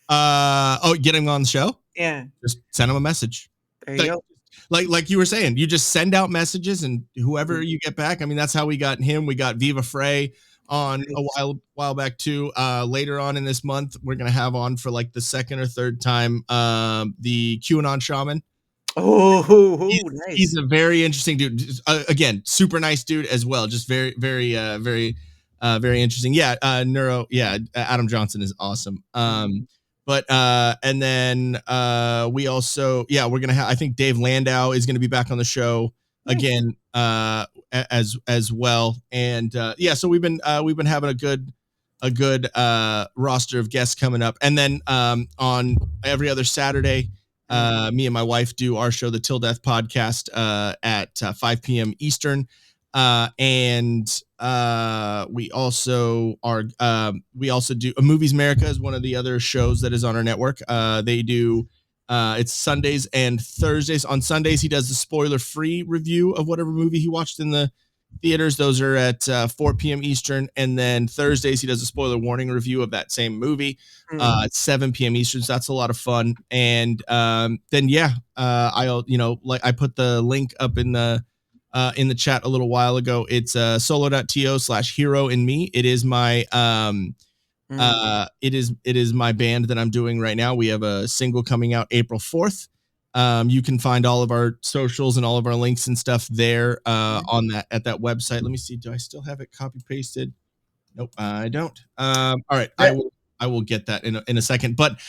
Get him on the show? Yeah, just send him a message. There you go. Like you were saying, you just send out messages, and whoever you get back. I mean, that's how we got him. We got Viva Frey on a while back too. Later on in this month, we're gonna have on for like the second or third time the QAnon shaman. Nice. He's a very interesting dude. Again, super nice dude as well. Just very interesting. Yeah, neuro. Yeah, Adam Johnson is awesome. But and then we also we're gonna have. I think Dave Landau is gonna be back on the show again as well. And so we've been having a good roster of guests coming up. And then on every other Saturday, me and my wife do our show, the Til Death Podcast, at 5 p.m. Eastern. And we also do Movies America is one of the other shows that is on our network. They do it's Sundays and Thursdays. On Sundays, he does the spoiler-free review of whatever movie he watched in the theaters. Those are at 4 p.m. Eastern. And then Thursdays, he does a spoiler warning review of that same movie at 7 p.m. Eastern. So that's a lot of fun. And then, I'll, I put the link up in the chat a little while ago. It's solo.to/hero in me. It is my it is my band that I'm doing right now. We have a single coming out April 4th. You can find all of our socials and all of our links and stuff there on that at that website. Let me see. Do I still have it copy pasted? Nope, I don't. All right, I will get that in a second. But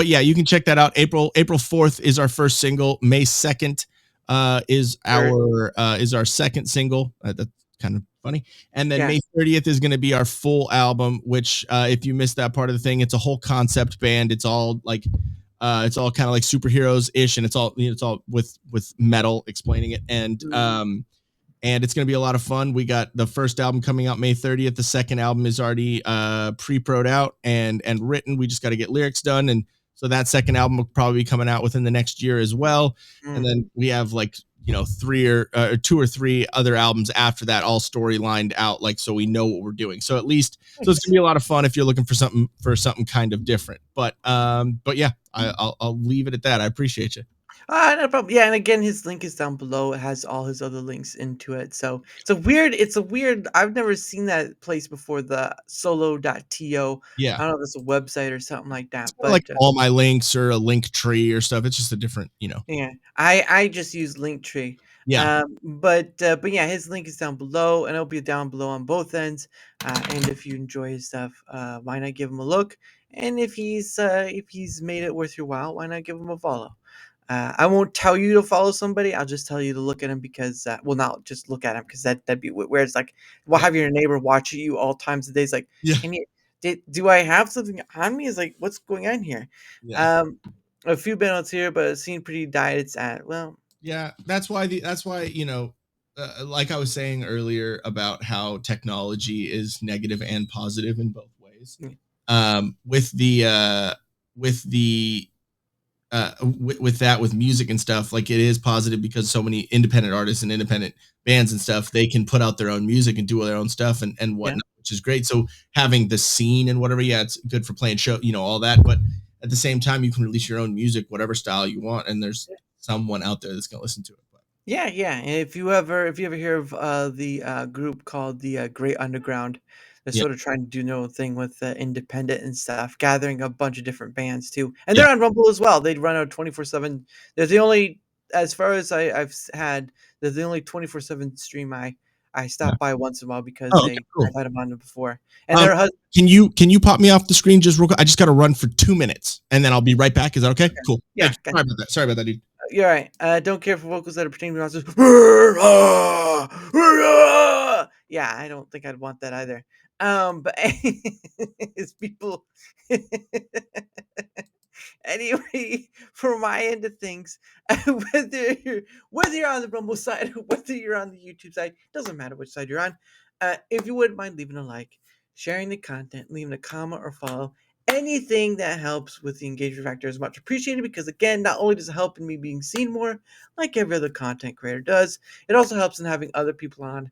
yeah, you can check that out. April 4th is our first single. May 2nd is our second single. That's kind of funny. And then May 30th is going to be our full album, which if you missed that part of the thing, it's a whole concept band. It's all like it's all kind of like superheroes ish, and it's all with metal explaining it. And it's going to be a lot of fun. We got the first album coming out May 30th. The second album is already pre-pro'd out and written. We just got to get lyrics done. And so that second album will probably be coming out within the next year as well. And then we have like, 2 or 3 other albums after that, all story-lined out, like, so we know what we're doing. So at least, so it's gonna be a lot of fun if you're looking for something kind of different. But yeah, I'll leave it at that. I appreciate you. No problem. Yeah, and again, his link is down below. It has all his other links into it. So it's a weird. I've never seen that place before. The solo.to. Yeah, I don't know if it's a website or something like that. But like all my links or a link tree or stuff. It's just a different, Yeah, I just use Linktree. Yeah. But yeah, his link is down below, and it'll be down below on both ends. And if you enjoy his stuff, why not give him a look? And if he's made it worth your while, why not give him a follow? I won't tell you to follow somebody. I'll just tell you to look at them because, well, not just look at them because that'd be where it's like, well, Yeah. have your neighbor watching you all times of the day. It's like, Yeah. can you, do I have something on me? It's like, what's going on here? Yeah. A few bands here, but it seemed pretty died. It's at, well, Yeah. That's why like I was saying earlier about how technology is negative and positive in both ways. With the with that, with music and stuff, like, it is positive because so many independent artists and independent bands and stuff, they can put out their own music and do their own stuff and whatnot, which is great. So having the scene and whatever, yeah, it's good for playing show, all that. But at the same time, you can release your own music, whatever style you want, and there's someone out there that's gonna listen to it. Yeah, yeah. And if you ever hear of the group called the Great Underground, they're Yeah, sort of trying to do their own thing with independent and stuff, gathering a bunch of different bands too. And yeah, they're on Rumble as well. They run a 24/7. They're the only, as far as I've had, they're the only 24/7 stream I yeah. stop by once in a while because Oh, okay, cool. I've had them on before. And their husband. Can you pop me off the screen just real quick? I just got to run for 2 minutes, and then I'll be right back. Is that okay? Cool. Yeah, Thank you. Sorry about that, dude. you're right. Don't care for vocals that are pretending to be yeah, I don't think I'd want that either. But it's people. Anyway, from my end of things, whether you're on the Rumble side or whether you're on the YouTube side, doesn't matter which side you're on. If you wouldn't mind leaving a like, sharing the content, leaving a comment or follow, anything that helps with the engagement factor is much appreciated because, again, not only does it help in me being seen more, like every other content creator does, it also helps in having other people on,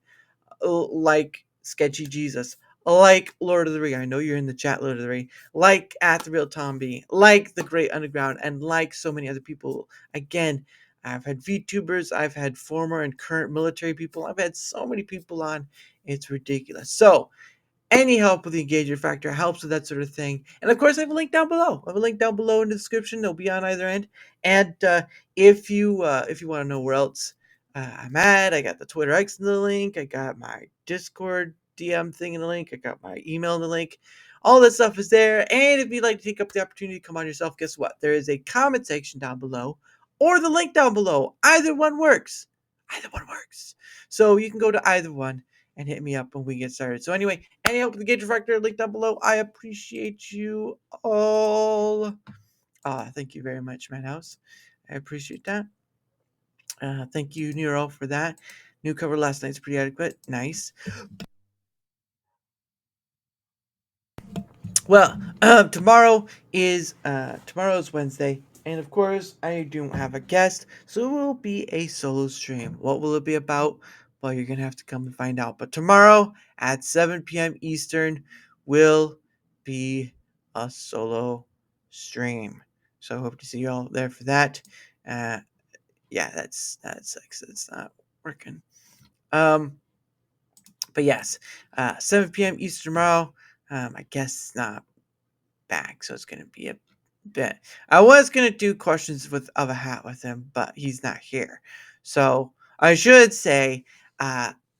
like Sketchy Jesus, like Lord of the Ring. I know you're in the chat, Lord of the Ring, like At the Real Tom B, like the Great Underground, and like so many other people. Again, I've had VTubers, I've had former and current military people, I've had so many people on, it's ridiculous. So, any help with the engagement factor helps with that sort of thing. And of course, I have a link down below. I have a link down below in the description. They'll be on either end. And if you want to know where else I'm at, I got the Twitter X in the link. I got my Discord DM thing in the link. I got my email in the link. All that stuff is there. And if you'd like to take up the opportunity to come on yourself, guess what? There is a comment section down below or the link down below. Either one works. Either one works. So you can go to either one and hit me up when we get started. So anyway, any help with the engagement factor, link down below. I appreciate you all. Thank you very much, Madhouse. I appreciate that. Thank you, Nero, for that. New cover last night's pretty adequate. Nice. Well, tomorrow is Wednesday, and of course, I don't have a guest, so it will be a solo stream. What will it be about? Well, you're gonna have to come and find out. But tomorrow at 7 p.m. Eastern will be a solo stream. So I hope to see you all there for that. Yeah, that's it's not working. But yes, 7 p.m. Eastern tomorrow. I guess it's not back, so it's gonna be a bit. I was gonna do questions of a hat with him, but he's not here. So I should say,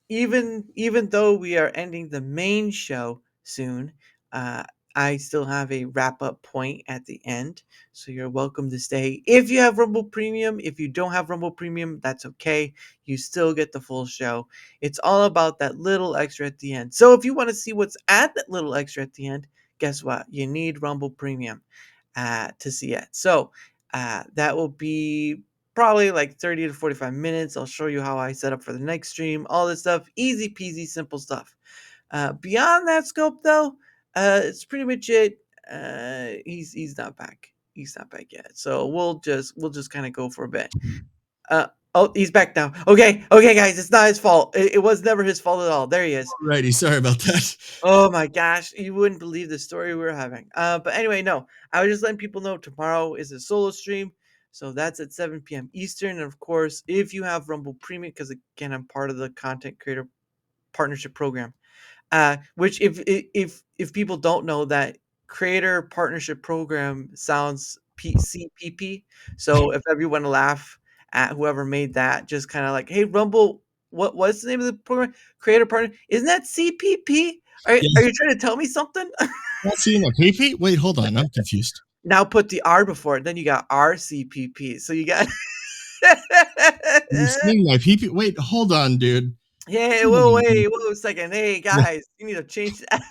even though we are ending the main show soon, I still have a wrap up point at the end. So you're welcome to stay. If you have Rumble Premium, if you don't have Rumble Premium, that's okay. You still get the full show. It's all about that little extra at the end. So if you want to see what's at that little extra at the end, guess what? You need Rumble Premium to see it. So that will be probably like 30 to 45 minutes. I'll show you how I set up for the next stream, all this stuff. Easy peasy, simple stuff. Beyond that scope, though, it's pretty much it. He's not back. He's not back yet. So we'll just kind of go for a bit. Oh, he's back now. Okay, guys, it's not his fault. It was never his fault at all. There he is. Alrighty, sorry about that. Oh my gosh, you wouldn't believe the story we're having. But anyway, no, I was just letting people know tomorrow is a solo stream. So that's at 7 p.m. Eastern. And of course, if you have Rumble Premium, because again, I'm part of the Content Creator Partnership Program, which if people don't know, that Creator Partnership Program sounds CPP. So if everyone laugh at whoever made that, just kind of like, hey, Rumble, what's the name of the program? Creator Partner, isn't that CPP? Are you trying to tell me something? Not seeing a PP? Wait, hold on, I'm confused. Now put the R before it. Then you got RCPP. So you got. You're seeing my PP. Wait, hold on, dude. Hey, whoa a second. Hey, guys, you need to change that.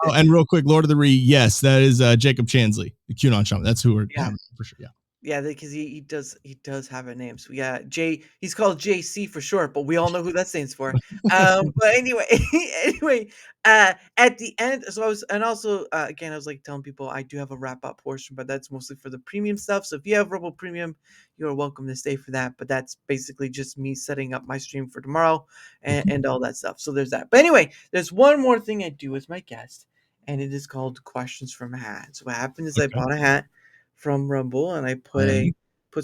Oh, and real quick, Lord of the Ree, yes, that is Jacob Chansley, the QAnon shaman. That's who we're having for sure. Yeah. Yeah, because he does have a name. So yeah, he's called JC for short, but we all know who that stands for. But anyway, at the end, so I was, and also again, I was like telling people I do have a wrap up portion, but that's mostly for the premium stuff. So if you have Rumble Premium, you are welcome to stay for that. But that's basically just me setting up my stream for tomorrow and all that stuff. So there's that. But anyway, there's one more thing I do with my guest, and it is called questions from a hat. So what happened is I bought a hat from Rumble and I put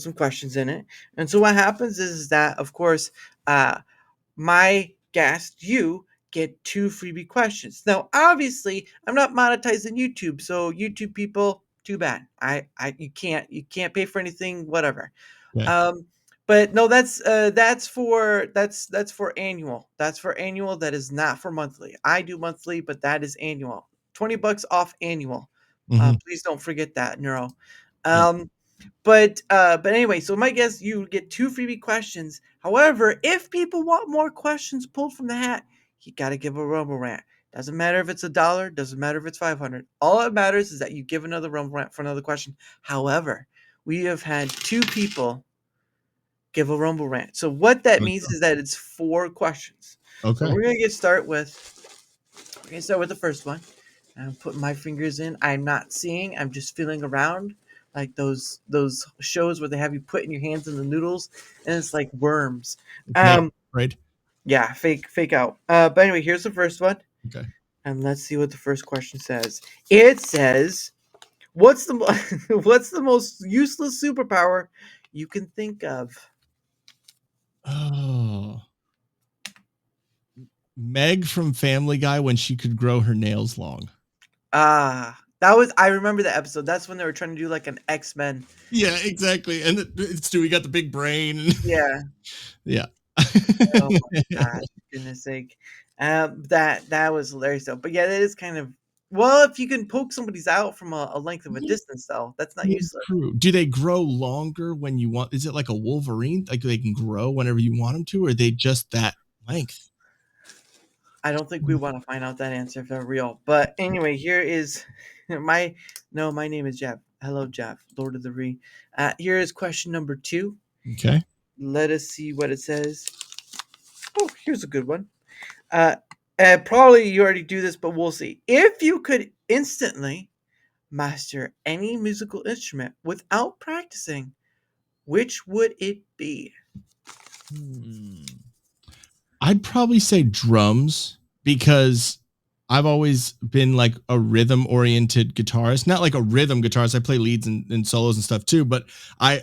some questions in it. And so what happens is that, of course, my guest, you get 2 freebie questions. Now, obviously, I'm not monetizing YouTube, so YouTube people, too bad. You can't pay for anything, whatever. Yeah. But no, that's for annual. That's for annual. That is not for monthly. I do monthly, but that is annual. $20 off annual. Please don't forget that, Neuro. But anyway, so my guess, you get 2 freebie questions. However, if people want more questions pulled from the hat, you got to give a Rumble rant. Doesn't matter if it's $1, doesn't matter if it's 500. All that matters is that you give another Rumble rant for another question. However, we have had 2 people give a Rumble rant. So what that means is that it's 4 questions. Okay. So we're gonna start with the first one. I'm putting my fingers in. I'm not seeing. I'm just feeling around, like those shows where they have you putting your hands in the noodles, and it's like worms. Right. Yeah, fake out. But anyway, here's the first one. Okay. And let's see what the first question says. It says, "What's the most useless superpower you can think of?" Oh, Meg from Family Guy when she could grow her nails long. I remember the episode. That's when they were trying to do like an X-Men. Yeah, exactly. And Stewie got the big brain. Yeah. Yeah. Oh my God, goodness sake. That was hilarious though. But yeah, that is kind of, well, if you can poke somebody's out from a length of a distance though, that's not useless. True. Do they grow longer when you want? Is it like a Wolverine? Like they can grow whenever you want them to, or are they just that length? I don't think we want to find out that answer if they're real. But anyway, here is my name is Jeff. Hello, Jeff, Lord of the Ree. Here is question number 2. Okay. Let us see what it says. Oh, here's a good one. Probably you already do this, but we'll see. If you could instantly master any musical instrument without practicing, which would it be? I'd probably say drums, because I've always been like a rhythm oriented guitarist, not like a rhythm guitarist. I play leads and solos and stuff too, but I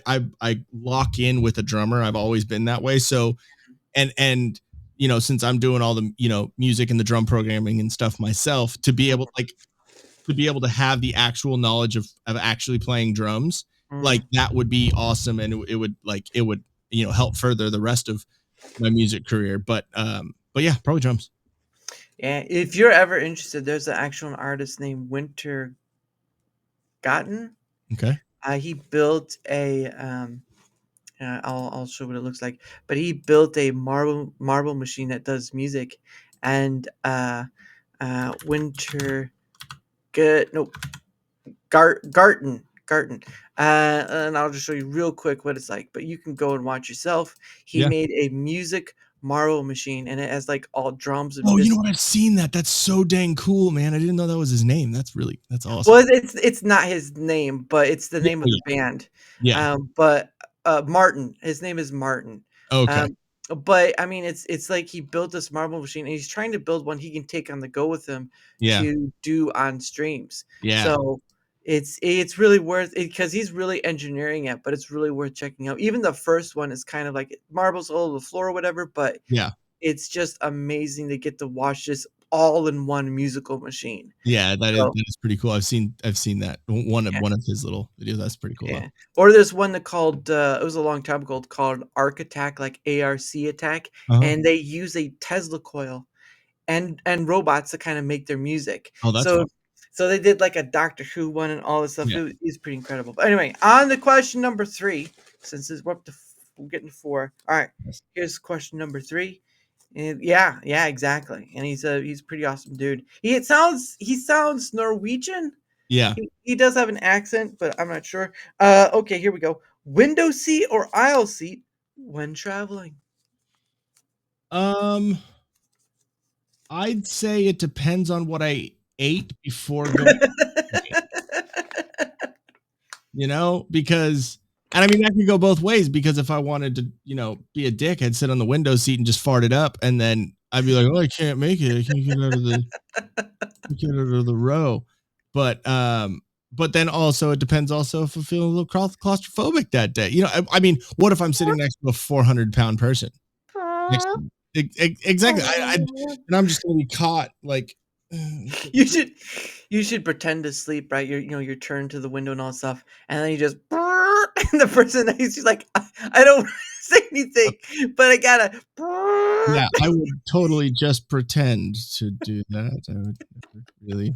lock in with a drummer. I've always been that way. So, and you know, since I'm doing all the, you know, music and the drum programming and stuff myself, to be able to have the actual knowledge of actually playing drums, like that would be awesome. And it would, you know, help further the rest of my music career. But yeah, probably drums. Yeah, if you're ever interested, there's an actual artist named Winter Gotten. Okay. He built a I'll show what it looks like, but he built a marble machine that does music, and Winter Garten. And I'll just show you real quick what it's like, but you can go and watch yourself. He made a music marble machine, and it has like all drums and you know what, I've seen that. That's so dang cool, man. I didn't know that was his name. That's awesome. Well, it's not his name, but it's the name of the band. But Martin, his name is Martin. Okay. But I mean, it's like he built this marble machine, and he's trying to build one he can take on the go with him to do on streams. So it's really worth it, because he's really engineering it, but it's really worth checking out. Even the first one is kind of like marbles all over the floor or whatever, but it's just amazing to get to watch this all in one musical machine. Yeah, that is pretty cool. I've seen that one of his little videos. That's pretty cool. Yeah. Or there's one that called it was a long time ago, called Arc Attack, like ARC Attack, and they use a Tesla coil and robots to kind of make their music. Oh, that's fun. So they did like a Doctor Who one and all this stuff. Yeah. It was pretty incredible. But anyway, on to question number 3, since we're getting to 4. All right, Yes. here's question number 3. And yeah, exactly. And he's a pretty awesome dude. He sounds Norwegian. Yeah. He does have an accent, but I'm not sure. Okay, here we go. Window seat or aisle seat when traveling? I'd say it depends on what I ate before going. Because, and I mean, that could go both ways, because if I wanted to, be a dick, I'd sit on the window seat and just fart it up. And then I'd be like, oh, I can't make it. I can't get out of the row. But then also it depends also if I feel a little claustrophobic that day. I mean, what if I'm sitting next to a 400-pound person? Exactly. And I'm just going to be caught like. You should pretend to sleep, right? You're turned to the window and all stuff, and then you just and the person he's like, I don't say anything, but I gotta. Yeah, I would totally just pretend to do that. I would never really do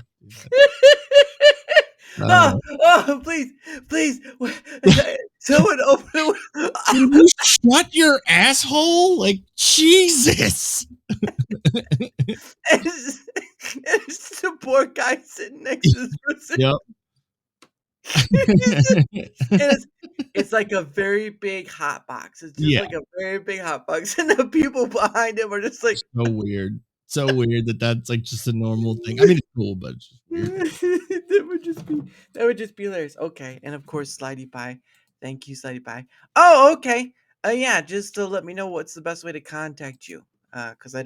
that. Please, someone open. Can you shut your asshole? Like, Jesus. It's the poor guy sitting next to this person. Yep. It's like a very big hot box. It's just like a very big hot box, and the people behind him are just like so weird. So weird that's like just a normal thing. I mean, it's cool, but it's just weird. that would just be hilarious. Okay, and of course, Slidey Pie. Thank you, Slidey Pie. Oh, okay. Yeah, just to let me know what's the best way to contact you. Because I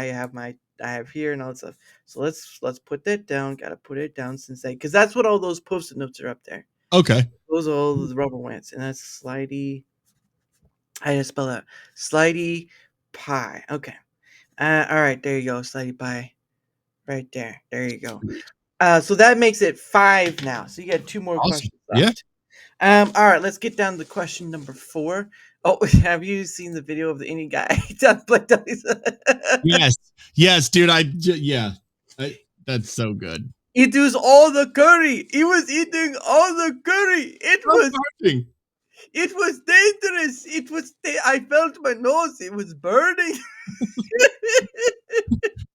have here and all that stuff. So let's put that down. Gotta put it down because that's what all those post-it notes are up there. Okay. Those are all the rubber ones, and that's Slidey. I just spell that Slidey Pie. Okay. All right, there you go, Slidey Pie. Right there. There you go. So that makes it 5 now. So you got 2 more questions left. Yeah. All right, let's get down to question number 4. Oh, have you seen the video of the Indian guy? Yes, dude. That's so good. He does all the curry. He was eating all the curry. It was dangerous. I felt my nose. It was burning.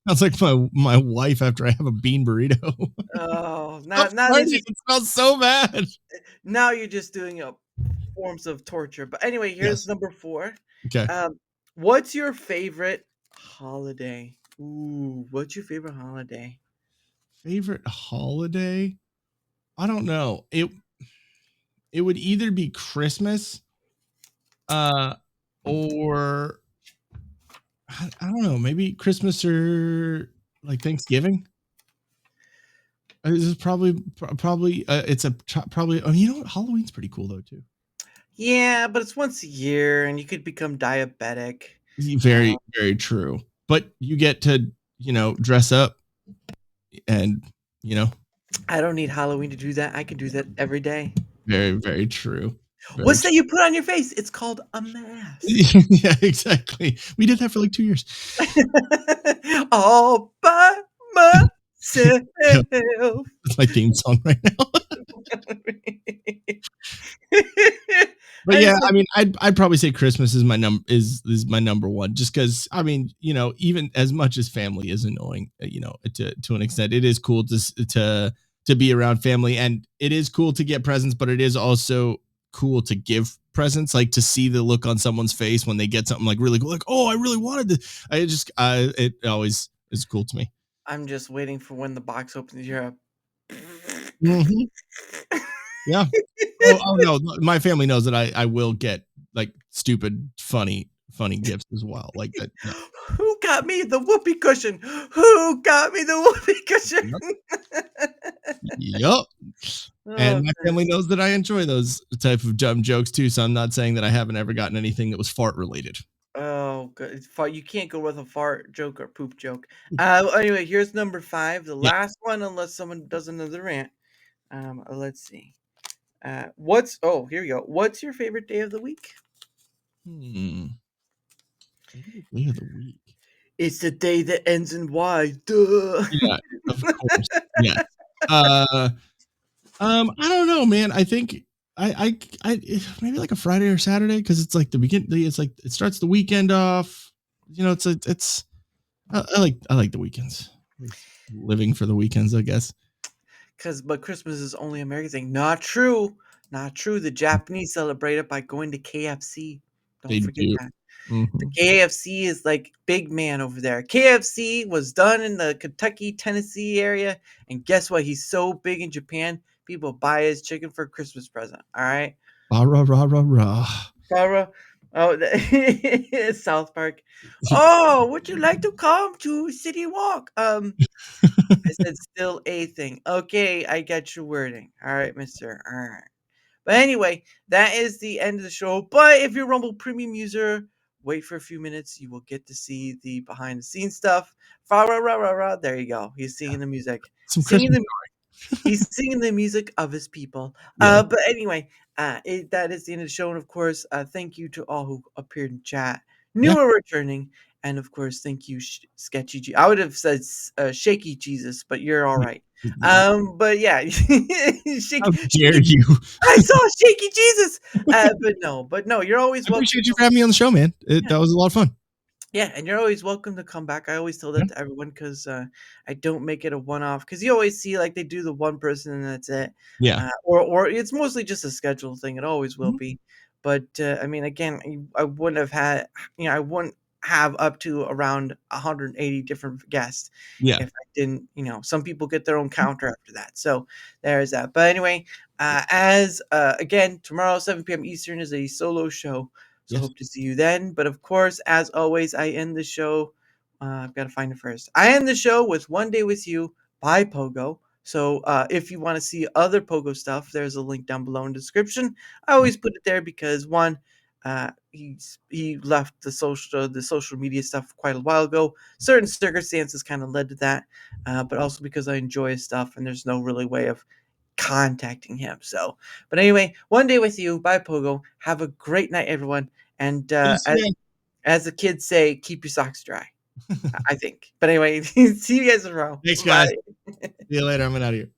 Sounds like my wife after I have a bean burrito. Oh, it smells so bad. Now you're just doing forms of torture. But anyway, here's number 4. Okay. What's your favorite holiday? Ooh, what's your favorite holiday? Favorite holiday? I don't know. It would either be Christmas, or I don't know, maybe Christmas or like Thanksgiving. This is probably it's probably. Oh, you know what? Halloween's pretty cool though too. Yeah, but it's once a year, and you could become diabetic. Very, very true. But you get to dress up, and I don't need Halloween to do that. I can do that every day. Very, very true. What's that you put on your face? It's called a mask. Yeah, exactly. We did that for like 2 years. All by myself. That's my theme song right now. But yeah, I mean, I'd probably say Christmas is my number one, just because I mean, even as much as family is annoying, to an extent, it is cool to be around family, and it is cool to get presents, but it is also cool to give presents, like to see the look on someone's face when they get something like really cool, like, oh, I really wanted this. It always is cool to me. I'm just waiting for when the box opens. You're yeah. Oh no, my family knows that I will get like stupid, funny gifts as well, like that. Yeah. Who got me the whoopee cushion? Who got me the whoopee cushion? Yep. And my family knows that I enjoy those type of dumb jokes too, so I'm not saying that I haven't ever gotten anything that was fart related. Oh, good. You can't go with a fart joke or poop joke. Anyway, here's number 5, the last one, unless someone does another rant. Let's see. Here we go. What's your favorite day of the week? Favorite day of the week. It's the day that ends in Y. Duh. Yeah, of course. Yeah. I don't know, man. I think I maybe like a Friday or Saturday because it's like the beginning. It's like it starts the weekend off. You know, it's I like the weekends. Living for the weekends, I guess. But Christmas is only American thing. Not true. Not true. The Japanese celebrate it by going to KFC. Don't forget that. Mm-hmm. The KFC is like big man over there. KFC was done in the Kentucky, Tennessee area. And guess what? He's so big in Japan, people buy his chicken for a Christmas present. All right. Rah, rah, rah, rah, rah. Rah. Oh, South Park. Oh, would you like to come to City Walk? I said still a thing. Okay, I get your wording. All right, mister. All right. But anyway, that is the end of the show. But if you're a Rumble Premium user, wait for a few minutes. You will get to see the behind the scenes stuff. There you go. He's singing the music. He's singing the music of his people. Yeah. But anyway, that is the end of the show. And of course, thank you to all who appeared in chat, new or returning. And of course, thank you, Sketchy Jesus. I would have said Shaky Jesus, but you're all right. But yeah, how dare you? I saw Shaky Jesus. But no, you're always welcome. I appreciate you for having me on the show, man. That was a lot of fun. Yeah, and you're always welcome to come back. I always tell that to everyone because I don't make it a one-off. Because you always see like they do the one person and that's it. Yeah. Or it's mostly just a schedule thing. It always will be. But I mean, again, I wouldn't have had. I wouldn't have up to around 180 different guests. Yeah. If I didn't, some people get their own counter after that. So there's that. But anyway, again, tomorrow 7 p.m. Eastern is a solo show. So hope to see you then. But of course, as always, I end the show. I've got to find it first. I end the show with One Day With You by Pogo. So if you want to see other Pogo stuff, there's a link down below in the description. I always put it there because one, he left the social media stuff quite a while ago. Certain circumstances kind of led to that, but also because I enjoy his stuff and there's no really way of contacting him. So, but anyway, One Day With You by Pogo. Have a great night, everyone. And as the kids say, keep your socks dry. I think. But anyway, see you guys tomorrow. Thanks, guys. See you later. I'm out of here.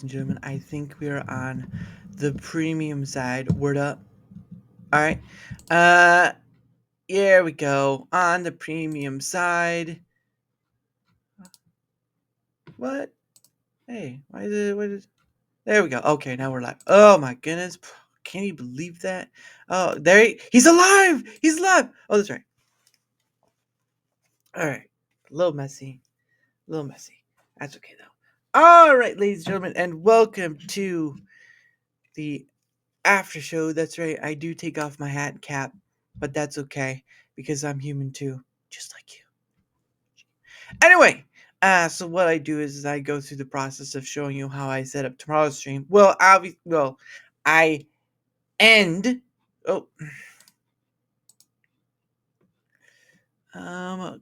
and gentlemen. I think we are on the premium side. Word up. All right. Here we go. On the premium side. What? Hey, why is it? What is? There we go. Okay, now we're live. Oh my goodness. Can you believe that? Oh, he's alive. He's alive. Oh, that's right. All right. A little messy. That's okay though. All right, ladies and gentlemen, and welcome to the after show. That's right. I do take off my hat and cap, but that's okay because I'm human too, just like you. Anyway, so what I do is I go through the process of showing you how I set up tomorrow's stream. Well, I end. Oh,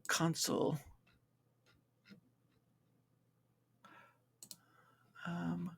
console. Um,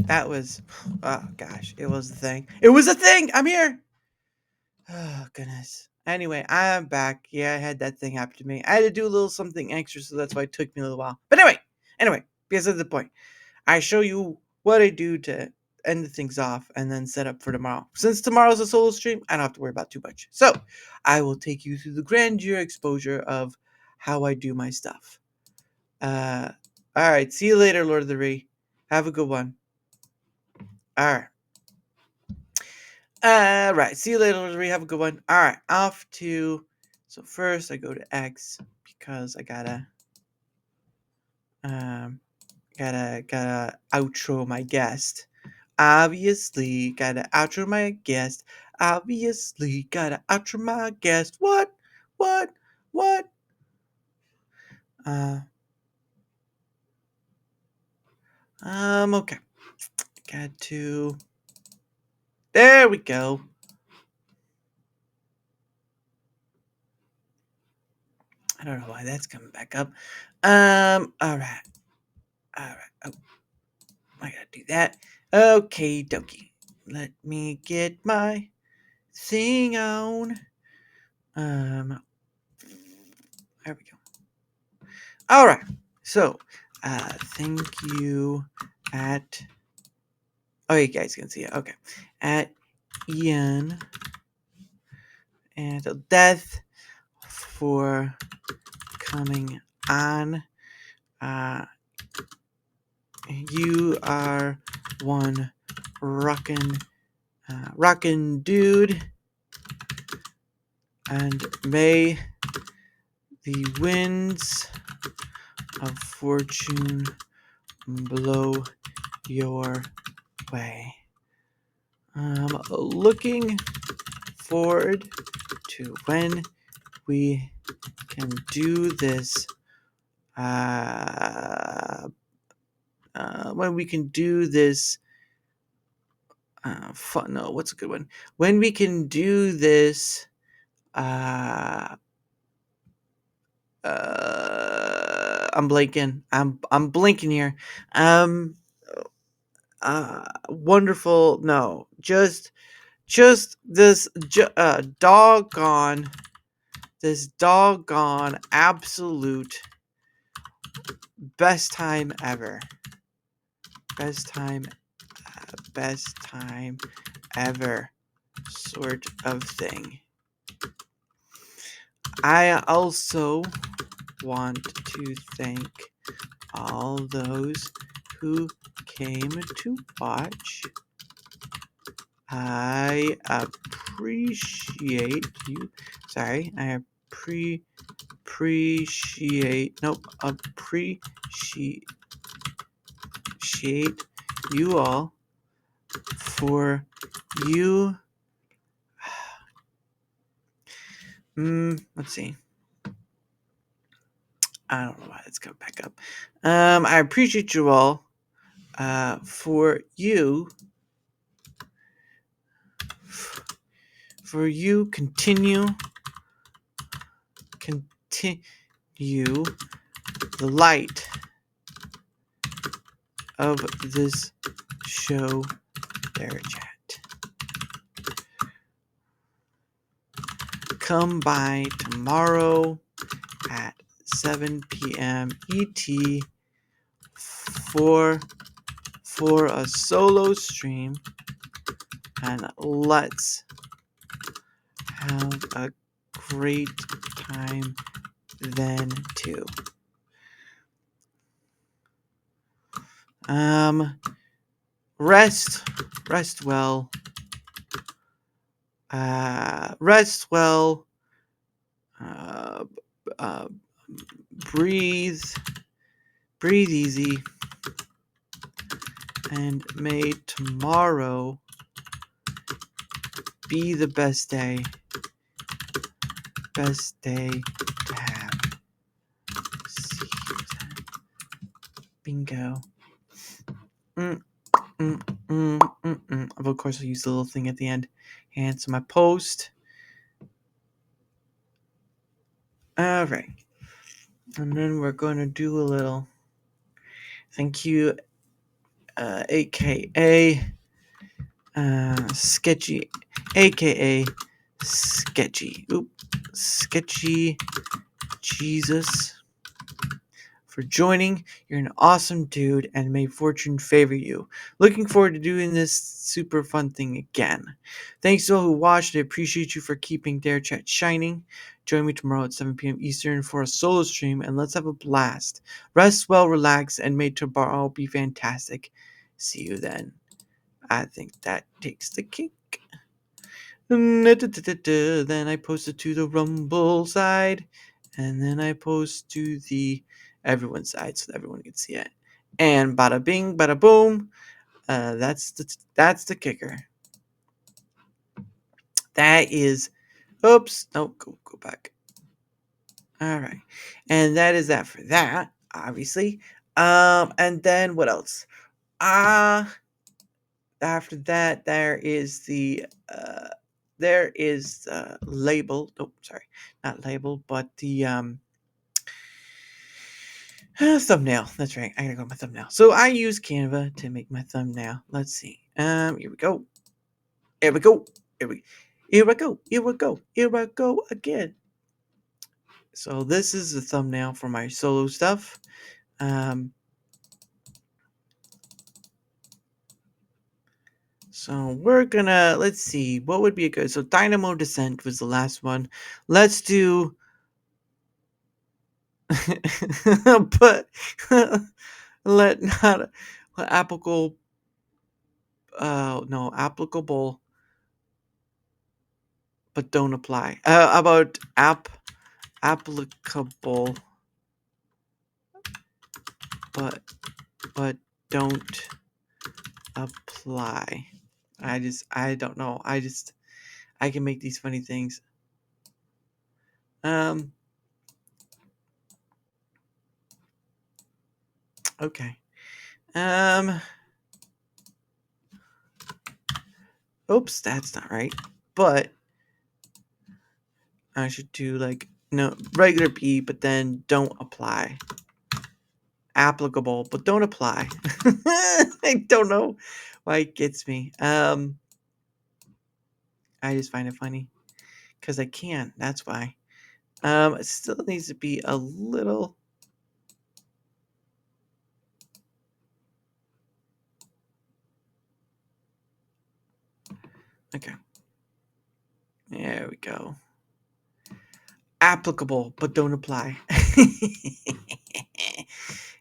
That was, oh gosh, it was a thing. It was a thing. I'm here. Oh goodness. Anyway, I'm back. Yeah, I had that thing happen to me. I had to do a little something extra, so that's why it took me a little while. But anyway, because of the point, I show you what I do to end the things off and then set up for tomorrow. Since tomorrow's a solo stream, I don't have to worry about too much. So I will take you through the grandeur exposure of how I do my stuff. All right. See you later, Lord of the Ree. Have a good one. All right. Right. See you later, Lord of the Ree. Have a good one. All right. Off to. So first, I go to X because I gotta outro my guest. Obviously, gotta outro my guest. Obviously, gotta outro my guest. What? Okay. Got to. There we go. I don't know why that's coming back up. All right. Oh, I gotta do that. Okay, dokie. Let me get my thing on. There we go. All right. So, thank you at. Oh, you guys can see it. Okay. At Ian and Til Death for coming on. You are one rockin' dude, and may the winds of fortune blow your way. I'm looking forward to when we can do this. When we can do this. Fun. No, what's a good one? When we can do this. I'm blanking. I'm blinking here. Wonderful. No, just this doggone absolute best time ever. Best time ever sort of thing. I also want to thank all those who came to watch. I appreciate you. Sorry, I appreciate you all for you. Let's see. I don't know why it's coming back up. I appreciate you all for you continue the light of this show, Darachat. Come by tomorrow at 7 p.m. ET for a solo stream, and let's have a great time then too. Rest well. Rest well. Breathe easy, and may tomorrow be the best day to have. See you then. Bingo. Of course, I'll use the little thing at the end. Answer my post. All right. And then we're going to do a little thank you, aka Sketchy, aka Sketchy Jesus, for joining. You're an awesome dude, and may fortune favor you. Looking forward to doing this super fun thing again. Thanks to all who watched. I appreciate you for keeping Darachat shining. Join me tomorrow at 7 p.m. Eastern for a solo stream, and let's have a blast. Rest well, relax, and may tomorrow be fantastic. See you then. I think that takes the cake. Then I post it to the Rumble side, and then I post to the everyone side so that everyone can see it. And bada bing, bada boom. That's the kicker. That is. Oops. No, go back. All right, and that is that for that. Obviously. And then what else? After that, there is the label. Oh, sorry, not label, but the thumbnail. That's right. I gotta go to my thumbnail. So I use Canva to make my thumbnail. Let's see. Here we go. Here we go. Here I go again. So this is the thumbnail for my solo stuff. So we're gonna, let's see, what would be a good, so Dynamo Descent was the last one. Let's do, but applicable, applicable, but don't apply. About applicable, but don't apply. I don't know. I can make these funny things. Okay. Oops, that's not right. But I should do like regular P, but then don't apply. Applicable, but don't apply. I don't know why it gets me. I just find it funny because I can. That's why. It still needs to be a little. Okay. There we go. Applicable, but don't apply.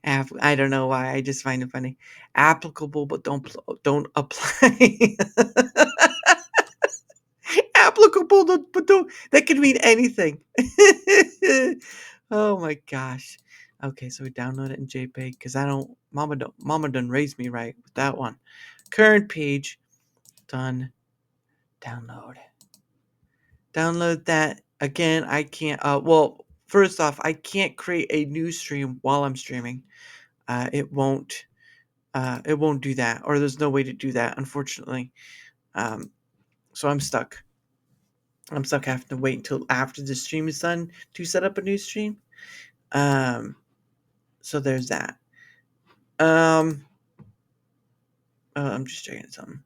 I don't know why. I just find it funny. Applicable, but don't apply. Applicable, but don't. That could mean anything. Oh my gosh. Okay, so we download it in JPEG because Mama done raised me right with that one. Current page, done. Download that. Again, I can't. Well, first off, I can't create a new stream while I'm streaming. It won't do that, or there's no way to do that, unfortunately. So I'm stuck. Having to wait until after the stream is done to set up a new stream. So there's that. I'm just checking something.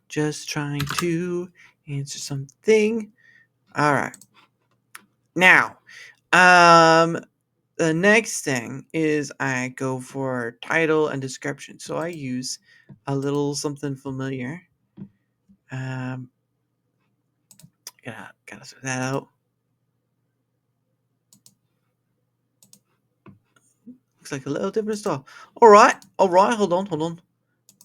Just trying to answer something. All right. Now, the next thing is I go for title and description. So I use a little something familiar. Gotta sort that out. Looks like a little different style. All right. Hold on.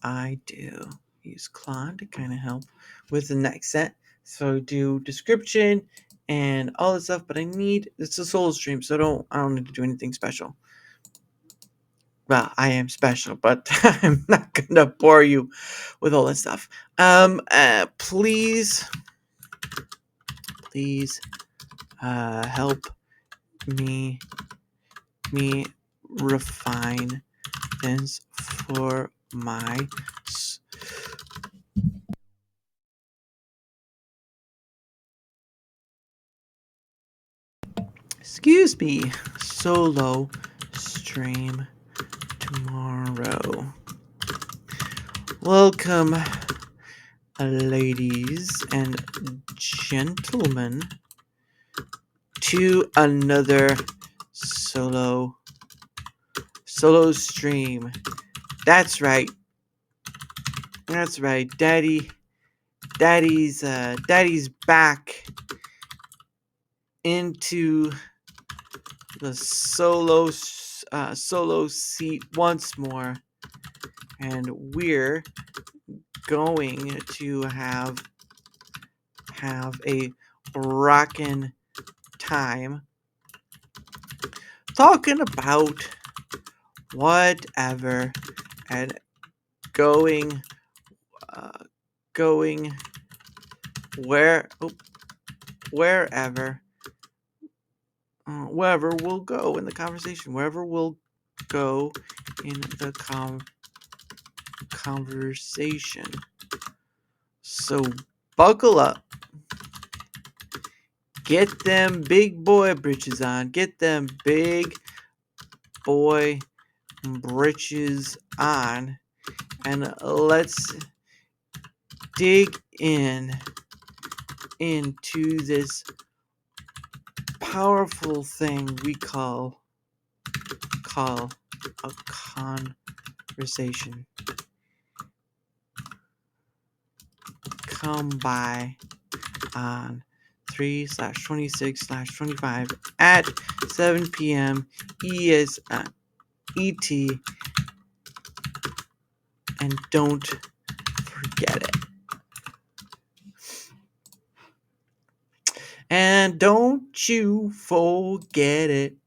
I do use Claude to kind of help with the next set. So do description and all this stuff, but it's a solo stream, so I don't need to do anything special. Well, I am special, but I'm not gonna bore you with all that stuff. Please help me refine this for my solo stream tomorrow. Welcome, ladies and gentlemen, to another solo stream. That's right. Daddy's back into the solo seat once more, and we're going to have a rockin' time talking about whatever and going wherever we'll go in the conversation, wherever we'll go in the conversation. So buckle up. Get them big boy britches on. Get them big boy britches on. And let's dig into this powerful thing we call a conversation. Come by on 3/26/25 at 7 p.m. ET, and don't forget it. And don't you forget it.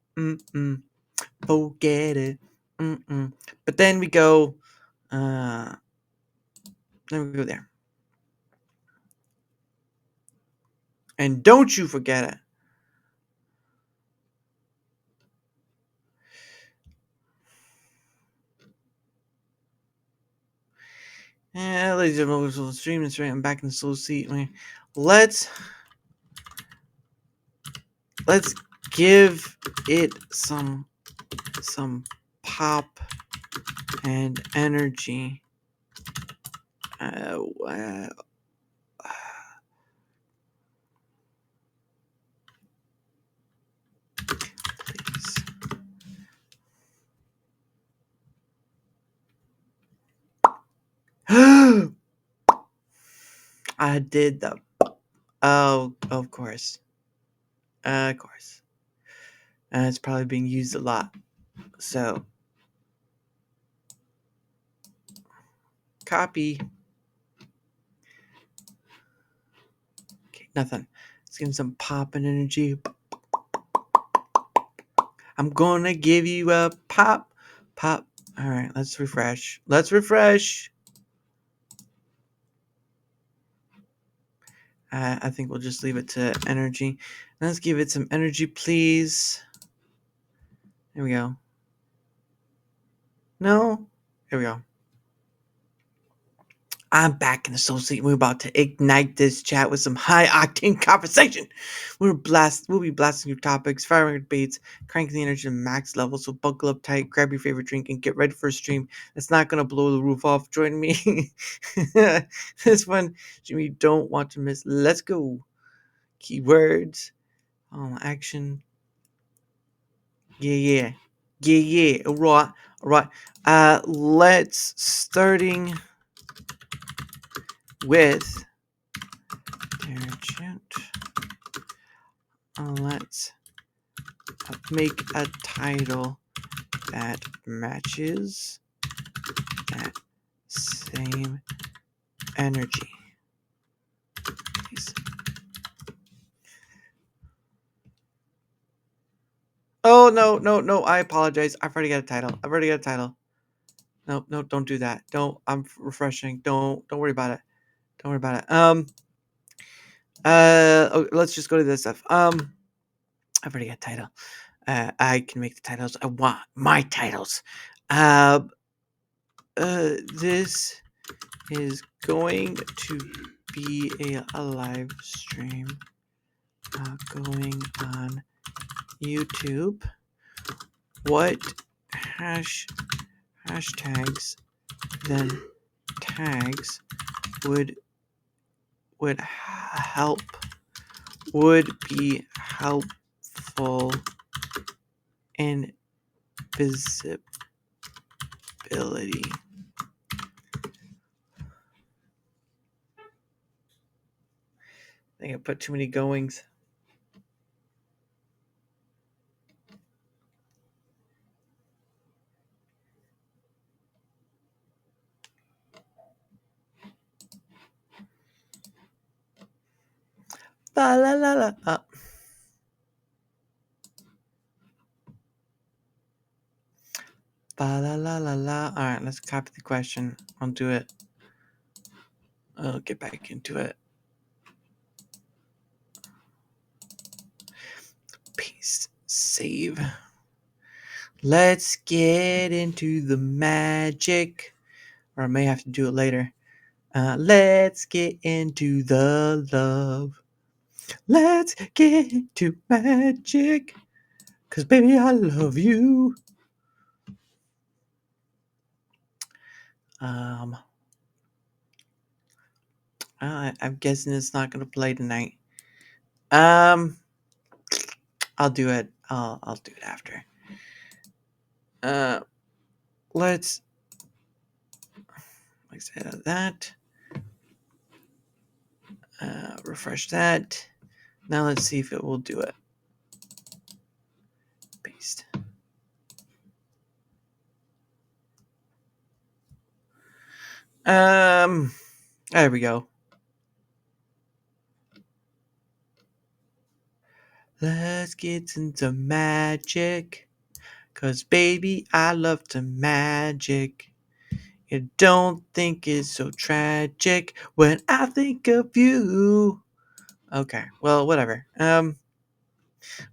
Forget it. But then we go there. And don't you forget it. Yeah, ladies and gentlemen, we'll stream this right. I'm back in the slow seat. Let's give it some pop and energy. Please. I did the. Oh, of course. Of course. And it's probably being used a lot. So, copy. Nothing. Let's give him some pop and energy. I'm gonna give you a pop. Pop. All right, let's refresh. I think we'll just leave it to energy. Let's give it some energy, please. There we go. No? Here we go. I'm back in the soul seat. We're about to ignite this chat with some high octane conversation. We'll be blasting your topics, firing debates, cranking the energy to max level. So buckle up tight, grab your favorite drink, and get ready for a stream that's not gonna blow the roof off. Join me. This one, Jimmy, you don't want to miss. Let's go. Keywords. Action. Yeah. All right. Let's starting with Darachat. Let's make a title that matches that same energy. Please. Oh, no. I apologize. I've already got a title. No, don't do that. I'm refreshing. Don't worry about it. Let's just go to this stuff. I've already got a title. I can make the titles. I want my titles. This is going to be a live stream going on YouTube. What hashtags then tags would be helpful in visibility? I think I put too many goings. La la la la. La la la la. All right, let's copy the question. I'll do it. I'll get back into it. Paste, save. Let's get into the magic. Or I may have to do it later. Let's get into the love. Let's get into magic. 'Cause baby, I love you. I'm guessing it's not gonna play tonight. I'll do it. I'll do it after. Let's exit that. Refresh that. Now let's see if it will do it. Paste. There we go. Let's get into magic. 'Cause baby, I love to magic. You don't think it's so tragic when I think of you. Okay, well, whatever.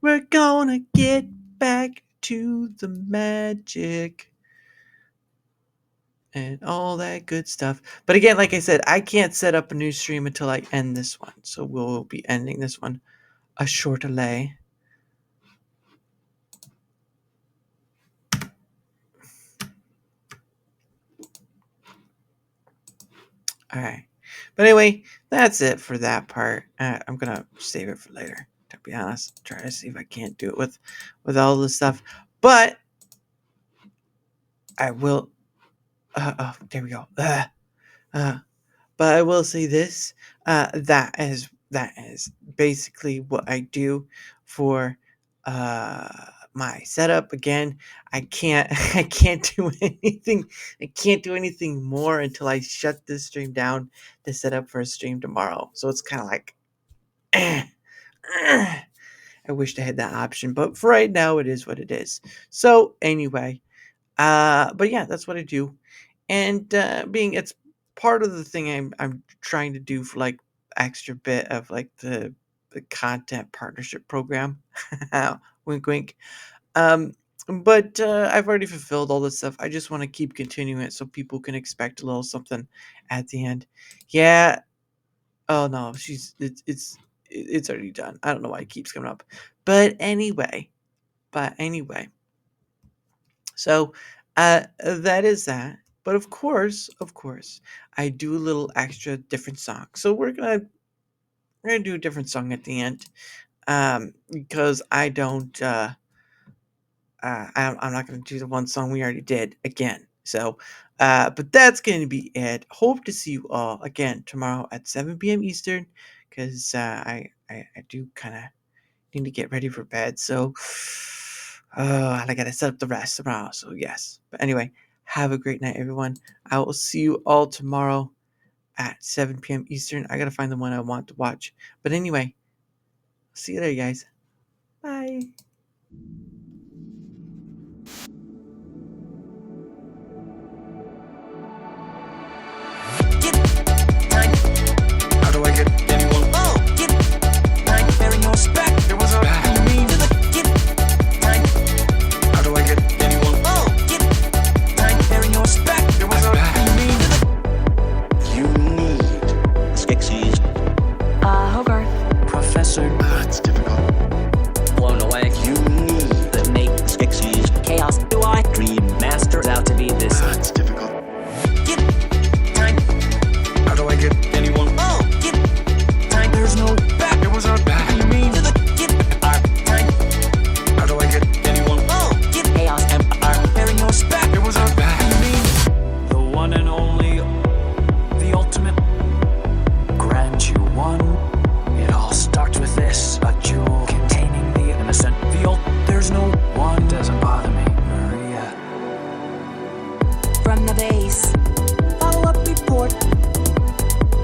We're gonna get back to the magic and all that good stuff. But again, like I said, I can't set up a new stream until I end this one. So we'll be ending this one a short delay. All right. But anyway, that's it for that part. I'm going to save it for later, to be honest. Try to see if I can't do it with all this stuff. But I will. There we go. But I will say this. That is basically what I do for my setup. Again, I can't do anything. I can't do anything more until I shut this stream down to set up for a stream tomorrow. So it's kind of like I wish I had that option, but for right now, it is what it is. So anyway, but yeah, that's what I do, and being it's part of the thing I'm trying to do for like extra bit of like the content partnership program. Wink, wink. Um, but I've already fulfilled all this stuff. I just want to keep continuing it so people can expect a little something at the end. Yeah. Oh no, it's already done. I don't know why it keeps coming up. But anyway, but anyway. So that is that. But of course, I do a little extra different song. So we're gonna do a different song at the end. Because I don't I'm not going to do the one song we already did again. So, but that's going to be it. Hope to see you all again tomorrow at 7 p.m. Eastern, because I do kind of need to get ready for bed. So, and I got to set up the rest tomorrow. So yes. But anyway, have a great night, everyone. I will see you all tomorrow at 7 p.m. Eastern. I got to find the one I want to watch. But anyway, see you there, guys. Bye. How do I get anyone? Oh, get time bearing no spec. There was a bad mean to the get time. How do I get anyone? Oh, get time bearing no spec. There was a bad mean to the. You need Sketchy. Hogarth. Professor. That's difficult. Blown away. You need the make Sketchy. Chaos. Do I dream master out to be this? That's difficult. Get time. How do I get anyone? Oh, get time. There's no back. There was a back. You mean to the get our time. How do I get anyone? Oh, get chaos empire. Bearing no spec. There was a back. You mean the one and only, the ultimate. Grant you one. It all starts with this. A jewel containing the innocent. There's no one. Doesn't bother me, Maria. From the base. Follow-up report.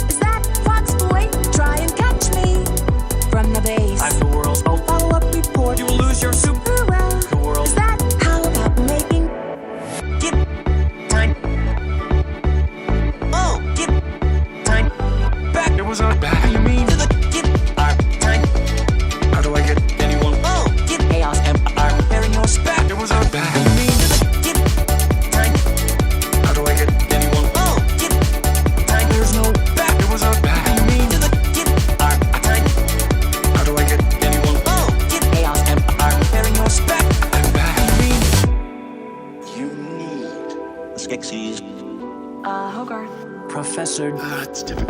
Is that Fox Boy? Try and catch me. From the base. I'm the world's Follow-up report. You will lose your soup. Well, The world. is that how about making? Get time. Oh, get time. Back. There was a back. You mean to the get our time. How do I get anyone? Oh, get chaos empire. Bearing no spec. There was a back. You mean to the get time. How do I get anyone? Oh, get time. There's no back. There was a back. You mean to the get our time. How do I get anyone? Oh, get chaos empire. Bearing no spec. I'm back. You need Sketchy. Hogarth. Professor. That's difficult.